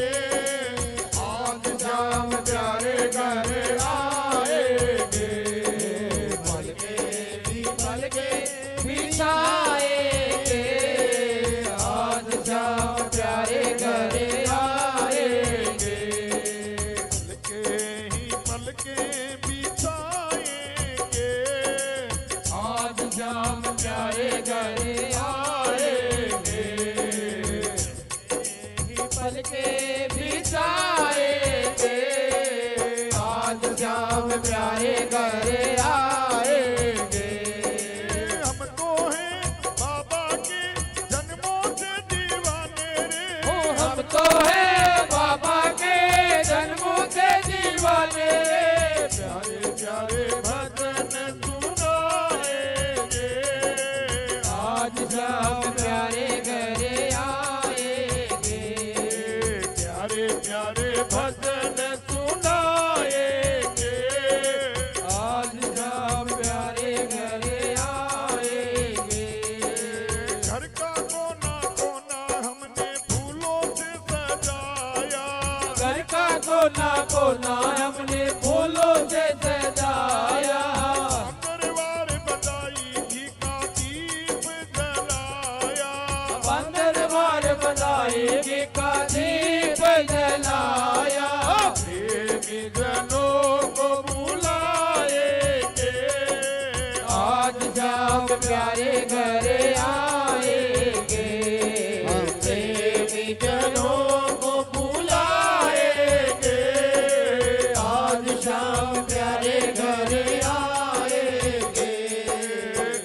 Speaker 1: पल के बिताएंगे आज श्याम प्यारे घर आएंगे
Speaker 2: हम तो हैं बाबा के जन्मों से दीवाने रे
Speaker 1: ओ हम तो है बाबा के जन्मों से दीवाने
Speaker 2: प्यारे प्यारे भजन सुनाएंगे
Speaker 1: आज श्याम प्यारे घर आएंगे
Speaker 2: प्यारे प्यारे भजन सुनाएंगे
Speaker 1: आज श्याम प्यारे घर आएंगे
Speaker 2: घर का कोना कोना हमने फूलों से सजाया
Speaker 1: घर का कोना कोना हमने फूलों से सजाया
Speaker 2: दरबार बजाई घी का दीप जलाया
Speaker 1: बंदरबार बजाएगी का दीप जलाया
Speaker 2: प्रेमी जनों को बुलाएंगे
Speaker 1: आज श्याम प्यारे घर आएंगे
Speaker 3: प्रेमी जनों को
Speaker 2: बुलाएंगे
Speaker 3: आज शाम प्यारे घर आएंगे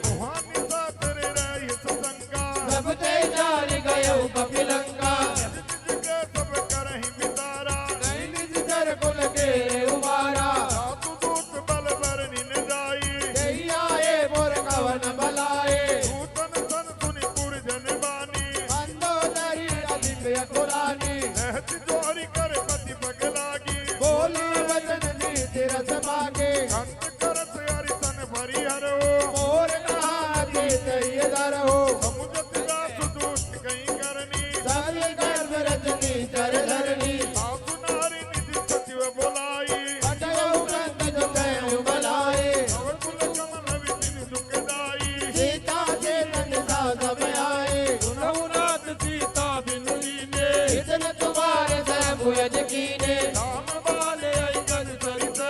Speaker 2: रूहानी सागर रही सत्संगा
Speaker 1: सब तेजारी गयो कपिलंगा
Speaker 2: जिसके सब करहीं बितारा
Speaker 1: नहीं निज सर कुल के उबारा
Speaker 2: साधु दूत बल बरनी न जाई
Speaker 1: यही आए मोर कवन बलाए
Speaker 2: नूतन सन सुनी पुरजन बानी
Speaker 1: मंदोदरी दिव्य कुरानी
Speaker 2: रहत जोरी कर पति पग लागी
Speaker 1: बोली वचन नीति रस मागे
Speaker 2: अंत करत हरि सन भरी हरो
Speaker 1: मोर कहा तैय दर हो
Speaker 2: समुझत दास दूत कहीं करनी
Speaker 1: सारी गर्भ रजनी चर धरनी
Speaker 2: सासु नारी निधि सचिव बोलाई
Speaker 1: अटयो ग्रंथ जो कहु बलाए
Speaker 2: अवर कुल कमल विपिन दुखदाई
Speaker 1: सीता से तन सा सब आए
Speaker 2: सुनहु नाथ सीता बिनु लीने
Speaker 1: इतन तुम्हारे सब यज कीने
Speaker 2: राम बाले आई गज सरित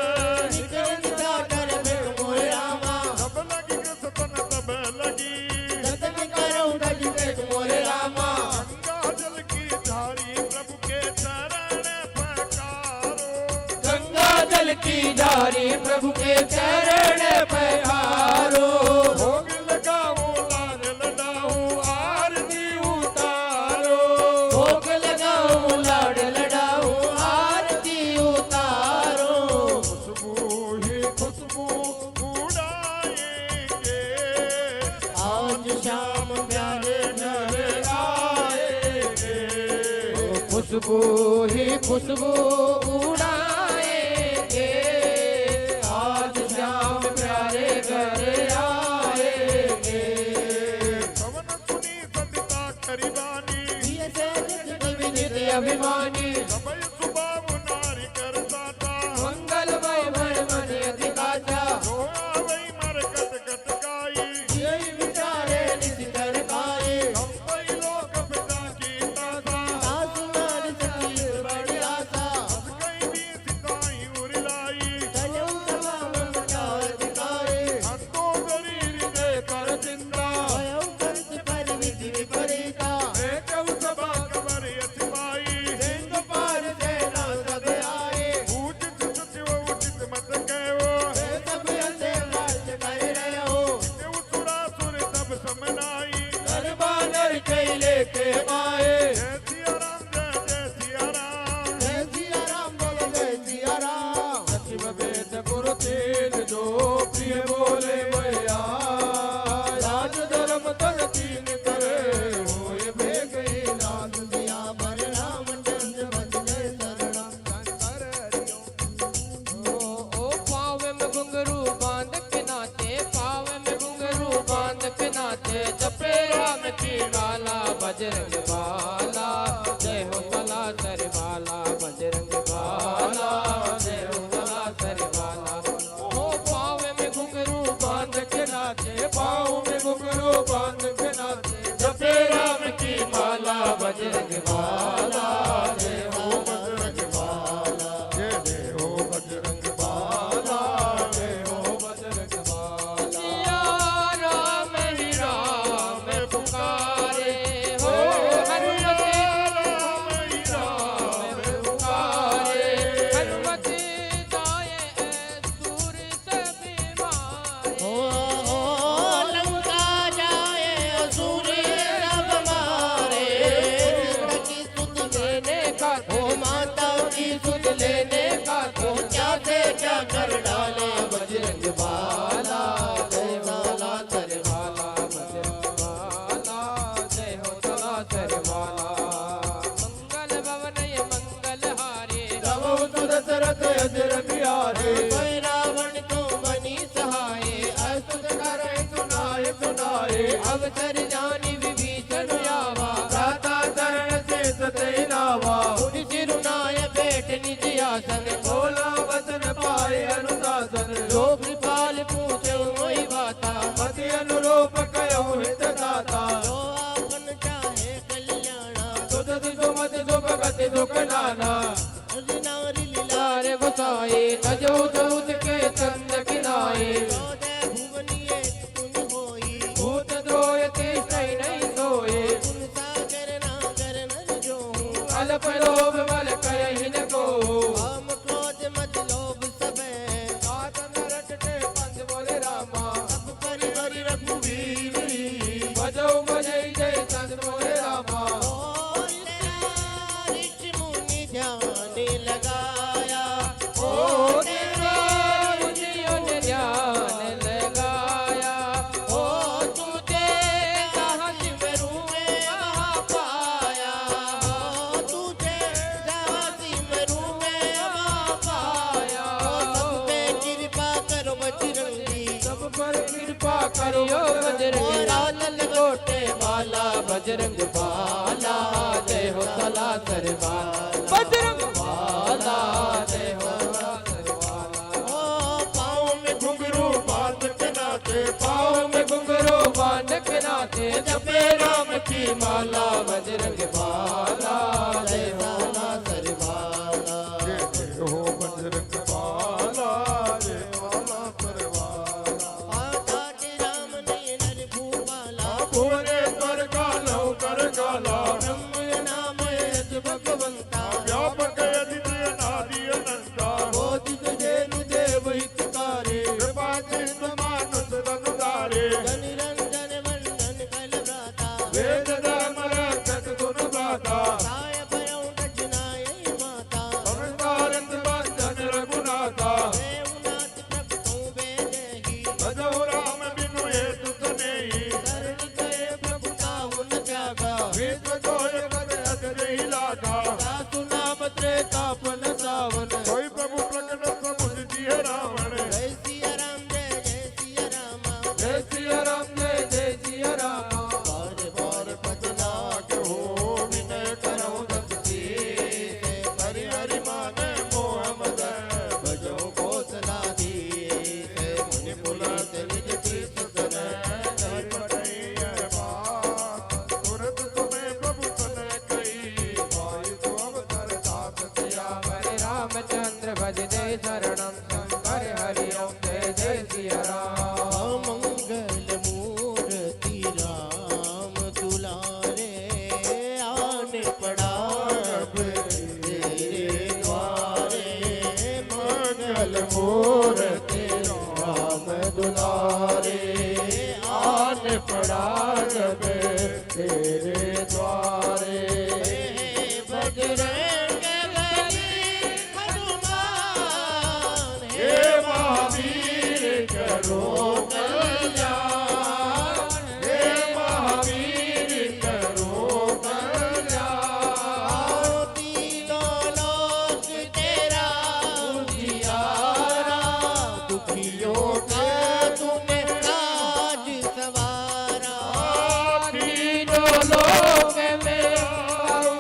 Speaker 1: निकल निजा कर बिक मोर रामा
Speaker 2: सब लगी सतन तब लगी
Speaker 1: जतन करो दज बिक मोर रामा
Speaker 2: गंगा जल की धारी प्रभु के चरण पखारो
Speaker 1: गंगा जल की धारी प्रभु के चरण पखारो
Speaker 2: भोग लगाओ लाल लडाओ आरती उतारो
Speaker 1: भोग लगाओ लाड लडाओ आरती उतारो
Speaker 2: खुशबू ही खुशबू उड़ाएंगे
Speaker 3: आज शाम प्यारे घर
Speaker 2: आएंगे
Speaker 1: खुशबू ही खुशबू उड़ाएंगे आज श्याम प्यारे घर आएंगे
Speaker 2: पवन सुनी सदिता करीबानी
Speaker 3: ये से नित
Speaker 1: नित अभिमानी
Speaker 2: सबय सुबाव नारी कर साता
Speaker 1: मंगल मय भर मन अधिकाचा
Speaker 2: सोया वही मरकत कट गाई
Speaker 1: यही विचारे नित कर पाए
Speaker 2: हम वही लोक पिता की ताता
Speaker 3: आसमान सती बड़ी आशा
Speaker 2: कहीं भी सिताई उड़लाई
Speaker 3: चलो तमाम चार दिखाए
Speaker 2: हंतो शरीर दे कर चिंता
Speaker 3: भयो करत पर विधि विपरीता
Speaker 2: एक सभा कबर यतिमाई
Speaker 1: सिंह पार से ना सब आए
Speaker 2: पूजित सचिव उचित मत कहो
Speaker 1: वे सब ऐसे नाच कर रहे हो
Speaker 2: देव सुरासुर सब समनाई
Speaker 1: दरबार के लेके आए
Speaker 2: जय सिया राम जय सिया राम
Speaker 1: जय सिया राम बोलो जय सिया राम
Speaker 4: सचिव वेद गुरु तेज जो प्रिय बोले भैया राज धर्म तन तीन करे होए भेगई नाथ
Speaker 3: दिया बर रामचंद्र बदले शरणा
Speaker 1: ओ पाव में घुंघरू बांध के नाचे पाव में घुंघरू बांध के नाचे जपे राम की माला बजरंग बाला जय हो सला सर बाला बजरंग बाला जय हो सला सर बाला ओ पाव में घुंघरू बांध के नाचे
Speaker 4: पाँव में घुंघरू बांध के नाचे
Speaker 1: जपे राम की माला बजरंग बाला
Speaker 2: जय हो बजरंग बाला जय जय हो बजरंग बाला
Speaker 4: जय हो बजरंग बाला
Speaker 1: सिया राम ही राम पुकारे हो हनुमते
Speaker 2: राम ही राम
Speaker 4: अजर बिहारी
Speaker 3: कोई रावण को बनी सहाय
Speaker 4: अस्तुत करे सुनाए सुनाए
Speaker 1: अवसर जानी विभीषण आवा
Speaker 4: दाता चरण से सतई नावा
Speaker 3: उन सिरुनाय बैठ निज आसन
Speaker 4: बोला वचन पाए अनुशासन
Speaker 3: जो कृपाल पूछो मोहि बाता
Speaker 4: मति अनुरूप कयो हित दाता
Speaker 3: जो आपन चाहे कल्याणा
Speaker 4: सुध सुमत सुख गति सुख नाना
Speaker 3: हरि नारी लीला
Speaker 1: लारे गोसाई तजो चौथ के चंद किनाए
Speaker 3: चौदह भुवनी एक तुम होई
Speaker 1: भूत द्रोय तिष्ठै नहीं सोए
Speaker 3: तुम सागर नागर नर जो हूँ
Speaker 1: अल्प लोभ बल करहि न को
Speaker 3: काम क्रोध मत लोभ सबे
Speaker 1: आतन रटते पंथ बोले रामा
Speaker 3: सब करि हरि रघुवीर
Speaker 1: भजो भजै जय चंद बोले रामा
Speaker 3: ऋषि मुनि ध्यान लगाया
Speaker 1: ओ तेरा मुनियों ने ध्यान लगाया
Speaker 3: ओ तुझे साहस में रूए वहाँ पाया ओ तुझे साहस में रूए वहाँ पाया सब पे कृपा करो बजरंगी
Speaker 1: सब पर कृपा करियो बजरंग
Speaker 3: लाल
Speaker 1: गोटे वाला बजरंग बाला जय हो सला सरवाला बजरंग बाला जय हो सला सरवाला
Speaker 3: ओ पाँव में
Speaker 2: घुंघरू बांध के नाचे
Speaker 1: पाँव में घुंघरू बांध के नाचे जपे राम की माला बजरंग बाला जय हो सला सरवाला
Speaker 2: जय हो बजरंग बाला जय वाला परवाला
Speaker 3: आका के राम नयन भूपाला
Speaker 2: भुवनेश्वर कालो कर काला
Speaker 3: ब्रह्म नाम यज भगवंता
Speaker 2: व्यापक अद्वितीय नारी अनंता
Speaker 3: बोधित धेनु देव हितकारी
Speaker 2: कृपा सिंधु मानुष रनुदारे
Speaker 3: निरंजन वंदन कल भ्राता
Speaker 2: वेद धर्म रक्षक गुण गाता
Speaker 3: काय भयं गजनाय माता
Speaker 2: संस्कारंत बंधन रघुनाथा
Speaker 3: देवनाथ प्रभु बेदेहि
Speaker 2: भजो राम बिनु हेतु तनेहि
Speaker 3: शरण गए प्रभु ताहु न त्यागा
Speaker 2: विश्व जोय कर अजरहि लागा
Speaker 3: दासु नाम त्रेतापन सावन
Speaker 2: कोई प्रभु प्रकट समुझ दिए रावण
Speaker 3: जय सिया राम जय सिया राम
Speaker 1: जय सिया राम जय सिया राम
Speaker 3: बार बार भजना
Speaker 2: के हो विनय करो दस
Speaker 3: शीस
Speaker 2: हरि हरि माने मोह मद
Speaker 3: भजो कौशला दीस मुनि पुलास निज पीस सन
Speaker 2: जय पटैया बात तुरंत तुम्हें प्रभु सन कही पाई तो अवसर दात सिया
Speaker 1: हरे रामचंद्र भज जय शरणम शंकर हरि ओम जय जय सिया राम
Speaker 3: मंगल मूर्ति राम दुलारे आने पड़ा अब तेरे द्वारे मंगल मूर्ति राम दुलारे आने पड़ा अब तेरे द्वारे बजरंग बली हनुमान
Speaker 2: हे महावीर करो कल्याण हे महावीर करो कल्याण
Speaker 3: तीनों लोक तेरा उजियारा दुखियों का तूने राज सवारा
Speaker 1: तीनों लोक में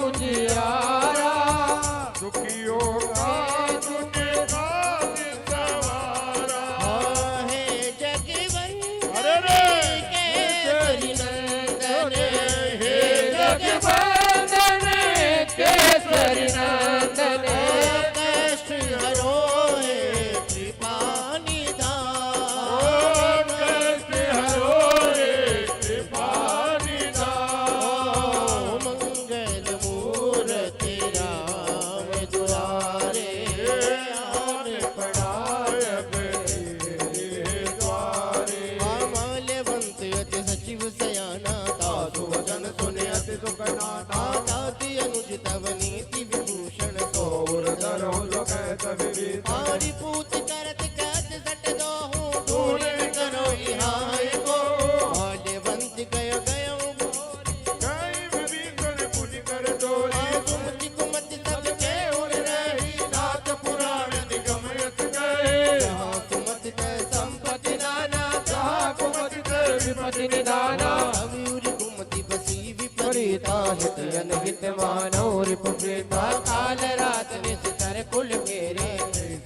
Speaker 1: उजियारा
Speaker 2: दुखियों का तूने राज सवारा
Speaker 3: है जगवंदन
Speaker 2: अरे रे
Speaker 3: केसरी नंदन
Speaker 1: हे जगवंदन केसरी नंदन
Speaker 3: कष्ट हरो है कृपा निधान
Speaker 2: कष्ट हरो रे कृपा निधान
Speaker 3: मंगल मूर्ति राम दुआरे आने पड़ा माल्यवंत अति सचिव सयाना दासु वचन सुने अति सुख नाना दाति अनुज तव नीति विभूषण
Speaker 1: काल रात निस्तर कुल मेरे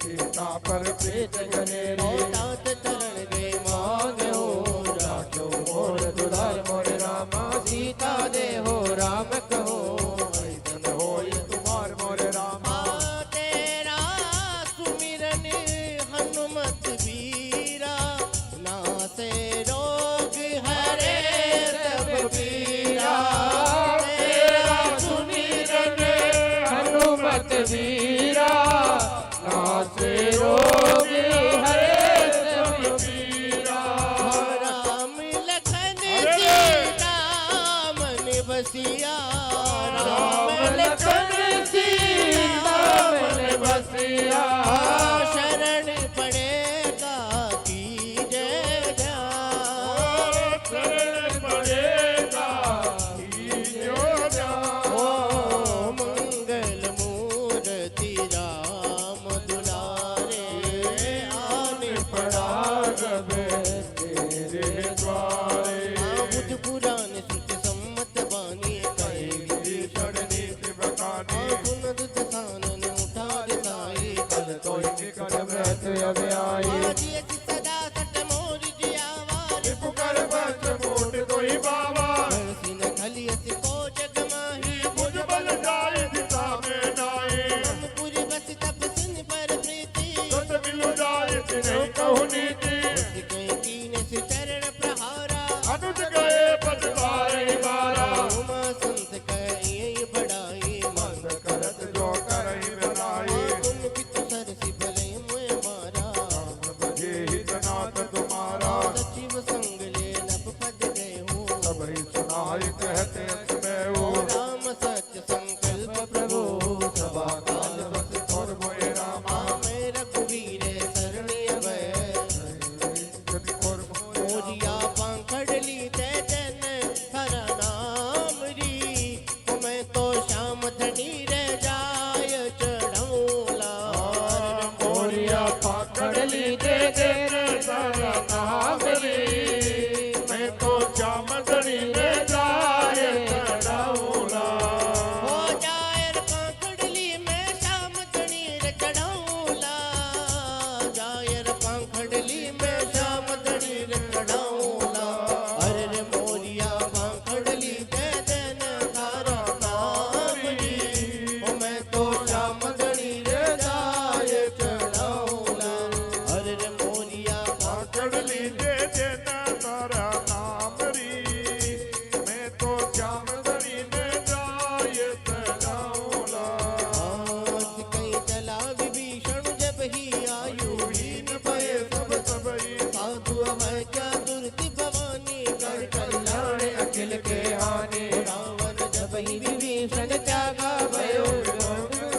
Speaker 2: सीता पर प्रीत जनेरी
Speaker 3: तात चरण दे
Speaker 1: मांग हो राखो मोर दुलार मोर रामा सीता दे हो राम कहो
Speaker 2: धन होई तुम्हार मोर रामा
Speaker 3: तेरा सुमिरन हनुमत वीरा नासे रोग हरे सब पीरा
Speaker 1: तेरा सुमिरन हनुमत वीरा नासे रोग हरे सब पीरा
Speaker 3: राम लखन सीता मन बसिया
Speaker 1: राम लखन सीता मन बसिया
Speaker 3: शरण पड़ेगा की जय जा
Speaker 2: शरण पड़ेगा जो जा
Speaker 3: ओ मंगल मूर्ति राम दुलारे आने
Speaker 2: पड़ा गवे तेरे द्वारे
Speaker 3: बुध पुराण श्रुति सम्मत बानी कहे
Speaker 2: नीति बकानी
Speaker 3: सुनद दसानन उठा दिसाई
Speaker 2: कल तो निकट में अब आई
Speaker 3: आजी असी सदा सट मोर जियावार
Speaker 2: पुकार बच मोट कोई बाबा
Speaker 3: सिन खली असी को जग माही
Speaker 2: मुझ बल जाए दिशा में नाई
Speaker 3: पूरी बस तप सिन पर प्रीति
Speaker 2: सत मिलु जाए नहीं कहु नीति
Speaker 3: कहीं कीने से चरण प्रहारा
Speaker 2: अनुज गए पदवारे बारा
Speaker 3: उमा संत कहीं बड़ाई
Speaker 2: मन करत जो करहि बनाई
Speaker 3: तुम पित सरसी भले मुए मारा
Speaker 2: बजे हित नाथ तुम्हारा
Speaker 3: सचिव संग ले नभ पद गए हो
Speaker 2: सबहि सुनाई कहते मैं वो
Speaker 3: राम सत्य संकल्प प्रभु
Speaker 2: सभा काल बस और मोए रामा
Speaker 3: मैं रघुवीर शरणी अभय
Speaker 2: जन और
Speaker 3: मोरिया पाखड़ली ते जन हर नाम री मैं तो श्याम धनी रे जाय चढ़ौला
Speaker 1: मोरिया पाखड़ली दे दे सारा नाम रे
Speaker 2: मैं तो चामदनी ले जाए चढ़ाऊला
Speaker 3: हो जायर पाखड़ली में श्याम धनी रे चढ़ौला जायर पाखड़ली में श्याम धनी रे चढ़ौला अरे रे मोरिया पाखड़ली दे देन तारा नाम री ओ मैं तो श्याम धनी रे जाय चढ़ौला अरे रे मोरिया
Speaker 2: पाकड़ली दे देना तारा नाम री मैं तो चामदनी ले जाए चढ़ाऊला
Speaker 3: पास कहीं चला विभीषण जब ही आयु हीन भय सब
Speaker 2: सबई
Speaker 3: साधु अभय क्या दुर्ति भवानी कर
Speaker 1: कल्याण अखिल के हानि
Speaker 3: रावण जब ही
Speaker 1: विभीषण त्यागा भयो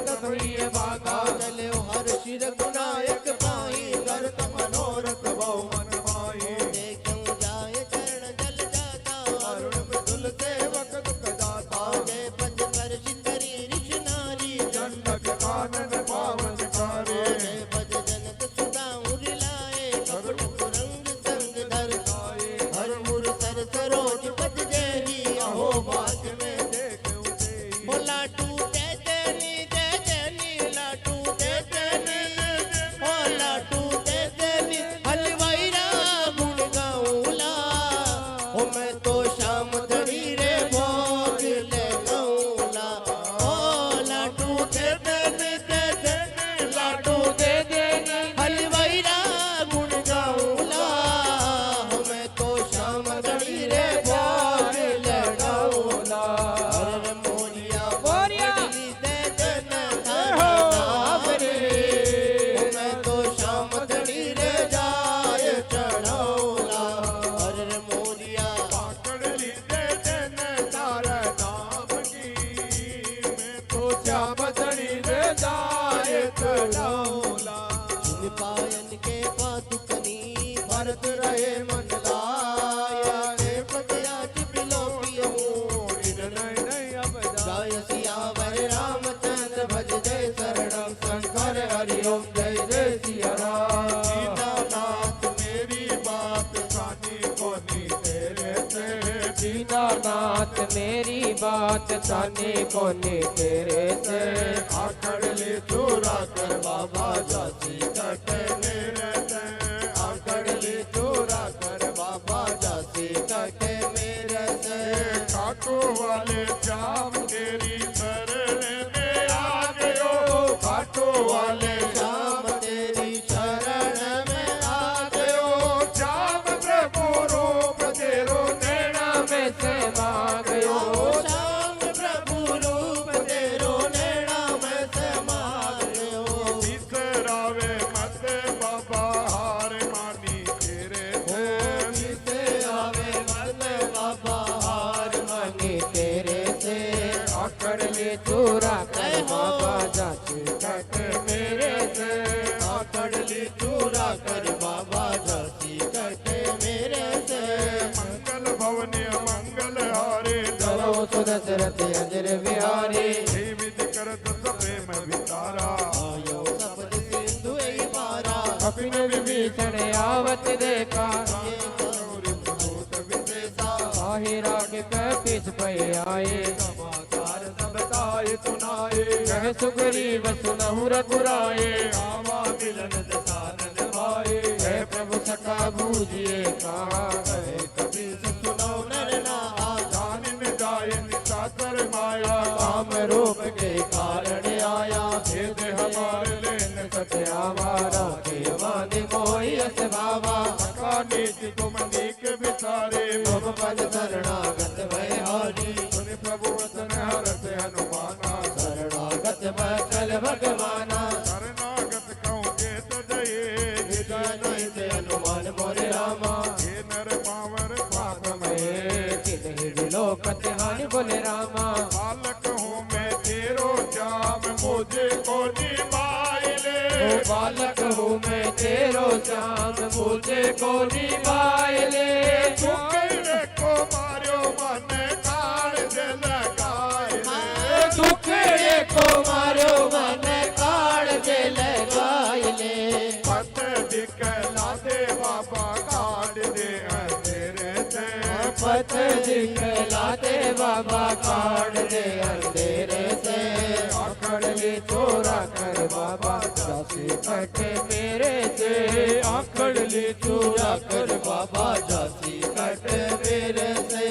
Speaker 1: तब ही भागा
Speaker 3: चले हर शिर गुनायक पाई करत मनोरथ
Speaker 2: बहु मन माई
Speaker 3: देखूं जाय चरण जल जाता
Speaker 2: अरुण मृदुल सेवक दुख जाता
Speaker 3: जय पद पर शिखरी ऋष नारी
Speaker 2: जन्नत कानन पावन कारी
Speaker 3: जय पद जनक सुधा उरिलाए कपट रंग संग धर हर मुर सर सरोज पद जय अहो बाग में
Speaker 2: देख उठे
Speaker 3: ओ लाटू दे देनी लाटू दे देनी ओ लाटू दे देनी हलवाई राम गुण गाऊला ओ मैं तो शाम धड़ी रे भोग ले गाऊला ओ लाटू दे देनी लाटू दे देनी हलवाई राम गुण गाऊला ओ मैं तो शाम धड़ी रे भोग ले गाऊला अरे मोरिया
Speaker 1: मोरिया
Speaker 3: पगड़ी दे देना थारा नाम रे मैं तो शाम धड़ी रे जाय चढ़ौला अरे मोरिया
Speaker 2: पाकड़ली दे देना तारा नाम की मैं तो चामदनी ले जाए चढ़ाऊला
Speaker 3: जिन पायन के पादुकनी भरत रहे मन लाया रे पतिया बिलो पियो
Speaker 2: नहीं अब
Speaker 3: जय सियावर रामचंद्र भज जय शरणम शंकर
Speaker 1: हरिओम जय जय सिया राम
Speaker 2: दीनानाथ मेरी बात कानी कोनी तेरे से
Speaker 1: दीनानाथ मेरी बात बात जानी कोनी तेरे से।
Speaker 2: आकड़ ली चूरा कर बाबा जासी कटे मेरे से।
Speaker 3: आकड़ ली चूरा कर बाबा जासी कटे मेरे से।
Speaker 2: खाटू वाले जाम तेरी शरण में आ गयो। खाटू वाले
Speaker 3: श्याम तेरी शरण में आ गयो।
Speaker 2: जाम प्रभु रूप तेरो
Speaker 1: नैना में समा गयो।
Speaker 3: श्याम प्रभु रूप तेरो नैना में समा गयो।
Speaker 2: बिसरावे मत बाबा हार मानी तेरे से।
Speaker 3: से आवे मन बाबा हार
Speaker 1: मानी तेरे से। आकड़ ले चूरा कर बाबा जासी कटे मेरे से।
Speaker 3: आकड़ ली चूरा कर बाबा जासी कटे मेरे से।
Speaker 2: मंगल भवन मंगल हारे
Speaker 1: करो सुदशरथ अजर बिहारी।
Speaker 2: विधि करत प्रेम वितारा।
Speaker 3: आयो शब्द सिंधु ei मारा।
Speaker 1: कपिन विभीषण आवत देखा।
Speaker 3: ये गौरी भूत विदेशा।
Speaker 1: आहिरा के पीछ पे आए।
Speaker 4: समाचार सब ताए सुनाए
Speaker 1: कह सुग्रीव सुनहु रघुराए।
Speaker 4: आवा मिलन दसानन भाए
Speaker 1: हे प्रभु सखा बूझिए कहा।
Speaker 3: कहे कभी सुनो नर नाहा।
Speaker 2: जानिन जायन साकर माया।
Speaker 1: काम रूप के कारण आया।
Speaker 2: हे दे हमारे लेन
Speaker 1: सत्यावारा के वादे मोहि अस भावा।
Speaker 2: सका नीति तुम नीक विचारे।
Speaker 1: तुम पद शरणागत भय हारी।
Speaker 2: सुन प्रभु वचन हरत हनुमाना।
Speaker 1: शरणागत बचल भगवाना।
Speaker 2: शरणागत कहूँ जेत जये।
Speaker 1: हृदय नित हनुमान मोरे रामा।
Speaker 2: हे नर पावर पाप
Speaker 1: मैं किन्हीं विलोकत हानि बोले रामा।
Speaker 2: बालक हूँ मैं तेरो जाम मुझे को निभाइले।
Speaker 1: ओ बालक हूँ मैं तेरो श्याम मुझे को निभाइले।
Speaker 2: दुखड़े को मार्यो मन काल से लगाइले।
Speaker 1: दुखड़े को मारो मन काल जे लगाइले।
Speaker 2: पत दिखला दे बाबा काट दे अंधेरे से।
Speaker 1: पथ दिखलाते बाबा काट दे अंधेरे से। आकड़ ले चोरा कर बाबा जासी कटे मेरे से। आकड़ ले चोरा कर बाबा जासी कटे मेरे से।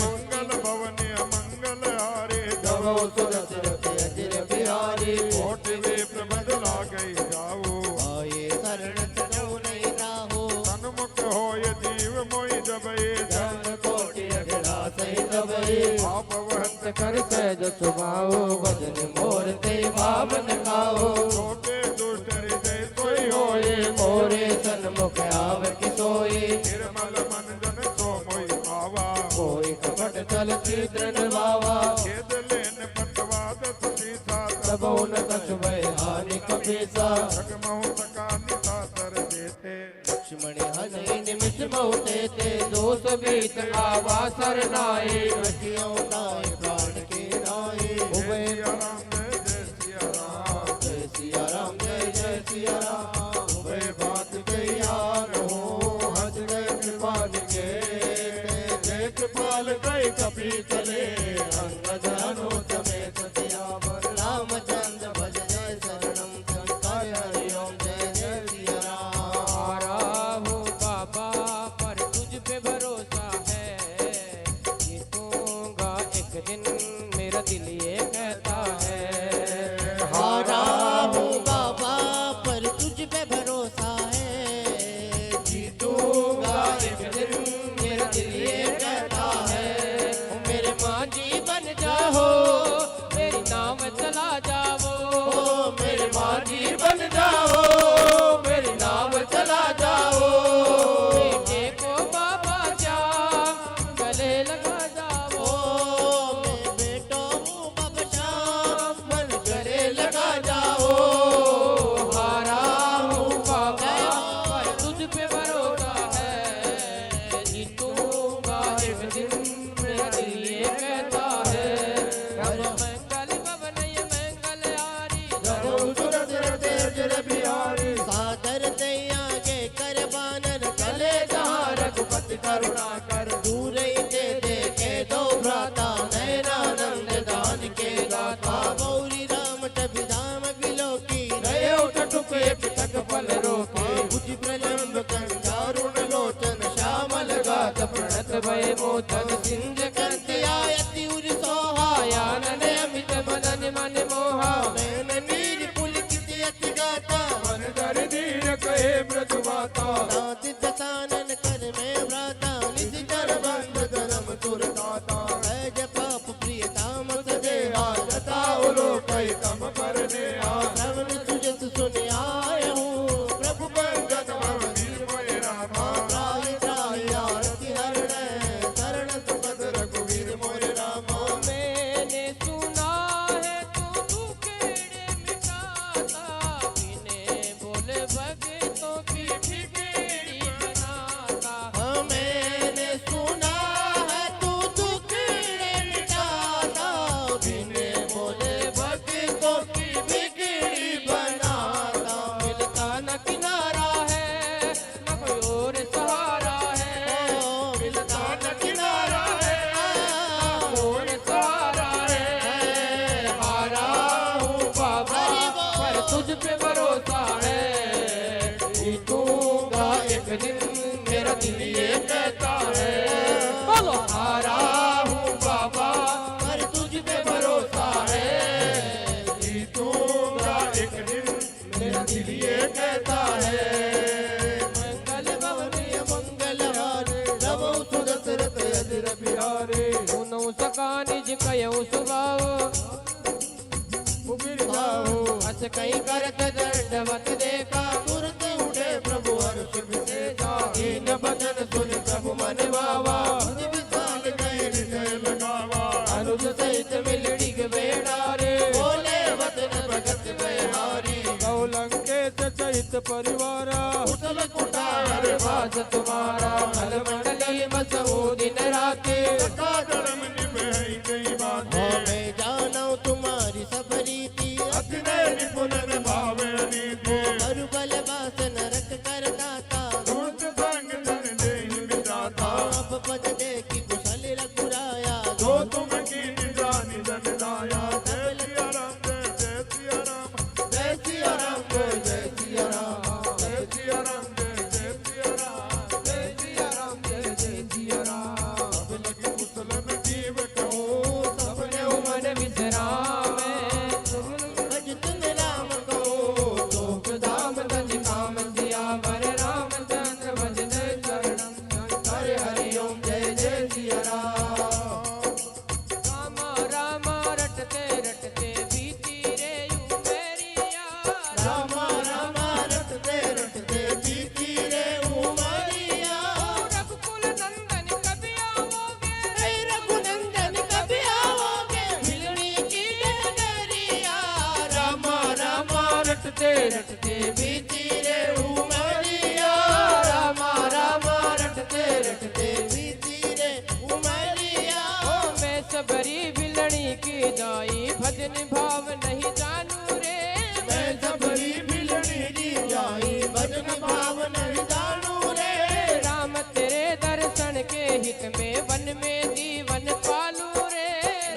Speaker 2: मंगल भवन मंगल हारे।
Speaker 1: गवो सुदशरथ अजर बिहारी।
Speaker 2: कोट वे प्रबंध ला गई जाओ।
Speaker 3: आये शरण सजो नहीं राहो।
Speaker 2: सन्मुख होय जीव मोहि जबे।
Speaker 1: जन कोटि अगड़ा सहित भई।
Speaker 2: आप वहंत
Speaker 1: कर सहज सुभाओ। भजन मोर ते भावन खाओ।
Speaker 2: छोटे दुष्ट हृदय सोई होय।
Speaker 1: होए मोरे सन्मुख आव की सोई।
Speaker 2: निर्मल मन जन सो मोहि पावा।
Speaker 1: कोई कपट चल चित्र निभावा।
Speaker 2: खेद लेन पटवाद सुखी साथ।
Speaker 1: सबो न कछु भय हानि कपीसा।
Speaker 2: जगमहु सका निता तर देते।
Speaker 3: लक्ष्मण हनि
Speaker 1: निमिष बहुते ते दोष बीत आवा सरनाए।
Speaker 3: रखियो दाए प्राण के नाए।
Speaker 1: उभय
Speaker 2: सिया राम जय सिया राम।
Speaker 3: जय सिया राम जय जय सिया राम।
Speaker 2: उभय बात तैयार हो। हंस गए कृपाल के। जय कृपाल गए कपी चले। अंगद हनु समेत सियावर।
Speaker 3: रामचंद्र भज जय शरणम शंकर हरि ओम जय जय सिया राम।
Speaker 1: राहु बाबा पर तुझ पे भरोसा है। जीतूंगा एक दिन मेरा दिल ये कहता है।
Speaker 3: हारा हूँ बाबा पर तुझ पे भरोसा है।
Speaker 1: जीतूंगा एक दिन मेरा दिल ये कहता है। मेरे मांझी बन जाओ। मेरी नाम चला जाओ। मेरे मांझी बन जाओ। मेरी नाम चला जाओ। बेटे को बाबा जा गले लगा जाओ।
Speaker 3: मैं बेटो हूँ बाबा श्याम मन
Speaker 1: गले लगा जाओ। हारा हूँ बाबा पर तुझ पे भरोसा है। जीतूंगा एक दिन मेरा दिल ये कहता है। रब मंगल भवन ये मंगल हारी।
Speaker 2: जगो सुरसुर तेजर बिहारी।
Speaker 3: सादर दैया के कर बानर
Speaker 1: चले जहाँ रघुपति करुणा कर।
Speaker 3: दूर ही दे दे के दो भ्राता नैना नंद
Speaker 1: तुझ पे भरोसा है, जीतूंगा एक दिन मेरा दिल ये कहता है। बोलो हारा हूँ बाबा पर तुझ पे भरोसा है,
Speaker 2: जीतूंगा एक दिन मेरा दिल ये कहता है।
Speaker 3: मंगल भवनीय मंगलहारे नमो सुदशरथ अजिर बिहारे
Speaker 1: सुनो सका निज कयऊ सुभाव
Speaker 4: उबिर जाओ
Speaker 1: अस कहीं करत दंडवत देखा,
Speaker 3: तुरंत उठे प्रभु हर्ष विशेषा
Speaker 1: दीन बचन सुन प्रभु मन भावा,
Speaker 3: तुझ विशाल गए हृदय
Speaker 2: लगावा
Speaker 1: अनुज सहित मिलड़ी बेड़ा रे,
Speaker 3: बोले वतन भगत बिहारी
Speaker 4: गौलंके सहित परिवारा
Speaker 3: कुशल कुटार
Speaker 1: वास तुम्हारा भल मंडली मसहू दिन राते,
Speaker 2: का धर्म निभाई गई बातें,
Speaker 3: मैं जानो तुम्हारी सब रीति
Speaker 2: अपने निपुण भावे नीति,
Speaker 3: मरुबल वास नरक कर दाता
Speaker 2: धूर्त संग धन देहि विधाता,
Speaker 3: आप पद दे की कुशल रघुराया
Speaker 2: जो तुम की निजानी जन दाया। जय सिया राम जय सिया राम,
Speaker 3: जय सिया राम जय सिया राम
Speaker 2: जय सिया राम जय सिया राम,
Speaker 1: जय सिया राम जय जय सिया राम।
Speaker 2: अब लगे कुशल में जीव कहो,
Speaker 1: सबने मन विश्रामे,
Speaker 3: भज तुम राम को
Speaker 1: शोक धाम तज काम सिया वर रामचंद्र भज जय शरणम हरे हरि ओम जय जय सिया राम। रामा रामा रटते रटते बीती रे उमेरिया,
Speaker 3: रामा रामा रटते रटते बीती रे उमरिया
Speaker 1: रघुकुल नंदन कभी आओगे,
Speaker 3: हे रघुनंदन कभी आओगे मिलनी की डगरिया रामा रामा
Speaker 1: रटते रटते
Speaker 3: बीती रे उमरिया
Speaker 1: रामा रामा रटते रटते
Speaker 3: बीती रे उमरिया
Speaker 1: ओ मैं सबरी बिलड़ी की जाई भजन भाव नहीं जानू रे,
Speaker 3: मैं सबरी बिलड़ी दी जाई भजन भाव नहीं जानू रे
Speaker 1: राम तेरे दर्शन के हित में वन में जीवन पालू रे,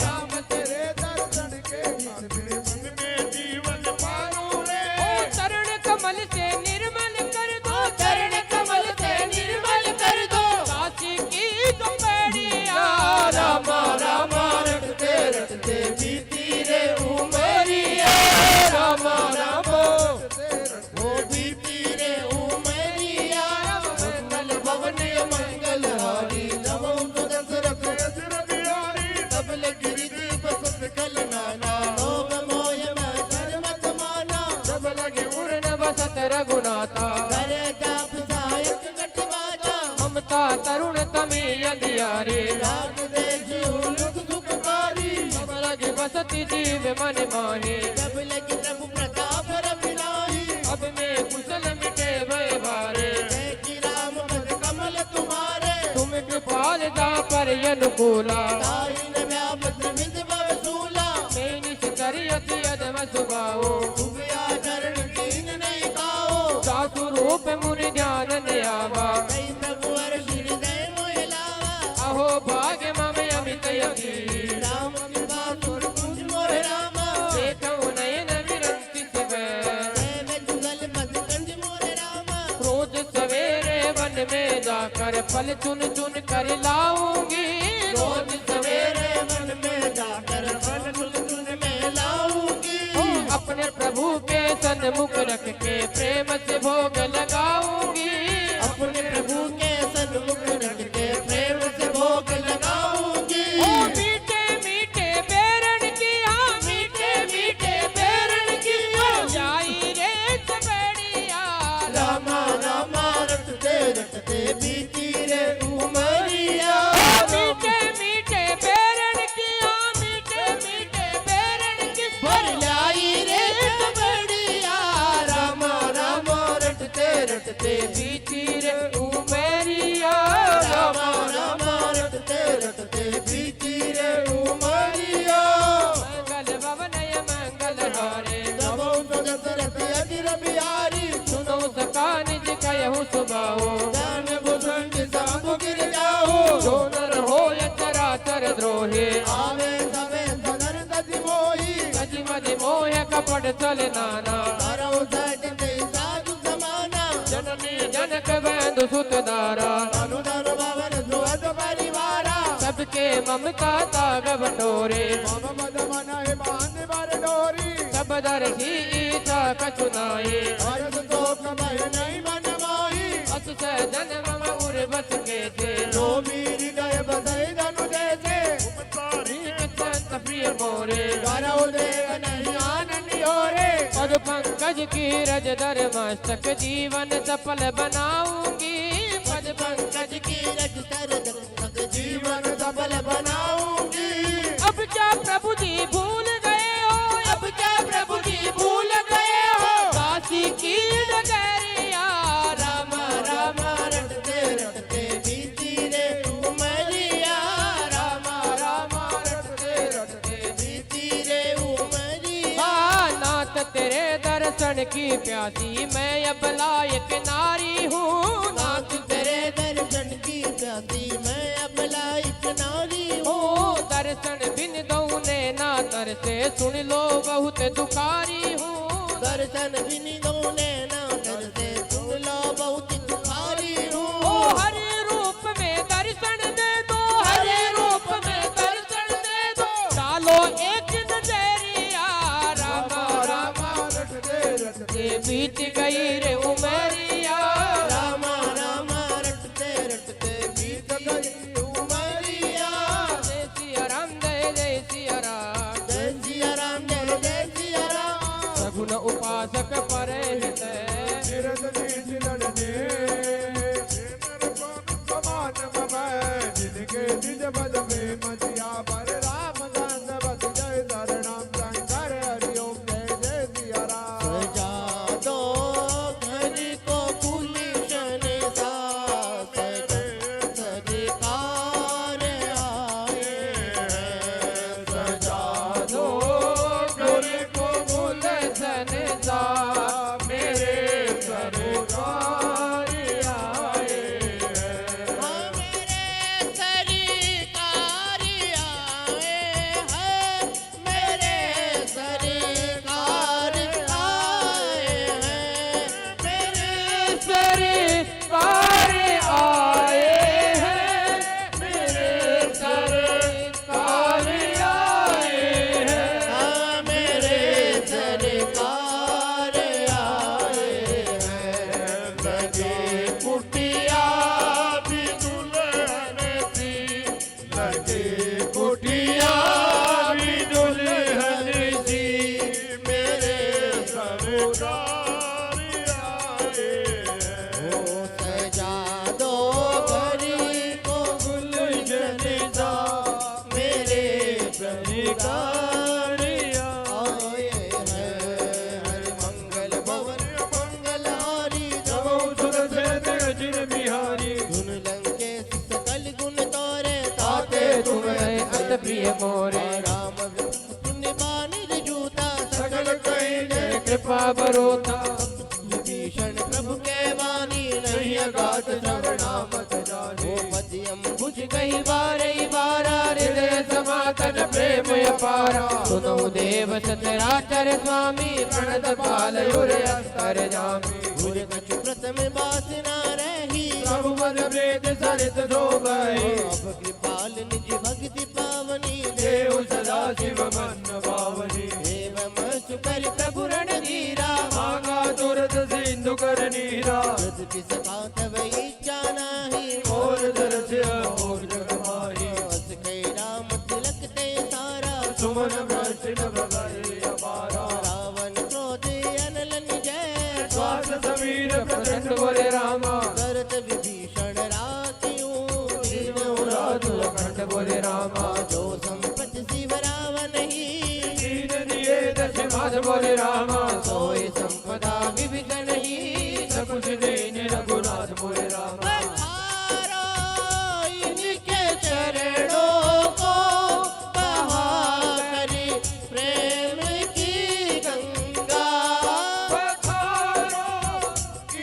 Speaker 1: राम तेरे
Speaker 2: दर्शन के हित में मन में जीवन पालू रे।
Speaker 1: ओ चरण कमल से निर्मल कर दो,
Speaker 3: चरण कमल से निर्मल कर दो
Speaker 1: काशी की चौपड़िया,
Speaker 3: रामा रामा रटते रटते बीती रे उमरिया रामा रामा वो बीती रे उमरिया मंगल भवन मंगल हारी नमो सुदशरथ
Speaker 2: अजिर बिहारी,
Speaker 3: तबल गिरिधि बसत कल नाना लोभ मोह मत मत माना
Speaker 1: सब लगे उड़न बसत रघुनाथा,
Speaker 3: करे जाप सहायक कटवाजा
Speaker 1: ममता तरुण तमी अंधियारे,
Speaker 3: राग दे जीव लुक सुखकारी
Speaker 1: सब लगे बसती जीव मन माहे,
Speaker 3: जब लगे प्रभु प्रताप रविनाही
Speaker 1: अब में कुशल मिटे भय भारे,
Speaker 3: जय की राम पद कमल तुम्हारे
Speaker 1: तुम कृपाल जा पर अनुकूला,
Speaker 3: ताइन व्यापत विध बसूला
Speaker 1: मैं निश करियति अदम सुभाओ,
Speaker 3: सुबिया चरण कीन नहीं खाओ
Speaker 1: सासु रूप मुनि ध्यान ने आवा,
Speaker 3: कई प्रभु हर हृदय मोहलावा
Speaker 1: अहो भाग्य मम अमित यति,
Speaker 3: राम कृपा सुर कुंज मोह रामा
Speaker 1: देखो नयन विरंति शिवै,
Speaker 3: जय में जुगल पद कंज मोह रामा
Speaker 1: रोज सवेरे वन में जाकर फल चुन चुन कर लाऊंगी,
Speaker 3: रोज सवेरे मन में जाकर फल फूल चुन में लाऊंगी
Speaker 1: अपने प्रभु के सन्मुख रख के प्रेम से भोग लगाऊंगी,
Speaker 3: अपने प्रभु के सन्मुख रख के प्रेम से भोग लगाऊंगी
Speaker 1: ओ मीठे मीठे बेरन की, हाँ मीठे मीठे बेरन की जाई रे चपेड़िया,
Speaker 3: रामा रामा रटते रटते बीती रे उमरिया
Speaker 1: मीठे मीठे बेरन की, हाँ मीठे मीठे बेरन की
Speaker 3: भर लाई रे बढ़िया रामा रामा रटते रटते
Speaker 1: बीती रे उमेरिया,
Speaker 3: रामा रामा रटते रटते बीती रे उमरिया
Speaker 1: मंगल भवनय मंगल हारे,
Speaker 3: नमो सुदशरथ अजिर बिहारी
Speaker 1: सुनो सका निज कहूँ सुभाओ,
Speaker 3: जान भुजंग सांब गिर जाओ
Speaker 1: जो नर हो चराचर द्रोहे,
Speaker 3: आवे सवे सदर दति मोही
Speaker 1: गज मद मोह कपट पड़सल नाना
Speaker 3: तारो सट ते साधु समाना
Speaker 1: जननी जनक बैंद सुत दारा
Speaker 3: तानु तारो बावन सुअत परिवारा
Speaker 1: सबके ममता ताग बटोरे
Speaker 4: मम मद मन है बांध बर डोरी
Speaker 1: सब दर्शी ईसा कछुनाए
Speaker 4: हरस तो कमय नहीं मन माही
Speaker 1: अस सजन मम उर बस के थे
Speaker 4: लो मीर गए बसई धनु जैसे
Speaker 1: संत प्रिय मोरे
Speaker 4: करौ देव नहीं आनंद होरे
Speaker 1: पद पंकज की रज दर मस्तक जीवन सफल बनाऊंगी पद पंकज की
Speaker 3: रज कर तक
Speaker 4: जीवन सफल बनाऊंगी
Speaker 1: अब क्या प्रभु जी भूल गए हो अब क्या प्रभु जी भूल गए हो काशी की नगरिया राम राम
Speaker 3: रटते रटते बीती रे उमरिया
Speaker 1: राम राम रटते रटते
Speaker 3: बीती रे उमरिया
Speaker 1: हाँ नाथ तेरे दर्शन की प्यासी मैं अब लायक नारी हूँ नाथ
Speaker 3: तेरे दर्शन की प्यासी मैं अब लायक नारी हूँ
Speaker 1: ओ दर्शन बिन दौने ना तरसे सुन लो बहुत दुखारी हूँ
Speaker 3: दर्शन बिन दोने ना करते सुन लो बहुत दुखारी
Speaker 1: ओ
Speaker 3: हूँ
Speaker 1: हरे रूप में दर्शन दे दो हरे रूप में दर्शन दे दो डालो एक नजरिया राम राम
Speaker 4: रटते रटते
Speaker 1: ये बीत गई रे उमरिया
Speaker 3: राम राम रटते रटते बीत गई उमरिया
Speaker 1: जय सिया राम जय सिया राम
Speaker 3: जय सिया राम जय सिया राम
Speaker 1: सगुन उपासक परे हृदय
Speaker 4: निरत नीच लड़ने समान ममय जिनके निज पद में मचिया पर राम दास बस जय शरणम शंकर हरिओम जय जय सिया राम
Speaker 3: सजा दो घर को गुलशन सा सरकार आए हैं सजा
Speaker 1: दो गुर को गुलशन सा मेरे सरकार आए हैं
Speaker 3: हाँ मेरे सरकार आए हैं मेरे सरकार आए हैं मेरे
Speaker 1: सरकार आए हैं मेरे सरकार आए हैं
Speaker 3: हाँ मेरे सरकार आए हैं लगे कुटिया
Speaker 2: भी दुल्हन सी लगे
Speaker 4: कुटिया भी दुल्हन सी
Speaker 2: मेरे सरकार आए हैं।
Speaker 3: ओ सजा दो घड़ी को गुलशन सा मेरे सरकार आए हैं हर मंगल भवन मंगलहारी
Speaker 4: बिहारी
Speaker 3: धुन लंके सकल गुण तोरे
Speaker 1: ताते तुम अत प्रिय मोरे
Speaker 3: राम पुण्य बानिर जूता
Speaker 4: सकल कहीं जय
Speaker 1: कृपा बरोता
Speaker 3: विभीषण प्रभु के वाणी नहीं अगाध श्रवणामत जाने मध्यम
Speaker 1: बुझ गई बारे बारा हृदय समातन प्रेम अपारा सुनो देव सचराचर स्वामी प्रणत पालयुर अस्तर जामी
Speaker 3: गुर कछु प्रथम वासना रही
Speaker 4: प्रभु मद वेद सरित शोभई
Speaker 3: अब कृपाल निज भक्ति पावनी
Speaker 4: देव सदा शिव मन पावनी
Speaker 3: एवं सुकर प्रभु रण धीरा
Speaker 4: मांगा तुरत सिंधु कर नीरा
Speaker 3: यद्यपि सका तव इच्छा नाही
Speaker 4: और दर्श भोग जग माही
Speaker 3: अस कै राम तिलक ते सारा
Speaker 4: सुमन भ्रष्ट भगई अपारा
Speaker 3: रावण क्रोध अनलन जय
Speaker 4: श्वास समीर प्रचंड बोले रामा
Speaker 3: करत विभीषण रातियों दीनों
Speaker 4: राधु अखंड बोले रामा
Speaker 3: जो संपत शिव रावण ही
Speaker 4: दीन दिए दश माध बोले रामा
Speaker 1: सोई संपदा विभीषण ही
Speaker 4: सकुच दीन रघुनाथ बोले रामा
Speaker 3: पधारो इनके चरणों को बहा करी प्रेम की गंगा
Speaker 2: पधारो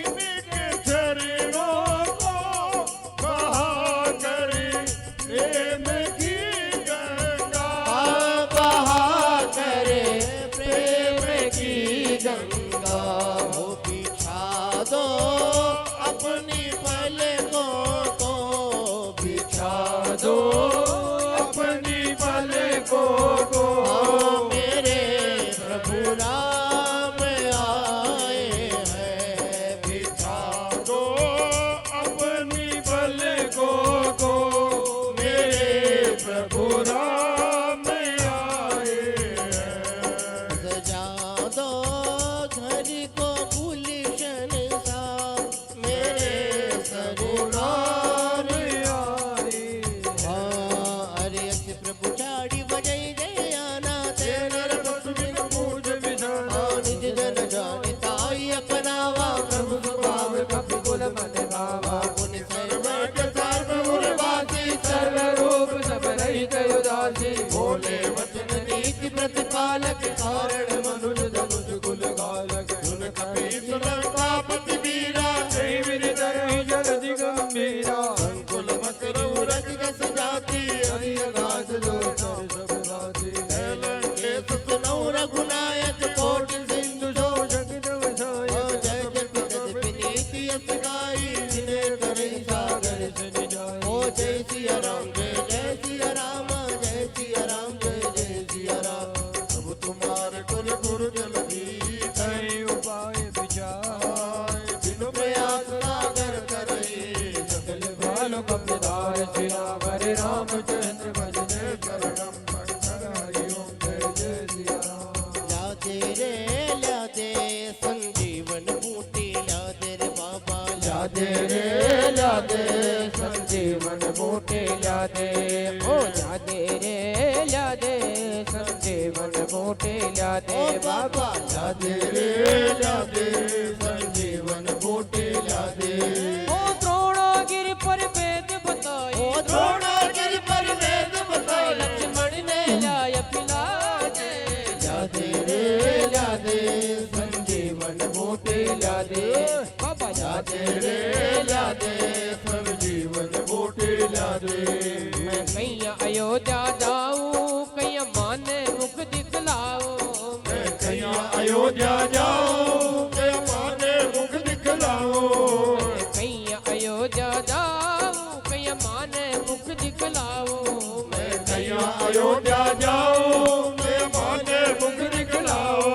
Speaker 2: इनके चरणों को बहा करी प्रेम की गंगा
Speaker 3: बहा करे प्रेम की गंगा हो बिछा दो अपनी पलकों को बिछा
Speaker 4: दो अपनी पलकों को
Speaker 3: मेरे प्रभु राम आए हैं बिछा
Speaker 4: दो अपनी पलकों को मेरे प्रभु राम आए हैं।
Speaker 3: सजा दो घर को गुलशन सा मेरे सरकार
Speaker 4: आए
Speaker 3: अरे ऐसे प्रभु झाड़ी बजाई जय आना तेरा
Speaker 4: पूज विधाना
Speaker 3: निज जन जानी ताई अपनावा प्रभु स्वभाव कपि कुल मन भावा पुन सर्वज्ञ सर्वगुणवासी
Speaker 1: सर्वरूप सब रहित उदासी
Speaker 3: बोले वचन नीति प्रतिपालक कारण मनुज धनुज कुल गालक सुन कपि सुलंकापति वीरा
Speaker 4: जय विदित रही जलधि गंभीरा
Speaker 3: संकुल मत रज रस जाति हरि अगाध जो चर सब भाति लंकेश सुनौ रघुनायक कोटि सिंधु जो
Speaker 4: जगत वसाय
Speaker 3: जय जय विनीति यस गाई जिने करे सागर से जाय ओ जय सिया राम जय सिया राम जय सिया राम जय सिया राम प्रभु तुम्हारे कुल गुरु जलधि
Speaker 4: कई उपाय विचार
Speaker 3: बिनु प्रयास सागर करे सकल
Speaker 4: बालो कपिदार श्री हरे रामचंद्र भजने शरणम शंकर हरि ओम जय जय सिया राम।
Speaker 3: लादे रे लादे संजीवन बूटी लादे रे बाबा
Speaker 1: लादे रे लादे संजीवन बूटे लादे ओ लादे रे लादे संजीवन बूटे लादे बाबा
Speaker 3: लादे रे लादे संजीवन बूटी लादे
Speaker 1: ओ द्रोणागिरि पर वेद बताए
Speaker 3: ओ द्रोणागिरि पर वेद बताए
Speaker 1: लक्ष्मण ने लाय पिलादे
Speaker 3: लादे रे लादे
Speaker 1: संजीवन बूटे लादे बाबा लादे
Speaker 3: रे लादे संजीवन बूटी लादे
Speaker 1: मैं कहीं अयोध्या जाऊं कहीं माने मुख दिखलाओ मैं
Speaker 4: कहीं अयोध्या जाओ जय माने मुख दिखलाओ
Speaker 1: कहीं अयोध्या जाऊं कहीं माने मुख दिखलाओ मैं
Speaker 4: कहीं अयोध्या जाओ जय माने मुख दिखलाओ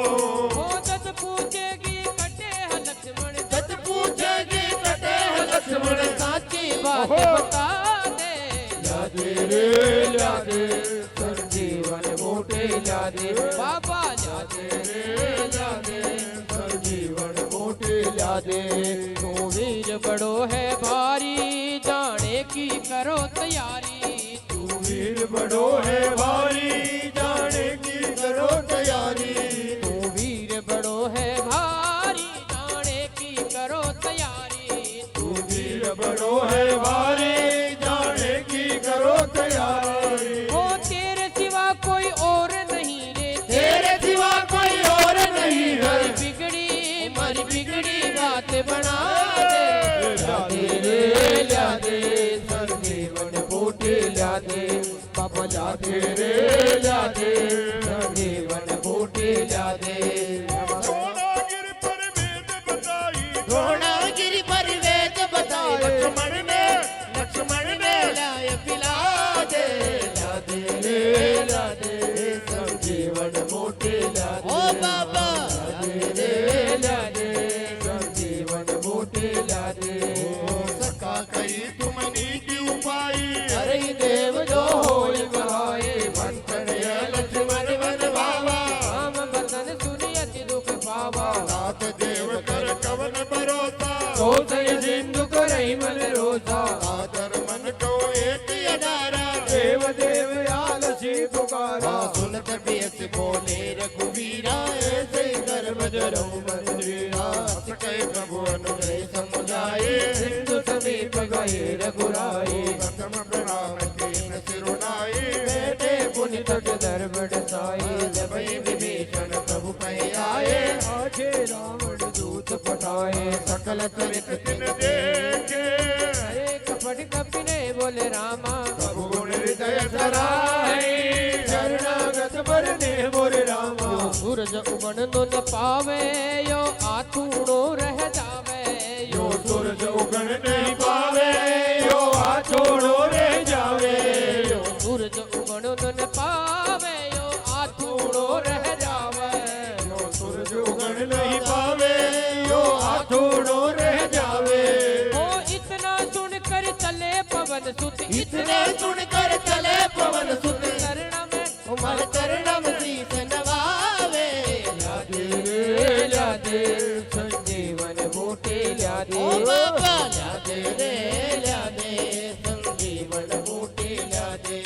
Speaker 1: ओ जत पूछेगी कटे है लक्ष्मण
Speaker 3: जत पूछेगी कटे है
Speaker 1: लक्ष्मण साची बात बता दे
Speaker 3: लादे रे लादे
Speaker 1: संजीवन बूटे लादे बाबा लादे रे लादे
Speaker 3: संजीवन बूटी लादे
Speaker 1: तू वीर बड़ो है भारी जाने की करो तैयारी तू
Speaker 4: वीर बड़ो है भारी जाने की
Speaker 3: करो तैयारी
Speaker 1: तू वीर बड़ो है भारी जाने की करो तैयारी तू
Speaker 4: वीर बड़ो है भारी जाने की करो तैयारी
Speaker 1: ओ तेरे सिवा कोई और नहीं रे
Speaker 3: तेरे सिवा कोई और नहीं है
Speaker 1: मरी बिगड़ी बात बना दे
Speaker 3: लादे रे लादे
Speaker 1: संजीवन बूटे लादे बाबा लादे
Speaker 3: रे लादे
Speaker 1: संजीवन बूटे लादे
Speaker 4: द्रोणागिरि पर वेद बताई
Speaker 3: द्रोणागिरि पर वेद बताए लक्ष्मण ने लाय पिला दे लादे रे लादे संजीवन बूटी लादे ओ बाबा लादे रे लादे
Speaker 1: संजीवन बूटे लादे
Speaker 3: सका कई तुमनी की उपाय
Speaker 1: हरि देव जो होय बहाए
Speaker 3: मंथन लक्ष्मण वन बाबा
Speaker 1: राम बचन सुनि अति दुख पावा
Speaker 3: नाथ देव कर कवन भरोसा
Speaker 1: तो सय सिंधु करई मन रोसा
Speaker 3: आदर मन को एक अदारा
Speaker 4: देव देव आलसी पुकारा
Speaker 3: सुनत बेस बोले रघुवीरा ऐसे गर्भ जरऊ मंदिरा कहे प्रभु अनुग्रह समुदाये
Speaker 1: सिंधु समीप गए रघुराए
Speaker 3: प्रथम प्रणाम कीन सिरुनाये
Speaker 1: बेटे पुनि तट दर्भ साई जब विभीषण प्रभु कहे आए
Speaker 4: आखे रावण दूत
Speaker 1: पटाए सकल त्वरित
Speaker 3: तिन देखे
Speaker 1: हरे कपट कपिने बोले रामा
Speaker 3: प्रभु गुण हृदय सराय
Speaker 4: शरणागत बरने मोरे रामा
Speaker 1: सूरज उगण न पावे यो आथूड़ो रह जावे
Speaker 4: यो सूरज उगण नहीं पावे यो आथोड़ो रह जावे
Speaker 1: यो सूरज उगण न पावे यो आथूड़ो रह जावे
Speaker 4: यो सूरज उगण नहीं पावे यो आथोड़ो रह जावे
Speaker 1: ओ इतना सुनकर चले पवन सुत
Speaker 3: इतने सुनकर चले पवन सुत
Speaker 1: चरण में
Speaker 3: उमर चरणम शीस नवावे
Speaker 1: ल्या दे संजीवन बूटी ल्या दे
Speaker 3: ओ बाबा ल्या दे संजीवन बूटी ल्या दे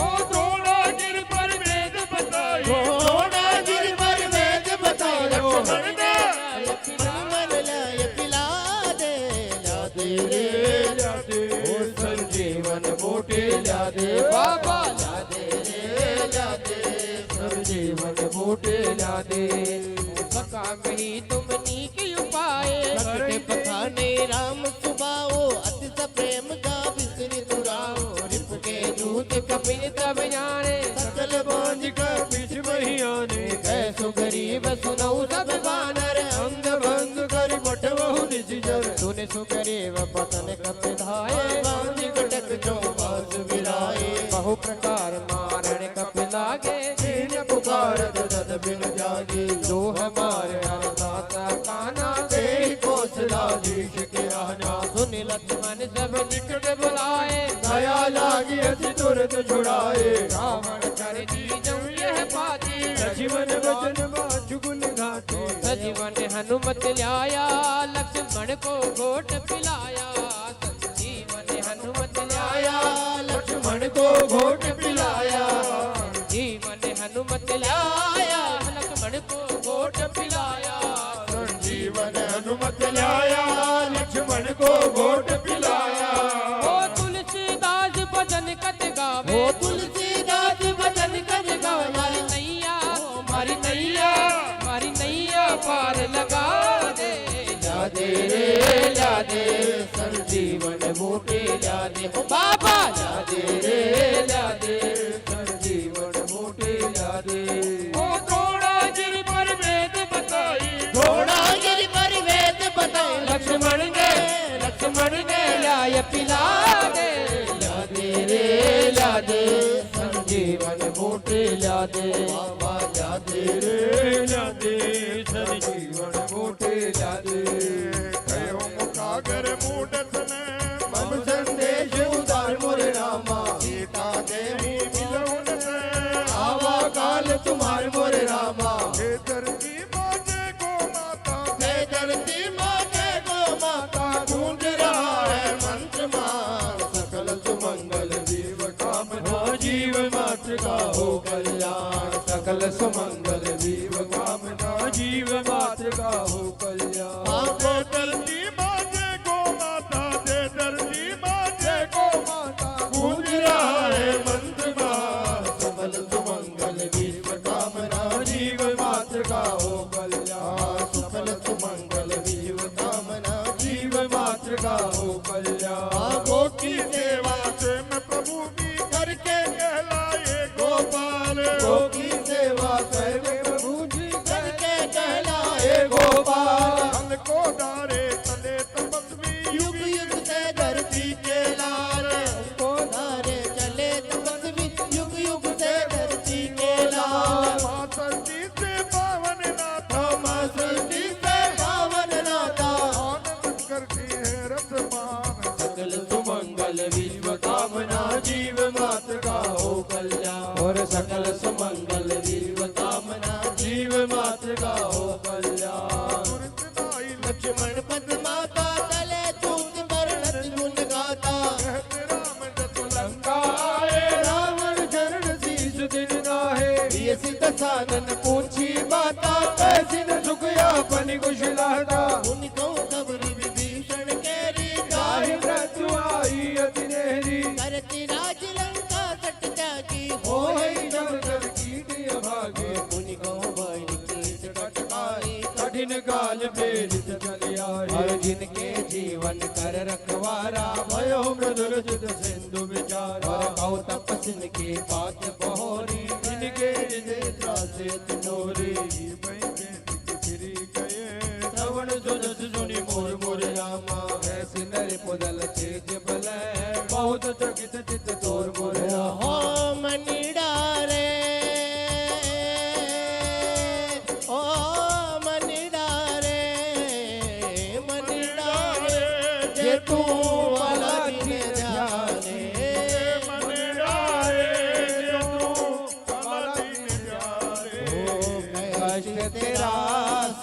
Speaker 4: ओ द्रोणागिर पर वेद बतायो
Speaker 3: द्रोणागिरि पर वेद बतायो
Speaker 4: लक्ष्मण ने
Speaker 3: लक्ष्मण लय पिला दे ल्या दे
Speaker 1: ओ संजीवन बूटी ल्या दे बाबा ल्या दे संजीवन बूटी ल्या दे सका में तुमनी की उपाय
Speaker 3: भक्ति पखाने राम सुबाओ अति स प्रेम का विसरि दुराओ रिप के दूत
Speaker 1: कपिल तब जाने
Speaker 3: सकल बांझ का
Speaker 4: बीच वही आने
Speaker 1: कैसो गरीब सुनऊ सब बानर
Speaker 4: अंग भंग कर बटवहु निज जर
Speaker 1: सुने सो गरीब पतन कपिलाए
Speaker 3: बांझ कटक चौबास विराए
Speaker 1: बहु प्रकार मारण कपिलागे
Speaker 3: दीन पुकारत दद बिन जागे
Speaker 1: जो हमारे दाता काना
Speaker 3: ते कौशलाधीश के आना
Speaker 1: सुन लक्ष्मण सब निकट बुलाए
Speaker 4: दया लागी अति तुरंत छुड़ाए
Speaker 1: रावण कर दी जम यह पाती
Speaker 4: सजीवन वचन बाजु गुण घाटे
Speaker 1: सजीवन हनुमत लाया लक्ष्मण को घोट पिलाया संजीवन हनुमत लाया
Speaker 3: लक्ष्मण को घोट पिलाया
Speaker 1: जीवन हनुमत लाया लक्ष्मण को घोट पिलाया
Speaker 3: संजीवन
Speaker 4: हनुमत लाया लक्ष्मण को घोट पिलाया
Speaker 1: ओ तुलसीदास भजन कत गावे
Speaker 3: ओ तुलसीदास भजन कर गावे
Speaker 1: मारी नैया पार लगा दे
Speaker 3: ला दे संजीवन बूटी ला दे ओ बाबा
Speaker 1: ला दे संजीवन बूटी ला दे
Speaker 4: ओ द्रोणागिरि पर वेद बताई
Speaker 3: द्रोणागिरि पर वेद बताए
Speaker 1: लक्ष्मण ने लाय पिला दे
Speaker 3: ला दे
Speaker 1: संजीवन बूटी ला दे
Speaker 3: बाबा ला दे
Speaker 4: लादे संजीवन बूटी लादे
Speaker 2: कयो मुखागर मूढ़त ने
Speaker 3: मम संदेश उदार मोर रामा
Speaker 2: सीता देवी मिलउन से
Speaker 3: आवा काल तुम्हार मोर रामा
Speaker 2: हे धरती माते को माता
Speaker 3: हे धरती माते को माता गूंज रहा है मंत्र मान सकल सुमंगल जीव कामना
Speaker 4: जीव मात्र का हो कल्याण
Speaker 1: सकल सुमंगल
Speaker 4: जीव कामना जीव मात्र का हो कल्याण
Speaker 3: आपको
Speaker 2: धरती माते को माता दे धरती माते को माता
Speaker 3: गूंज रहा है मंत्र मान सकल सुमंगल जीव कामना
Speaker 4: जीव मात्र का हो कल्याण
Speaker 3: सकल सुमंगल जीव कामना
Speaker 4: जीव मात्र का हो कल्याण
Speaker 3: आपको की सेवा
Speaker 2: से मैं प्रभु भी करके कहलाए गोपाल
Speaker 3: को की सेवा करके
Speaker 4: प्रभु जी
Speaker 3: करके कहलाए गोपाल
Speaker 2: हल को डारे तले तपस्वी
Speaker 3: युग युग से धरती के लाल को धारे चले तपस्वी युग युग से धरती के लाल
Speaker 2: माँ धरती से पावन नाथा
Speaker 3: माँ सृष्टि से पावन नाता
Speaker 2: आनंद करती है रसमान
Speaker 3: सकल सुमंगल विश्व कामना जीव मात्र का हो कल्याण
Speaker 1: और सकल सुमंगल
Speaker 3: जीव कामना जीव मात्र का हो कल्याण
Speaker 2: नाई
Speaker 3: लक्ष्मण पद माता तले तूत वर्णत गुण गाता
Speaker 2: कहते राम जस लंका
Speaker 4: आए रावण चरण शीश दिन नाहे
Speaker 3: ये सिद्ध साधन
Speaker 4: पूछी बाता कैसी न सुखया पनि कुशलाता
Speaker 3: उनको खबर विभीषण केरी
Speaker 4: गाहि मृत्यु आई अति नेरी
Speaker 3: करती राज लंका सट त्यागी
Speaker 4: हो जब जब कीट अभागे
Speaker 3: उनको बन कीट कटकाई
Speaker 4: कठिन काल प्रेरित चली
Speaker 1: और
Speaker 4: आए
Speaker 1: जिनके जीवन कर रखवारा
Speaker 4: भयो मृदुल चित सिंधु विचारा
Speaker 1: और कौ तपस्विन की बात बहोरी
Speaker 4: इनके हृदय त्रासे तिनोरी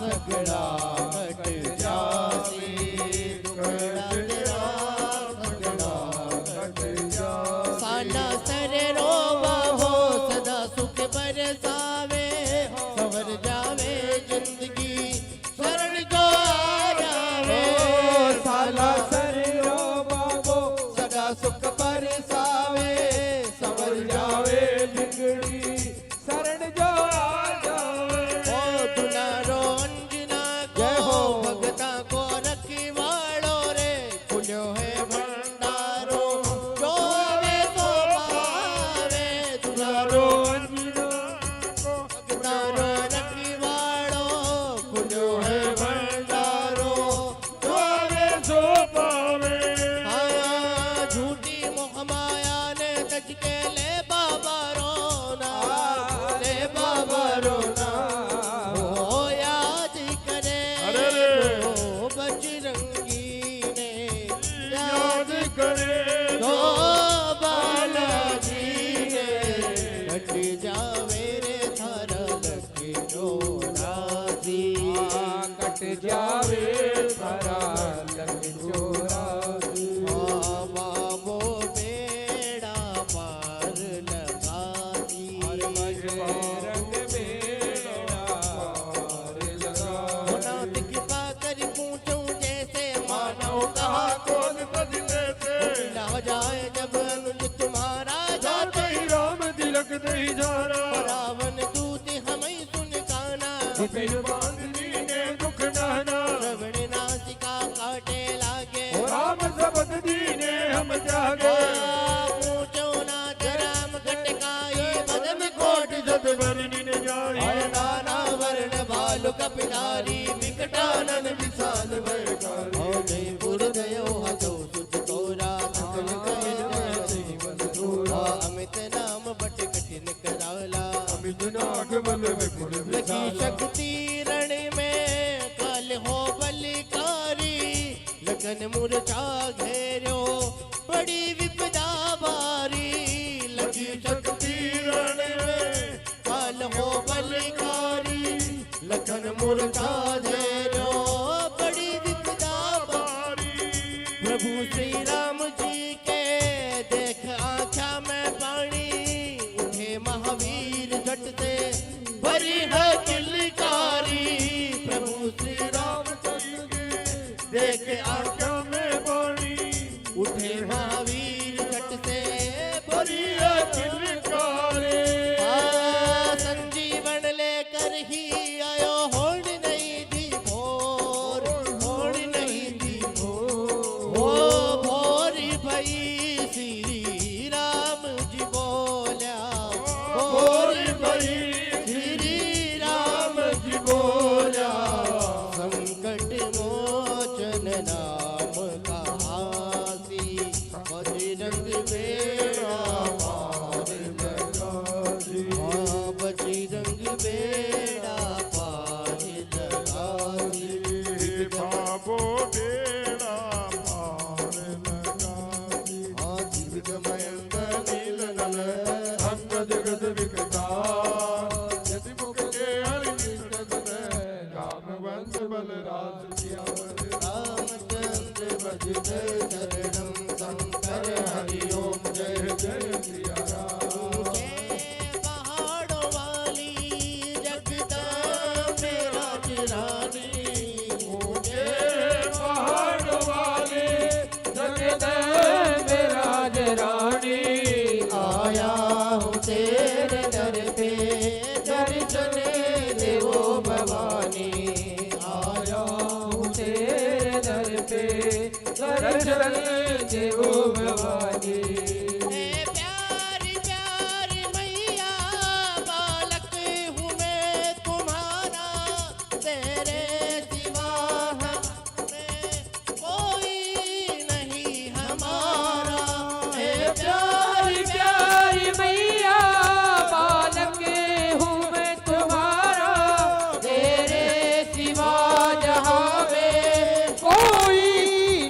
Speaker 3: सगड़ा कट जासी दुखड़ा तेरा सगड़ा कट जासी साला सर रोवा हो सदा सुख बरसावे सवर जावे जिंदगी शरण जो आ जावे
Speaker 4: साला सरियो बाबो सदा सुख बरसावे सवर जावे जिंदड़ी शरण जो आ जावे
Speaker 3: ओ दुलारो अंजना को भगता को रखी वालो रे खुल्यो है भंडारो जो वे तो पावे दुलारो अंजना को भगता रो रखी वालो खुल्यो है भंडारो जो वे
Speaker 2: सो पावे
Speaker 3: आया झूठी मोह माया ने तज के ले बाबा रोना ले बाबा रोना ओ याद करे
Speaker 2: अरे रे।
Speaker 3: ओ बजरंगी ने
Speaker 2: याद करे
Speaker 3: तो बालाजी ने कट जावे रे थारा लगे चोरासी
Speaker 4: कट जावे थारा लग चोरासी
Speaker 3: बाबो बेड़ा पार लगा दी
Speaker 4: रंग बेड़ा पार लगा
Speaker 3: नाथ कृपा कर पूछूं जैसे मानव
Speaker 2: कहा
Speaker 3: कहा
Speaker 2: कौन बदले से
Speaker 3: ला जाए जब अनुज तुम्हारा जाते
Speaker 2: जाते ही राम तिलक नहीं जा रहा
Speaker 3: रावण दूत हमें सुन काना
Speaker 2: फिर बांधनी ने दुख नहना
Speaker 3: श्रवण नासिका काटे लागे
Speaker 2: राम शब्द दीने हम त्यागे
Speaker 3: पूछो नाथ राम घटकाई बदम कोट
Speaker 2: जद बरनी न जाए
Speaker 3: नाना वर्ण भालु कपिधारी विकटानन विशाल भयकारी ओ जयपुर गयो हतो सुत तोरा सकल कहे जीवन थोड़ा अमित नाम बट कठिन कराला
Speaker 2: अमित नाग बल विपुल
Speaker 3: लगी शक्ति रण में काल हो बलिकारी लगन मूर्छा घेरो बड़ी विपदा बारी लगी शक्ति रण में काल हो बलिकारी लगन मूर्छा घेरो बड़ी विपदा बारी प्रभु श्री राम जी के देख आँखा में पानी उठे महावीर झट से भरी है किलकारी प्रभु श्री राम देख आँखा
Speaker 2: में पानी
Speaker 3: उठे महावीर झट से भरी
Speaker 2: ये किलकारे
Speaker 3: संजीवन लेकर ही आयो होड़ नहीं दी भोर होड़ नहीं दी भोर ओ भोरी भई श्री राम जी बोल्या भोरी भई श्री राम जी बोल्या संकट मोचन नाम कहासी बजरंग बेड़ा पार लगा दी बजरंग बेड़ा पार लगा दी
Speaker 2: बाबो बेड़ा पार लगा दी
Speaker 3: जीवित
Speaker 2: मयंक नील नल अंग जगत विकटार यदि मुख के हरि कृष्ण राम वंश बलराज सियावर
Speaker 3: रामचंद्र भजत शरणं शंकर हरि ओम जय जय सिया राम पहाड़ों वाली जगदम्बे राजरानी ऊंचे
Speaker 1: पहाड़ वाले जगदम्बे राज रानी
Speaker 3: आया हूँ तेरे दर पे दर्शन देवो भवानी
Speaker 1: आया हूँ तेरे दर पे दर्शन देवो भवानी
Speaker 3: ए प्यारी प्यारी मैया बालक हूँ मैं तुम्हारा तेरे सिवा हमें कोई नहीं हमारा ए
Speaker 1: प्यारी प्यारी मैया बालक हूँ मैं तुम्हारा तेरे सिवा जहाँ में कोई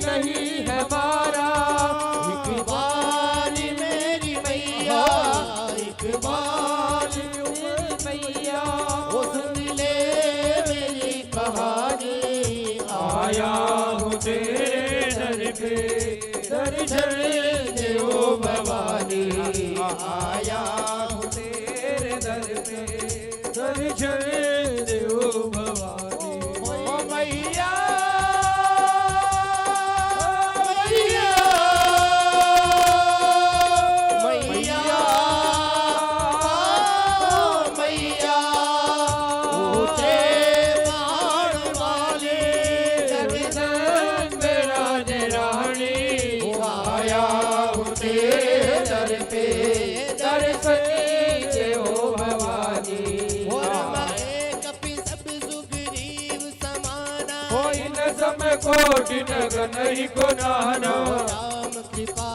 Speaker 1: नहीं है हमारा
Speaker 3: एक बार
Speaker 4: पे दर्शन देओ भवानी
Speaker 3: आया हूँ
Speaker 4: तेरे दर पे दर्शन देओ भवानी
Speaker 1: ओ मैया
Speaker 3: मैया मैया ऊंचे पहाड़ वाले
Speaker 1: दर्शन मेरा रानी
Speaker 3: आया हूँ तेरे दर पे
Speaker 1: दर्शन देओ भवानी
Speaker 3: कपि सब सुग्रीव समाना
Speaker 4: हो इन समय कोटि नगर नहीं को नाना
Speaker 3: राम कृपा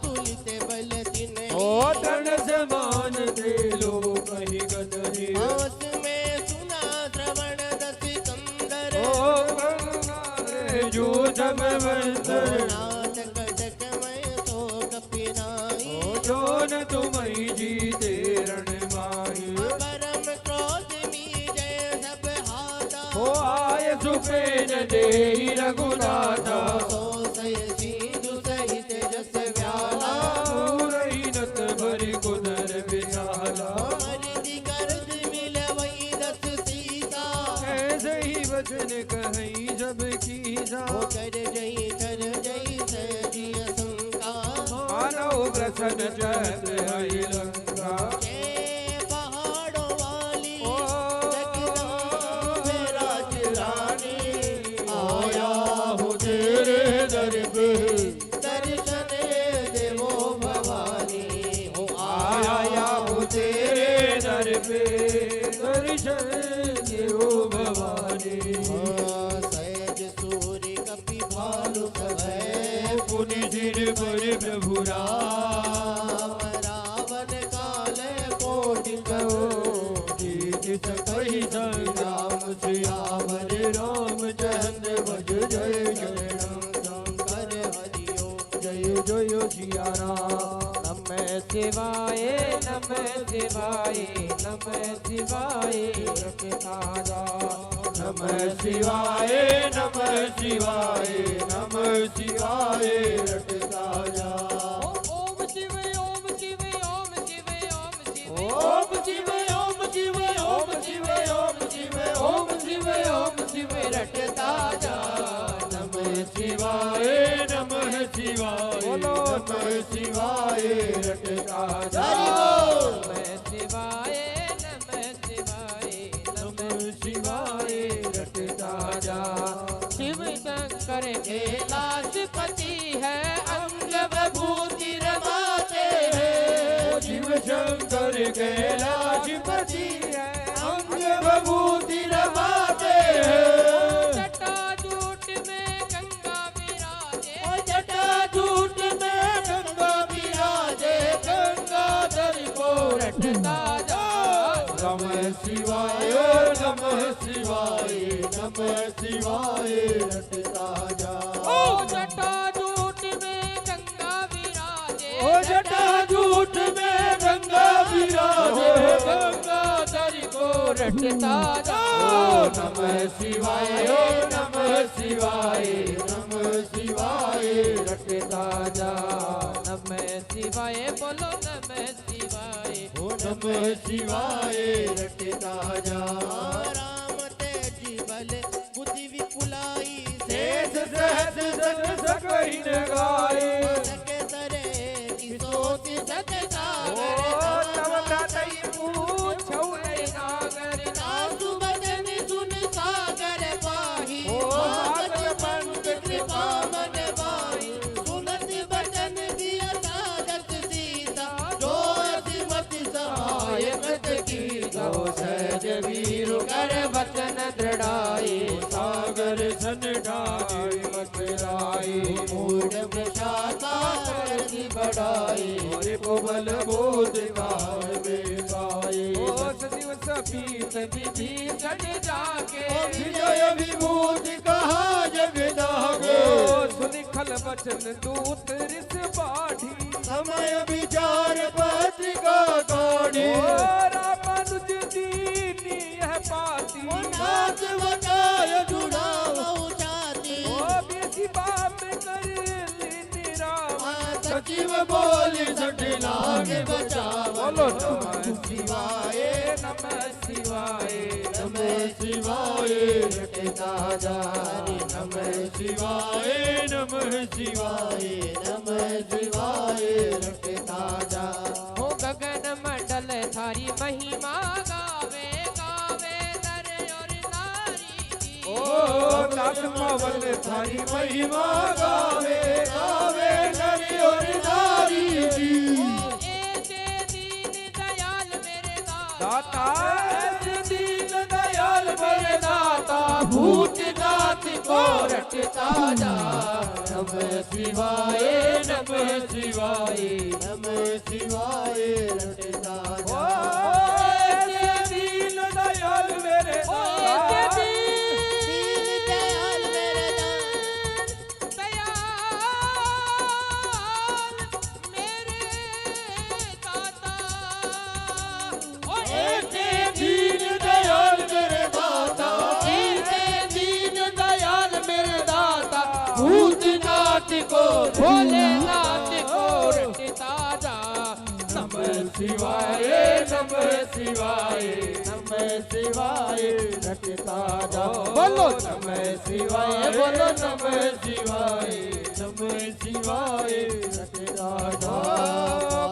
Speaker 3: तुलते बल दिन
Speaker 4: ओ धन समान दे लो कहीं गदही
Speaker 3: हंस में सुना श्रवण दस कंदर
Speaker 4: ओ गंगा जो जब मंतर
Speaker 3: नाथ कटक में तो कपिनाई
Speaker 4: ओ जो न तुम्हें जीते रण माही
Speaker 3: परम क्रोध मीरे सब हाथा
Speaker 4: ओ आय सुपेन दे रघुनाथा
Speaker 3: सो सय सिंधु सहित जस व्याला
Speaker 4: पूरई नत भरी कुदर विशाला
Speaker 3: मरिदि गर्द मिलवई दस सीता
Speaker 4: ऐसे ही वचन कहीं जब की जा
Speaker 3: हो कर जई सजिय शंका
Speaker 4: मानव प्रसन्न चहत हरि लंका
Speaker 3: के पहाड़ों वाली
Speaker 4: ओ
Speaker 3: जगदम्बे राज रानी आया हूँ
Speaker 4: तेरे दर पे
Speaker 3: दर्शन देवो भवानी हो
Speaker 4: आया हूँ तेरे दर पे दर्शन देओ भवानी
Speaker 3: सहज सूर्य कपि भालु सभय
Speaker 4: पुनि सिर पर प्रभु
Speaker 3: राम रावण काल कोटि कहो
Speaker 4: जीत सकहि संग्राम सियावर रामचंद्र भज जय जय राम
Speaker 3: शंकर हरिओ
Speaker 4: जय जय सिया राम
Speaker 1: नमः शिवाय नमः शिवाय नमः शिवाय रखताजा
Speaker 4: नमः शिवाय नमः शिवाय नमः शिवाय रटता जा
Speaker 1: ओम शिव ओम शिव ओम शिव ओम शिव
Speaker 4: ओम शिव ओम शिव ओम शिव ओम शिव
Speaker 1: ओम शिव ओम शिव रटता जा
Speaker 4: नमः शिवाय नमः शिवाय नमः शिवाय रटता जा
Speaker 1: नमः शिवाय नमः शिवाय
Speaker 4: नमः शिवाय रटता जा
Speaker 1: शिव शंकर कैलाशपति है अंग विभूति रमाते हैं
Speaker 4: शिव शंकर कैलाशपति है अंग विभूति रमाते हैं
Speaker 1: जटाजूट में गंगा विराजे
Speaker 4: जटाजूट में गंगा विराजे गंगाधर को
Speaker 1: रटता जा
Speaker 4: नमः शिवाय नमः शिवाय नमः शिवाय रटता जा
Speaker 1: ओ जटाजूट में गंगा विराजे
Speaker 4: ओ जटाजूट में गंगा विराजे गंगाधर को
Speaker 1: रटता जा
Speaker 4: नमः शिवाय नमः शिवाय नमः शिवाय रटता जा
Speaker 1: नमः शिवाय बोलो नमः शिवाय
Speaker 4: नमः शिवाय रटता जा
Speaker 3: राम तेजी बल बुद्धि विपुलाई
Speaker 4: शेष सहस सत सकहि न गाए
Speaker 3: सके सरे किसोति सत
Speaker 4: ओ
Speaker 3: सागर
Speaker 4: तव ततई पूछौ नहीं नागर
Speaker 3: सासु बदन सुन सागर पाही
Speaker 4: ओ
Speaker 3: भगत पंत कृपा मन पाही सुनत बचन दिया सागत सीता जो असिमति सहायक की
Speaker 4: गो सहज वीर
Speaker 1: कर वचन दृढ़ाई
Speaker 4: सागर सन ढाई मथुराई
Speaker 3: मूड प्रशाता करती बढ़ाई
Speaker 4: और कोमल बोध काल में गाए
Speaker 1: ओ सदिव सपीत विभीषण जाके
Speaker 4: विजय विभूति कहा जग दागे
Speaker 1: सुनिखल वचन दूत रिस बाढ़ी
Speaker 4: समय विचार पत्रिका काढ़ी
Speaker 1: रामानुज दीनी यह पाती
Speaker 3: नाथ वकाय जुड़ाओ जाती
Speaker 1: ओ बेसी बाप कर
Speaker 3: शिव बोल सठ लाख बचावन
Speaker 1: बोलो नमः शिवाय नमः शिवाय
Speaker 3: नमः शिवाय रटता जा रे नमः शिवाय नमः शिवाय नमः शिवाय रटता जा
Speaker 1: हो गगन मंडल थारी महिमा गावे गावे नर और नारी की
Speaker 4: आकाश पावन थारी महिमा गावे गावे नर और नारी की
Speaker 1: ऐसे दीन दयाल मेरे
Speaker 4: दाता ऐसे दीन दयाल मेरे दाता भूतनाथ को रटता जा
Speaker 3: नमः शिवाय
Speaker 4: नमः शिवाय
Speaker 3: नमः शिवाय रटता
Speaker 4: ओ
Speaker 3: जा
Speaker 4: ऐसे दीन दयाल मेरे दाता
Speaker 3: दीन दयाल मेरे
Speaker 4: ऐसे दीन दयाल मेरे दाता
Speaker 1: दीन दयाल मेरे दाता भूतनाथ को भोलेनाथ को रटता जा
Speaker 4: नमः शिवाय नमः शिवाय
Speaker 3: नमः शिवाय रटता जा
Speaker 1: बोलो
Speaker 4: नमः शिवाय बोलो नमः शिवाय
Speaker 3: नमः शिवाय रटता जा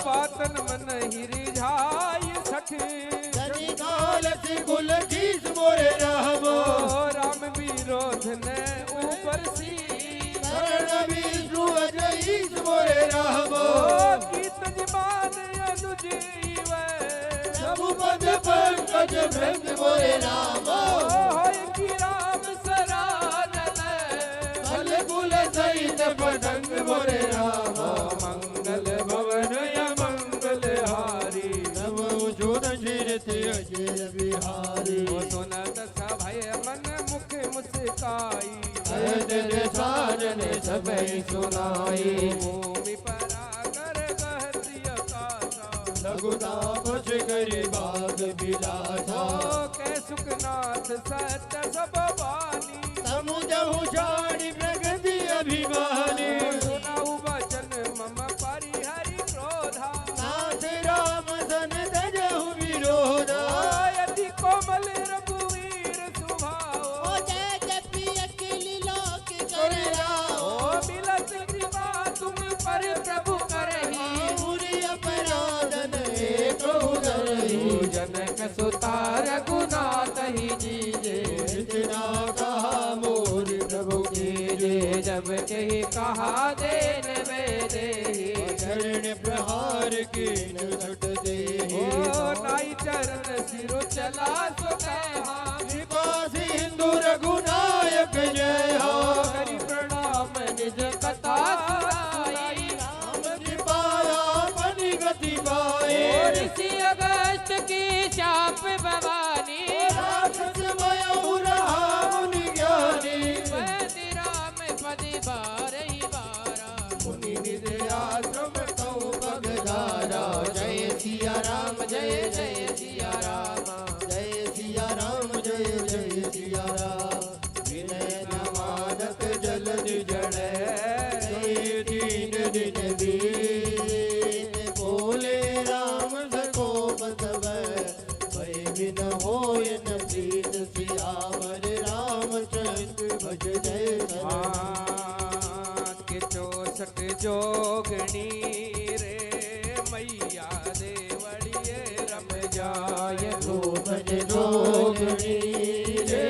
Speaker 4: पातन मन हिरी झाय सखी
Speaker 3: जनी काल से गुल गीत मोरे राम
Speaker 4: राम विरोध ने ऊपर सी
Speaker 3: शरण विष्णु अजईस मोरे राम
Speaker 4: गीत जबान अनुजीव
Speaker 3: प्रभु पद पंकज भृंग मोरे राम
Speaker 4: होय की राम सरानन
Speaker 3: फल कुल सहित पतंग मोरे राम
Speaker 4: मंगल भवन या मंगल हारी
Speaker 3: नमो जोन शीरते अजय बिहारी
Speaker 4: सुनत सभय मन मुख मुस्काई
Speaker 3: तेरे साजन सबई सुनाई
Speaker 4: भूमि परागर गहती आकाशा
Speaker 3: लघुता पछ करी बाग बिलासा
Speaker 4: कै सुखनाथ सत्य सब बानी
Speaker 3: समुझहु छाड़ी प्रगति अभिमानी
Speaker 4: सुनाऊ वचन मम परिहरि क्रोधा
Speaker 3: नाथ राम सन तजहु विरोधा
Speaker 4: यदि कोमल रघुवीर सुभाओ
Speaker 3: ओ जय जपी अखिल लोक कर राम
Speaker 4: ओ मिलत कृपा तुम पर प्रभु करही
Speaker 3: मुरि अपराधन एक उदरही
Speaker 1: जनक सुता रघुनाथ ही जीजे
Speaker 3: इतना कहा मोर प्रभु कीजे
Speaker 1: जब कही कहा देन वे दे
Speaker 3: चरण प्रहार के नट दे
Speaker 4: ओ नाई चरण सिरो
Speaker 1: चला सो कहा
Speaker 3: कृपा सिंधु रघुनायक जय हो
Speaker 1: करी प्रणाम निज कथा सुनाई
Speaker 3: राम कृपाया अपनी गति पाए
Speaker 1: ऋषि अगस्त की शाप भवानी
Speaker 3: राक्षस मयूर मुनि ज्ञानी
Speaker 1: पति राम पति बार ही बारा
Speaker 3: मुनि निज आश्रम तौ पगधारा जय सिया राम
Speaker 1: जय जय सिया राम
Speaker 3: जय सिया राम जय जय सिया राम विनय नवादक जलद जड़े जय दीन दिन दीन बोले राम सको बसव भय बिन होय न प्रीत सियावर रामचंद्र भज जय
Speaker 4: के चौसठ जोगणी रे मैया देवड़िए रम जाय
Speaker 3: तो भज जोगणी रे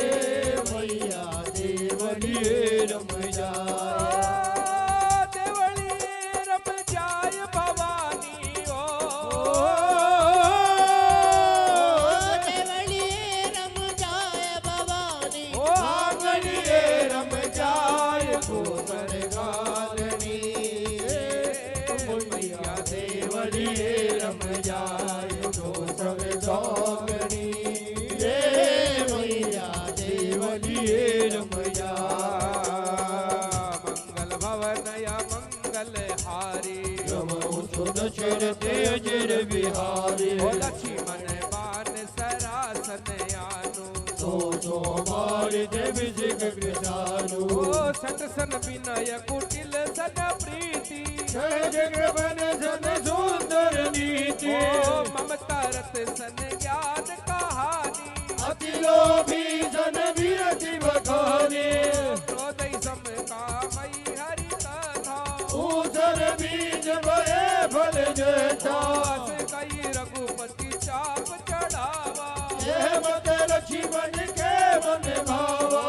Speaker 3: मैया देवड़िए रम जाय
Speaker 4: देवड़ी रम जाय भवानी ओ
Speaker 3: देवड़िए रम जाय भवानी
Speaker 4: ओ आंगड़िए रम जाय
Speaker 3: गोबर गालनी मैया देवड़िए रम जाय गोबर जोगणी रे मैया देवड़िए रम जाय
Speaker 4: मंगल भवन या मंगल हारी
Speaker 3: नमो सुन शिर तेजर बिहारी
Speaker 4: ओ लक्ष्मण बान सरासन आनु
Speaker 3: सो सो मार देव सिख कृतानु
Speaker 4: ओ
Speaker 1: सट सन विनय कुटिल सन प्रीति
Speaker 4: जय जग बन सन सुंदर नीति
Speaker 1: ममता रत सन ज्ञान कहानी
Speaker 4: अति लोभी सन विरति बखानी
Speaker 1: क्रोधई सम कामई हरि कथा
Speaker 4: ऊसर बीज भये फल जेठा
Speaker 1: कई रघुपति चाप चढ़ावा
Speaker 4: ये मत लक्ष्मण के मन भावा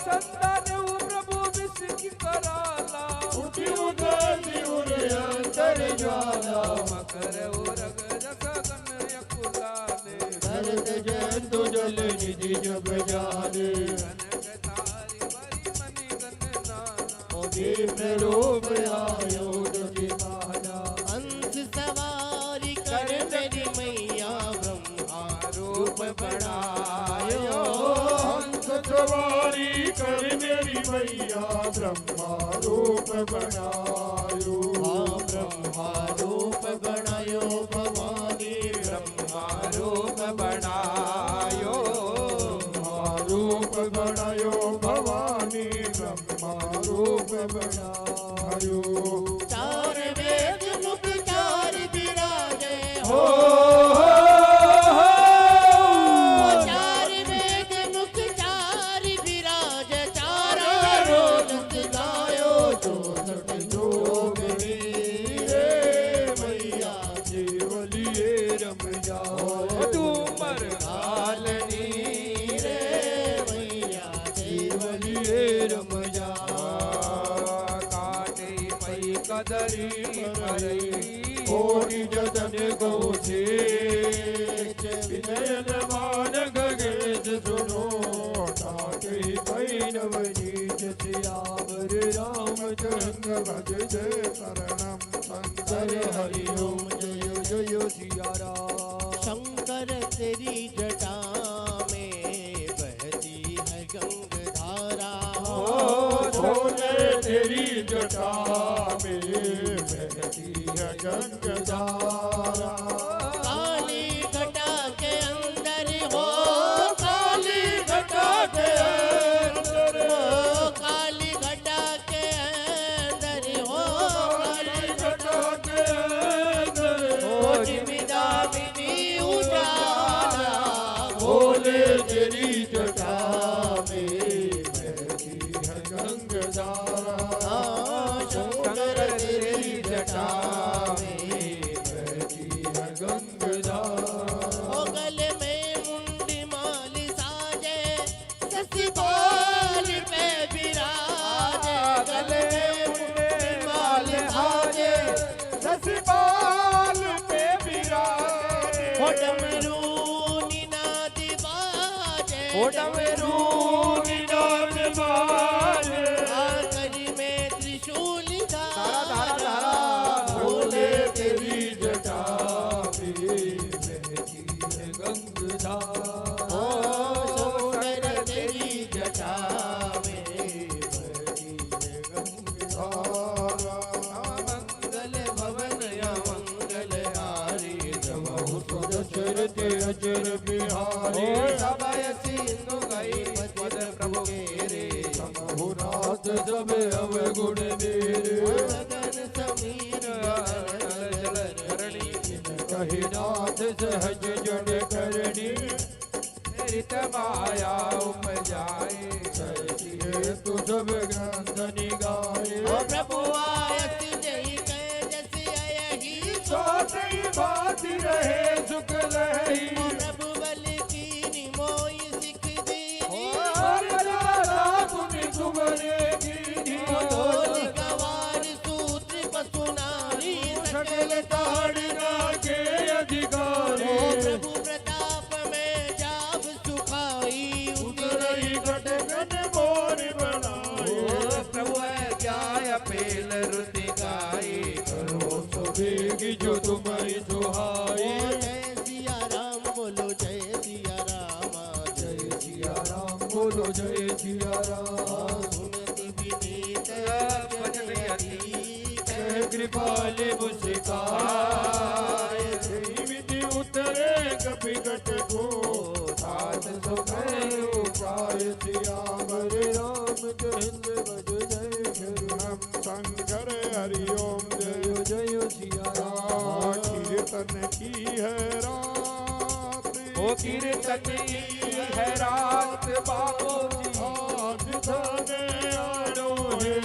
Speaker 1: संतान प्रभु विश्व की कराला
Speaker 4: उठी उदासी उर अंतर ज्वाला
Speaker 1: मकर उरग जस गन यकुलाले
Speaker 4: भरत जयंतु जल निधि जब जाने
Speaker 1: कनक तारी बरी मणि गन नाना
Speaker 4: दीप्त रूप आयो दिवाना
Speaker 3: हंस सवारी कर मेरी मैया ब्रह्मा रूप बनायो
Speaker 4: हंस सवारी कर मेरी मैया ब्रह्मा रूप बनायो
Speaker 3: हाँ ब्रह्मा रूप बनायो भवानी ब्रह्मा रूप बनायो
Speaker 2: रूप बनायो भवानी ब्रह्मा रूप बनायो
Speaker 3: चार वेद मुख चार विराजे
Speaker 4: हो
Speaker 3: चार वेद मुख चार विराज चारों रोज गायो चौसठ जोगनी
Speaker 4: रे मैया देवलिए रम जाओ
Speaker 1: तुमर कालनी
Speaker 3: रे मैया
Speaker 4: देवलिए रम जाओ
Speaker 1: काटे पई कदरी मरई
Speaker 4: कोटि जतन गो से विनयन मान गगेश सुनो ताके पैनव नीच सियावर रामचंद्र भज जय शरणम शंकर हरि ओम जय जय सिया राम
Speaker 3: शंकर तेरी जटा में बहती है गंगधारा
Speaker 4: सोने तेरी जटा में बहती है गंगधारा
Speaker 3: काली घटा के अंदर हो
Speaker 4: काली घटा के अंदर
Speaker 3: हो काली घटा के अंदर हो
Speaker 4: काली घटा के अंदर
Speaker 3: हो जिमिदामिनी उजाला
Speaker 4: बोले तेरी जटा में बहती है गंगधारा
Speaker 3: शंकर तेरी जटा
Speaker 4: में बहती है गंगधारा
Speaker 3: ओ गले में मुंडी माल साजे ससी बोल पे विराजे गले में मुंडी माल साजे
Speaker 1: ससपाल पे विराजे
Speaker 3: हो डमरू निनाद बाजे
Speaker 1: हो डमरू
Speaker 4: निनाद बाजे
Speaker 3: आखरी में त्रिशूल
Speaker 1: धारा, धारा।
Speaker 4: बोले तेरी जटा में बहती है गंगधारा
Speaker 3: शंकर तेरी जटा में
Speaker 4: बहती है गंगधारा
Speaker 3: मंगल भवन या मंगल हारी
Speaker 4: दशरथ अजर बिहारी
Speaker 1: सभय सिंधु गई पद प्रभु केरे
Speaker 4: बहुरात जब अवगुण मेरे
Speaker 3: गगन समीर
Speaker 1: जल धरणी
Speaker 4: कहे नाथ सहज जड़ करनी
Speaker 1: रित माया उपजाए
Speaker 4: सैसिए तु सब ग्रंथ निगाए
Speaker 3: ओ प्रभु आयत जय कह जस अयहि
Speaker 4: सोतई बात रहे सुख लही
Speaker 3: ओ प्रभु बल कीनी मोई सिख दीनी
Speaker 4: पुनि तुम्हारे की
Speaker 3: ढोल गवार सूत्र पशु नारी सकल
Speaker 4: ताड़ना के अधिकारी
Speaker 3: ओ प्रभु प्रताप में जाब सुखाई उतरई
Speaker 4: घट घट मोर बनाए
Speaker 1: प्रभु क्या पेल रुति गाई
Speaker 4: करो सभी जो तुम्हारी सुहाई
Speaker 3: जय सिया राम बोलो जय सिया राम
Speaker 4: जय सिया राम बोलो जय सिया राम
Speaker 3: सुनति विनीत
Speaker 1: भजन अति
Speaker 4: जय कृपाल मुस्काय विधि उतरे कपि घट को तात सुख उपाय सिया वर राम चंद्र भज
Speaker 2: शंकर हरि ओम जय
Speaker 4: जय जय सिया राम।
Speaker 2: कीर्तन की है रात
Speaker 4: ओ कीर्तन की है रात बाबू जी
Speaker 2: आज थाने आनो है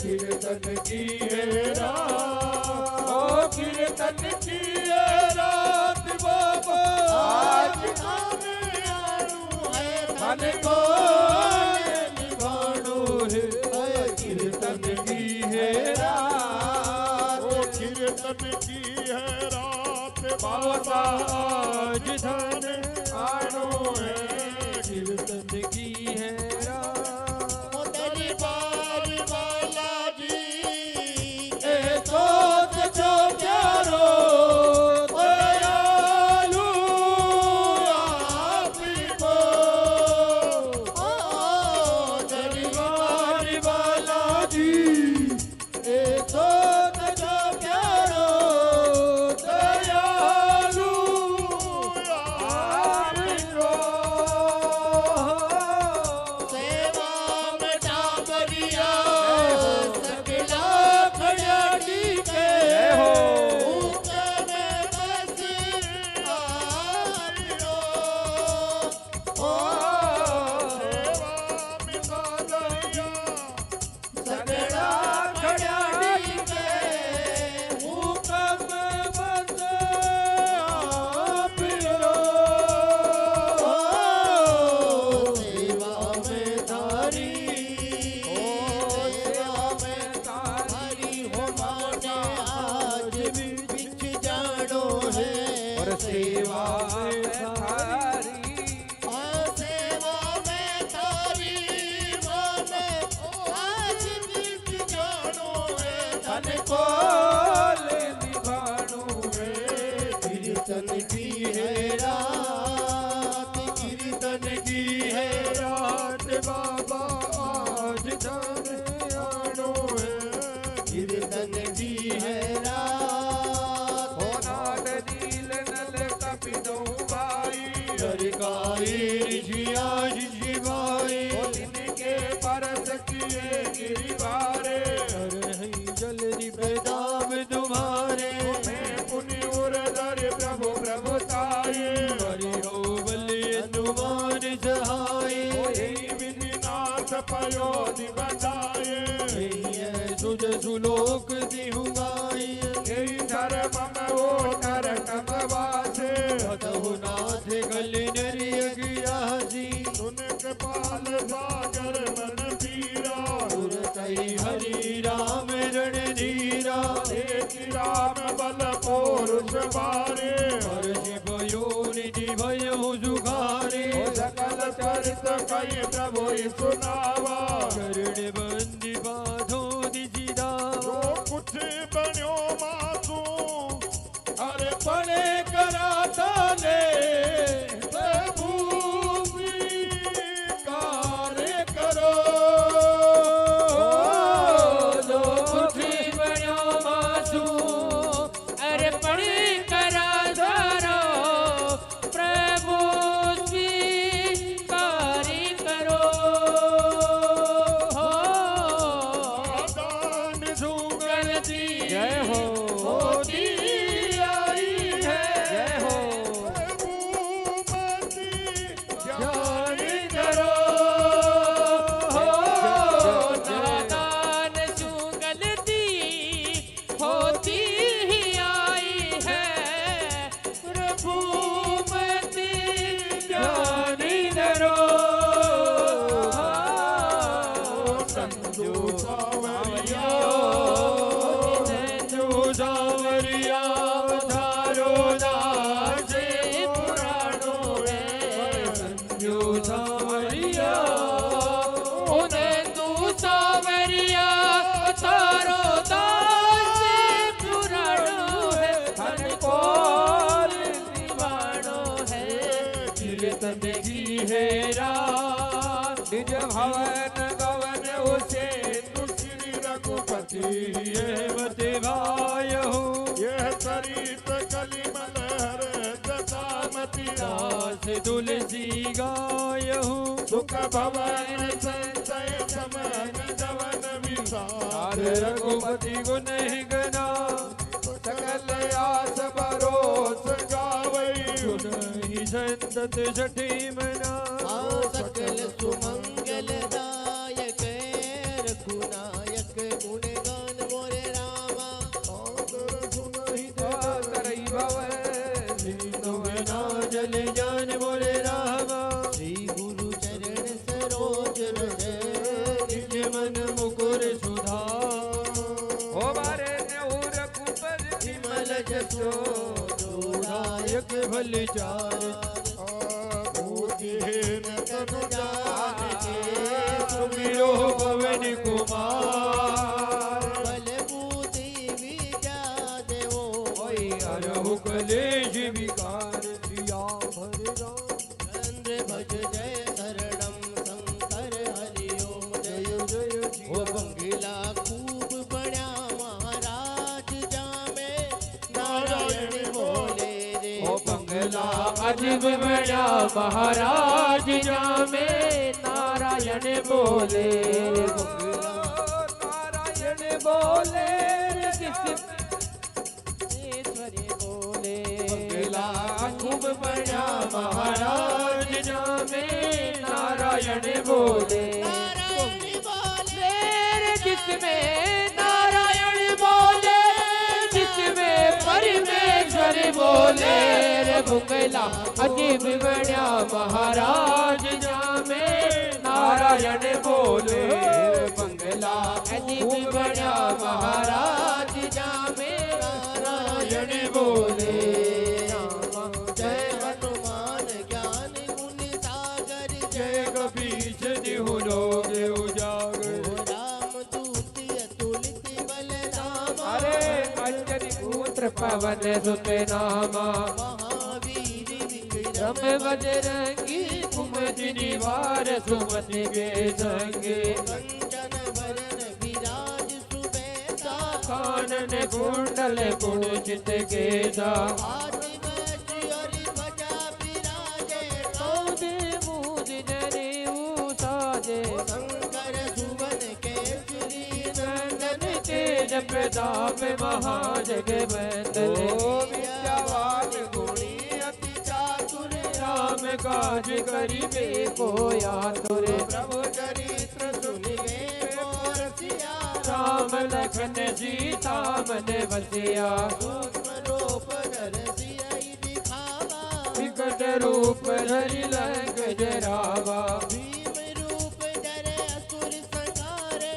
Speaker 4: कीर्तन की है रात। ओ कीर्तन की है रात बाबा
Speaker 3: आज थाने आनो है
Speaker 4: मन को निभानो है। कीर्तन की है रात।
Speaker 2: ओ कीर्तन की है रात
Speaker 4: बाबा आज धन आनो है। कीर्तन की है रात।
Speaker 3: तेरी बार वाला जी
Speaker 4: ए सोच जो प्यारो दयालु आप को।
Speaker 3: तेरी
Speaker 4: दरबार वाला जी ए सोच जो प्यारो दयालु आप को।
Speaker 3: सेवा में डाबरिया सकला खड़ाड़ी के ऊंचे में बस आप रो।
Speaker 4: सगड़ा खड़ाड़ी के हुक्म बंद आप रो।
Speaker 3: सेवा में तारी सेवा में तारी हो माने आज भी बिछ जानो है।
Speaker 4: और सेवा में थारी
Speaker 3: सेवा में तारी माने आज बिछ जानो है।
Speaker 4: धन को निभानो है।
Speaker 3: कीर्तन की है रात
Speaker 4: कीर्तन की है रात बाबा आज धन आनो है।
Speaker 3: कीर्तन की है रात
Speaker 4: हो नाथ नील नल कपिदो भाई
Speaker 3: सरकारी ऋषिया शिवाई
Speaker 4: जिनके परस किए गिरिवारे नहीं जल पे दाम तुम्हारे मैं पुण्य उर्धर प्रभु प्रभुताये हरि हो बलि हनुमान सहाय विधिनाथ पयोधि बधाये सुज सुलोक दिहुगाई धर्म वो कर कमवासे नाथ गल नरिय गियासी
Speaker 2: सुन कृपाल सागर मन पीरा
Speaker 4: कई हरि राम रणधीरा
Speaker 2: एक राम बल पौरुष बारे
Speaker 4: हर शिव योनिधि भयो जुगारे
Speaker 2: सकल चरित कई प्रभु सुनावा
Speaker 4: चरण बंदी बाधो दिजिदा
Speaker 2: जो कुछ बन्यो मासू
Speaker 4: अरे पड़े कराता ले प्रभु कार्य करो जो कुछ
Speaker 1: बड़ो मासू अरे पड़ी करा दारो प्रभु स्वीकारी करो।
Speaker 2: दान
Speaker 1: गलती
Speaker 4: जय हो
Speaker 1: होती आई है।
Speaker 4: जय हो
Speaker 2: भूमति
Speaker 4: ज्ञान करो
Speaker 1: नादान सु गलती होती ही आई है। प्रभु मति
Speaker 4: ज्ञान करो
Speaker 2: संजो सावरिया
Speaker 4: जो सावरिया धारो दासे पुराणो है संजो सावरिया
Speaker 1: उन्हें तू सावरिया तारो दास पुराणो है। धन को निभानो है।
Speaker 4: कीर्तन की है रात निज भवन गवन उसे
Speaker 2: श्री रघुपति
Speaker 4: ये मत भाय हो
Speaker 2: यह चरित कलिमल हर जटामति
Speaker 4: दास तुलसी गाय हो
Speaker 2: सुख भवन संचय समन जवन विषा
Speaker 4: हरे रघुपति गुण ही गना सकल आस भरोस गावई गुण ही संतत छठी मना
Speaker 3: सकल सुमंगल दायक रघुनायक गुण गान मोरे रामा
Speaker 4: करई भव दीनो बिना जल जान मोरे रामा
Speaker 3: श्री गुरु चरण सरोज रज
Speaker 4: निज मन मुकुर सुधा ओ बारे नेऊर कुपर विमल जसो जोदायक भल चार
Speaker 2: बुद्धिहीन तनु जान
Speaker 4: सुमिरो पवन कुमार
Speaker 3: बल बुद्धि विद्या देवो
Speaker 4: अरहु कलेश विकार दिया भर राम
Speaker 3: चंद्र भज जय शरणम शंकर हरि ओम जय
Speaker 4: जय
Speaker 3: ओ बंगला खूब बड़ा महाराज जामे नारायण बोले रे
Speaker 1: ओ बंगला अजब बड़ा महाराज जामे नारायण बोले
Speaker 4: नारायण बोले
Speaker 1: ईश्वरी बोले
Speaker 4: बंगला
Speaker 1: खूब बड़ा महाराज जामे नारायण बोले
Speaker 3: नारायण बोले
Speaker 1: मेरे जिसमें नारायण बोले जिसमें परमेश्वर बोले रे बंगला अजीब बड़ा महाराज जामे नारायण बोले बंगला अजीब बड़ा महाराज जामे नारायण बोले
Speaker 3: जय हनुमान ज्ञान गुण सागर
Speaker 4: जय कपीश दिहु लोग उजागर
Speaker 3: राम दूत अतुलित बल राम
Speaker 1: अरे अंजनी पुत्र पवन सुत नामा
Speaker 3: महावीर विक्रम
Speaker 1: रम बजरंगी कुमति निवार सुमति के संगे
Speaker 3: कंचन वरण विराज सुबेसा
Speaker 1: कानन कुंडल कुंचित केसा
Speaker 3: हाथ में और ध्वजा विराजे
Speaker 1: कौदे मूज जनेऊ साजे
Speaker 3: शंकर सुवन केसरी
Speaker 1: नंदन तेज प्रताप महाजगवंदन
Speaker 4: विद्यावान गुणी अति चातुर
Speaker 1: राम काज करिबे को आतुर
Speaker 4: प्रभु चरित्र सुनिए और सिया
Speaker 1: राम लखन सीता मन बसिया
Speaker 3: सूक्ष्म रूप धर सियाई दिखावा
Speaker 1: विकट रूप धरि लंक जरावा
Speaker 3: भीम रूप धरे असुर संहारे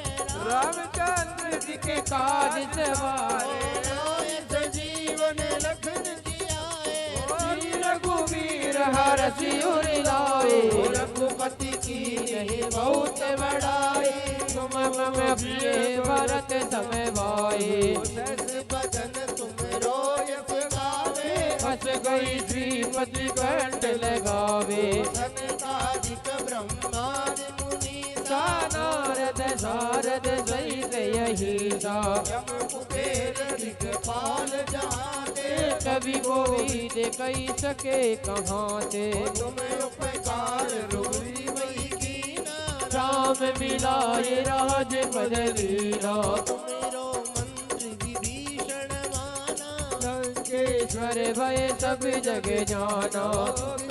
Speaker 1: रामचंद्र जी के काज सवारे
Speaker 3: राय सजीवन लखन जियाए
Speaker 1: श्री रघुवीर हरषि उर लाए रघुपति की नहीं बहुत बड़ाई तुम मम प्रिय भरत समय भाई
Speaker 3: दस बदन तुम रोय गावे
Speaker 1: फंस गई श्रीपति कंठ लगावे
Speaker 3: सनकादिक ब्रह्मादि मुनि
Speaker 1: नारद सारद सहित यही सा
Speaker 3: यम कुबेर दिक्पाल जहाते
Speaker 1: कवि कोई दे कही सके कहाँ थे
Speaker 3: तुम उपकार रूरी वही कीना
Speaker 1: राम मिलाए राज बदलीना
Speaker 3: तुमेरो मंत्र विभीषण माना
Speaker 1: लंकेश्वर भय सब जग जाना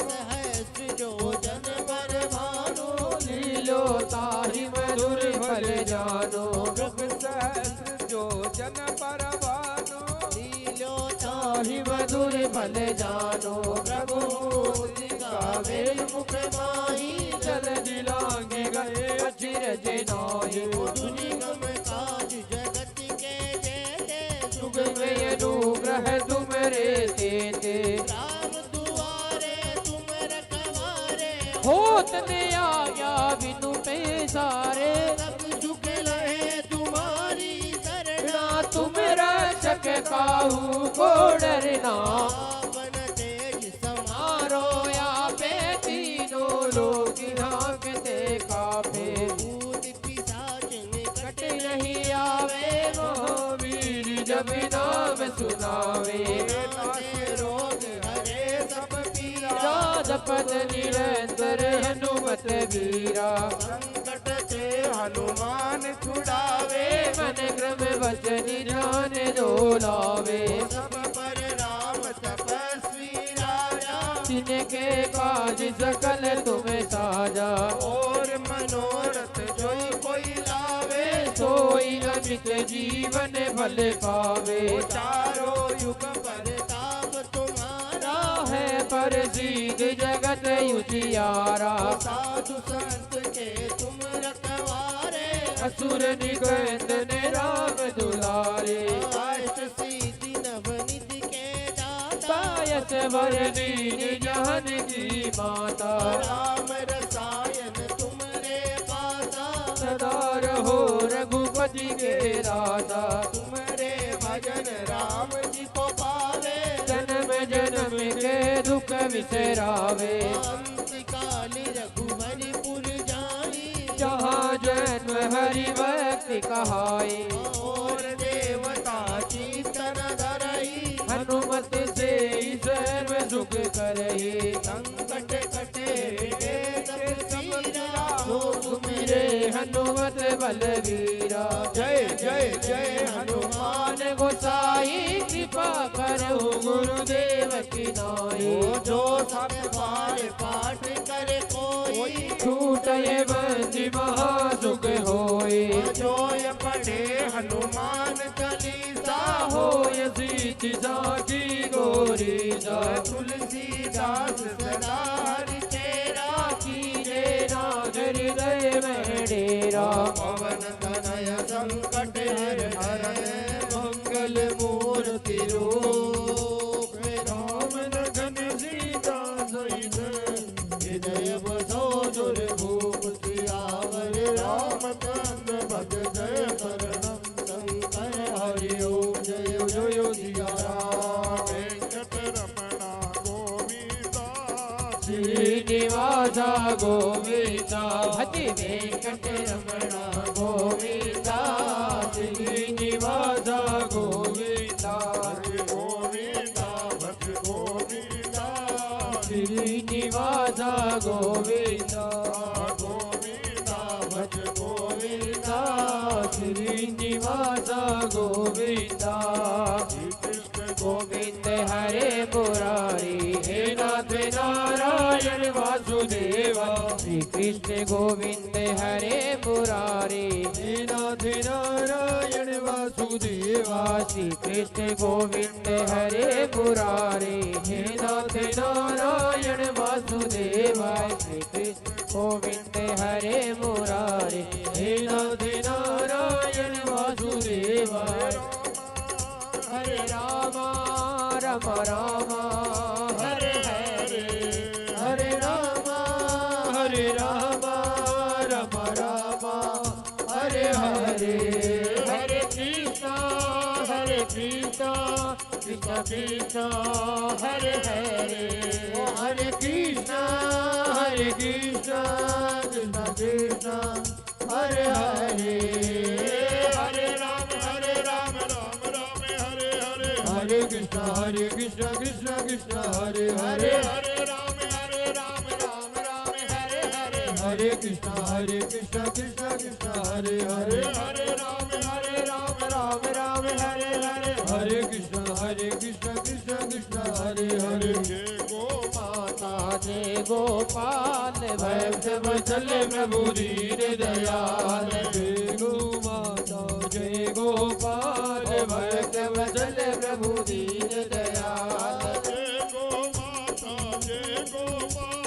Speaker 3: सहस्र जो जन पर भानो
Speaker 1: लीलो ताहि मधुर फल जानो
Speaker 4: सहस्र जो जन परवानो
Speaker 3: लीलो
Speaker 1: ताहि मधुर फल जानो
Speaker 3: प्रभु गावे मुख माही
Speaker 1: चल दिलांगे गए अचिरज नाहि
Speaker 3: दुनिगम काज जगत के जेते
Speaker 1: सुख में अनुग्रह तुमरे तेते
Speaker 3: राम दुआरे तुम रखवारे
Speaker 1: होत ने आज्ञा बिनु पैसारे
Speaker 3: सब सुख लहे तुम्हारी शरण
Speaker 1: ना तुम रक्षक काहू को डरना
Speaker 3: पावन तेज समा
Speaker 1: मारो या पे तीनों लोग हाँकते कापे
Speaker 3: भूत पिशाच निकट
Speaker 1: नहीं आवे महावीर जब नाम सुनावे
Speaker 3: रोग हरे सब पीरा
Speaker 1: राजपद निरंतर वीरा
Speaker 3: संकट से हनुमान छुड़ावे
Speaker 1: मन जो लावे।
Speaker 3: सब पर राम तपस्वी राजा,
Speaker 1: जिनके काज सकल तुम्हें साजा।
Speaker 3: और मनोरथ जो कोई लावे,
Speaker 1: सोई अमित जीवन भल पावे।
Speaker 3: चारों युग परताप तुम्हारा,
Speaker 1: है प्रसिद्ध जगत उजियारा।
Speaker 3: साधु संत के तुम रखवारे,
Speaker 1: असुर निकंदन राम दुलारे।
Speaker 3: अष्ट सिद्धि नवनिधि के दाता,
Speaker 1: पायस वरदीन जहन की माता।
Speaker 3: राम रसायन तुमरे पासा,
Speaker 1: सदा रहो रघुपति के राजा।
Speaker 3: तुमरे भजन राम जी को पावे,
Speaker 1: जन्म जन्म के दुख विसरावे।
Speaker 3: अंत काल रघुवरपुर जाई,
Speaker 1: जहाँ जन्म हरि भक्ति कहाई।
Speaker 3: और देवता चितन धरई,
Speaker 1: हनुमत से सर्व सुख करही।
Speaker 3: संकट कटे सबीरा,
Speaker 1: जो सुमिरे हनुमत बलवीरा।
Speaker 3: जय जय जय हनुमान
Speaker 1: हनुमान गोसाई कृपा करो गुरुदेव की नाई।
Speaker 3: जो सब बार पाठ करे कोई,
Speaker 1: छूटय बंदी महासुख होई।
Speaker 3: जो ये पढ़े हनुमान चालीसा,
Speaker 1: होय सीति साखी गोरी सा।
Speaker 3: तुलसीदास सदा हरि तेरा,
Speaker 1: कीजे नाथ हृदय में डेरा।
Speaker 3: पवन तनय संकट हरण, मंगल मूर्ति रूप, राम लखन सीता सहित, हृदय बसो दुर्भूप सियावर रामचंद्र भज जय शरणम शंकर हरि ओम। जय जय सिया राम,
Speaker 2: वेंकटरमणा गोविंदा
Speaker 1: श्रीनिवासा गोविंदा। भज वेंकटरमणा गोविंदा। श्रीनिवासा गोविंदा।
Speaker 2: गोविंदा भज गोविंदा
Speaker 1: श्रीनिवासा गोविंदा।
Speaker 2: गोविंदा भज
Speaker 1: गोविंदा श्रीनिवासा गोविंदा।
Speaker 2: श्री कृष्ण
Speaker 1: गोविंद हरे मुरारी हे नाथ नारायण वासुदेवा। श्री कृष्ण गोविंद हरे मुरारी हे नाथ नारायण वासुदेवा। श्री कृष्ण गोविंद हरे मुरारी हे नाथ नारायण वासुदेवा। श्री कृष्ण गोविंद हरे मुरारी हे नाथ नारायण वासुदेवा। हरे रामा राम रामा हरे हरे, हरे रामा राम रामा हरे हरे। हरे कृष्णा कृष्णा कृष्णा हरे हरे। हरे कृष्णा कृष्णा कृष्णा हरे हरे।
Speaker 2: हरे राम राम राम हरे हरे।
Speaker 1: हरे कृष्णा कृष्णा कृष्णा हरे हरे।
Speaker 2: हरे राम राम हरे हरे।
Speaker 1: हरे कृष्णा कृष्णा कृष्णा हरे हरे।
Speaker 2: हरे राम
Speaker 1: राम हरे हरे। हरे कृष्णा कृष्णा कृष्णा हरे हरे।
Speaker 2: जय गो
Speaker 1: माता जय गोपाल भक्त वत्सल प्रभु दीन दयाल। जय गो माता जय गोपाल भक्त वत्सल प्रभु दीन दयाल।
Speaker 2: जय गो माता जय गोपाल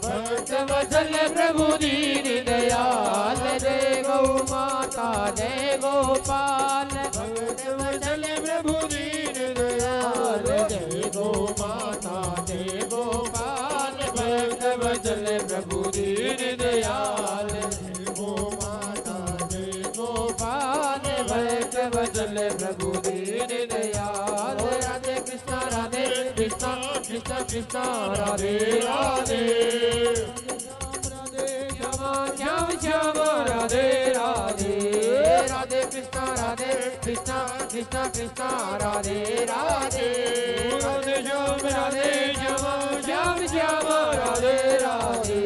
Speaker 1: भक्त वत्सल प्रभु दीन दयाल। जय गौ माता जय गोपाल भक्त वत्सल प्रभु दीन दयाल। जय गौ माता जय गोपाल भक्त वत्सल प्रभु दीन दयाल। जय गौ माता जय गोपाल भक्त वत्सल प्रभु दीन दयाल। राधे कृष्णा कृष्णा कृष्णा राधे राधे। श्याम श्याम राधे राधे। राधे कृष्णा कृष्णा कृष्णा राधे राधे। राधे श्याम श्याम श्याम राधे राधे।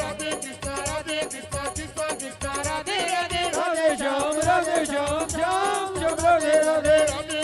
Speaker 1: राधे कृष्णा कृष्णा कृष्णा राधे राधे। राधे श्याम श्याम श्याम राधे राधे।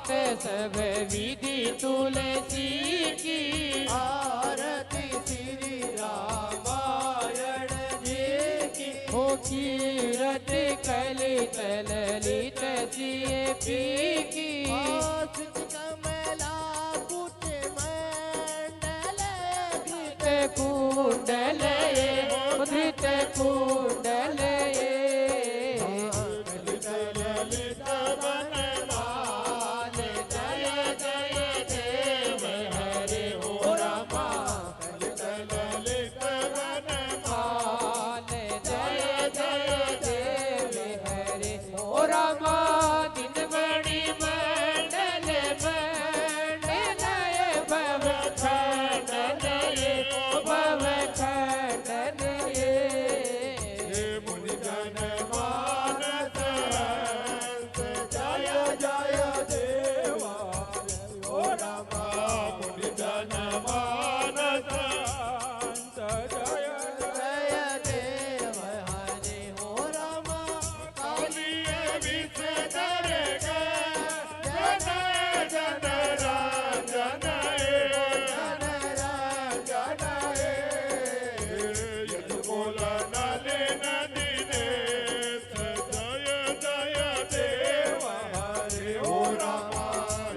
Speaker 1: गात सब विधि तुलसी की
Speaker 3: आरती श्री रामायण जी की
Speaker 1: हो कीरत कलित ललित सिए पी की
Speaker 3: आसित कमला कुट मंडल
Speaker 1: धृत कुंडल धृत कुंडल
Speaker 2: ललित वनमाल
Speaker 1: जय जय देव हरे हो रमा
Speaker 2: ललित वनमाल
Speaker 1: जय जय देव हरे हो रमा दिन बड़ी मंडल मंडल भव खंडन भव खंडन
Speaker 2: मुनिजन मानस हंस जय जय देवा ओ रमा मुनिजन मानस हंस जय
Speaker 3: जय देव हरे हो रमा
Speaker 2: कालिय विषधर जन जन राजन
Speaker 3: जन राजन
Speaker 2: यदुकुल नलिन दिनेश जय जय देव हरे ओ रमा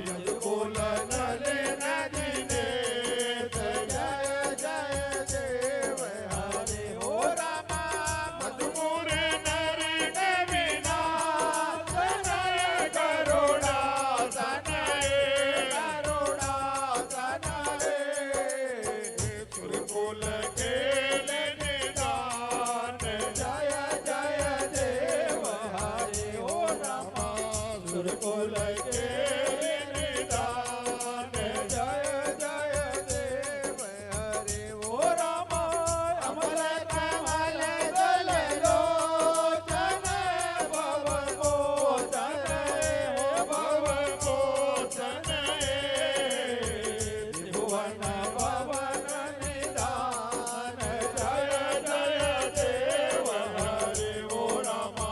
Speaker 2: यदुकुल नलिन दिनेश
Speaker 3: जय जय देव हरे हो
Speaker 2: रमा मधुर नर विनाश नय करुणा सनय करुणा सनय सुरकुल केल निदान जय जय देव हरे ओ रमा सुरकुल केल निदान जय जय देव हरे ओ रमा अमर कमल दल लोचन भव मोचन हो भव मोचन त्रिभुवन भवन निधान जय जय देव हरे ओ रमा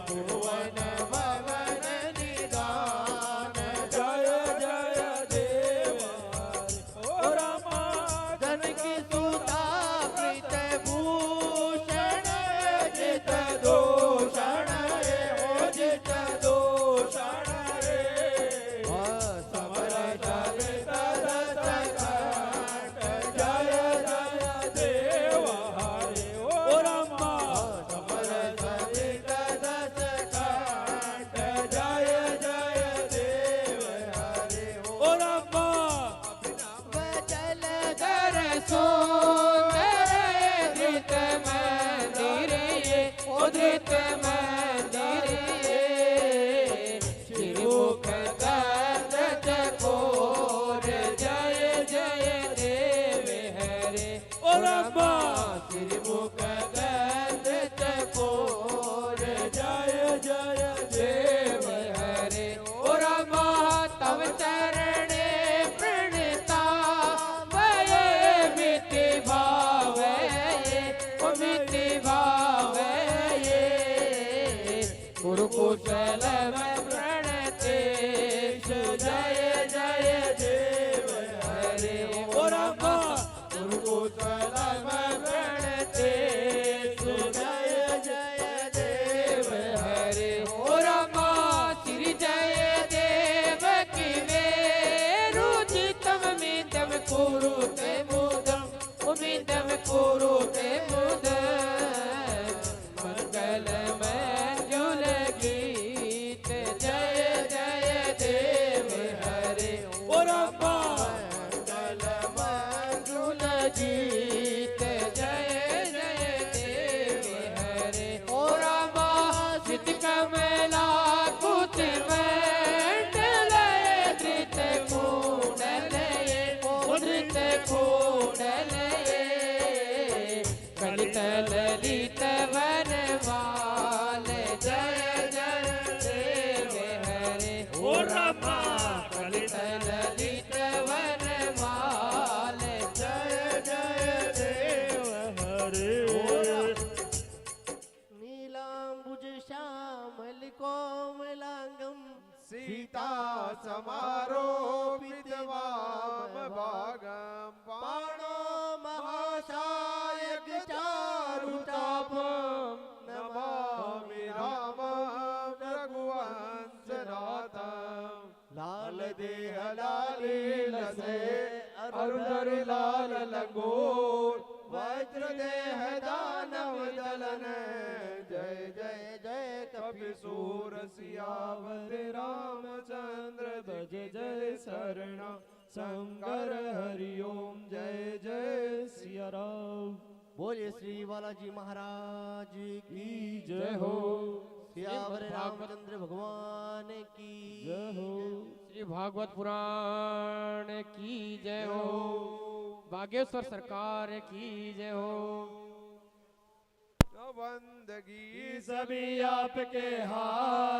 Speaker 2: त्रिभुवन भवन निधान जय जय देव हरे ओ रमा
Speaker 3: जनकी सुता प्रीत भूषण जित
Speaker 2: दूषण हो जित दूषण समर जगत दस खंड जय जय देव हरे ओ रमा समर जगत दस खंड जय जय देव हरे ओ रमा
Speaker 3: बचल
Speaker 1: कर सुंदर धृत मंदिर ये ओ धृत मंदिर ये श्रीमुख गंध चकोर जय जय देव हरे ओ रमा श्रीमुख गंध चकोर जय जय देव हरे ओ रमा तव चरणे प्रणताम मिति भाव ओ मिति भाव कुरुकुशल प्रणतेश जय जय देव हरे ओ रमा कुरुकुशल प्रणतेश जय जय देव हरे ओ रमा श्री जय देव की रुचितम मितम कुरुते मुदम उमितम कुरुते मुदम मंगल मंजुल गीत जय जय देव हरे ओ रमा मंगल मंजुल गीत जय जय देव हरे ओ रमा सिद्ध कमला कुत मंडल धृत कुंडल धृत कुंडल कलित ललित वनमाल जय जय देव हरे ओ रमा कलित ललित वनमाल जय जय देव हरे ओ
Speaker 3: नीलांबुज श्यामल कोमलांगम
Speaker 4: सीता समारोपित वाम भागम
Speaker 3: बाणो महासायक चारुचापम
Speaker 4: नमामि रामं रघुवंशनाथं
Speaker 3: लाल देह लाली लसे
Speaker 4: अरुधर लाल लंगोर
Speaker 3: वज्र देह दानव दलन जय जय जय
Speaker 4: कपिसूर सियावर रामचंद्र भज जय शरण शंकर हरिओम जय जय सिया राम।
Speaker 3: बोलिए श्री बालाजी महाराज की
Speaker 4: जय हो।
Speaker 3: सियावर रामचंद्र भगवान की
Speaker 4: जय हो।
Speaker 1: श्री भागवत पुराण की जय हो। बागेश्वर सरकार की जय हो।
Speaker 4: बंदगी सभी आपके हाथ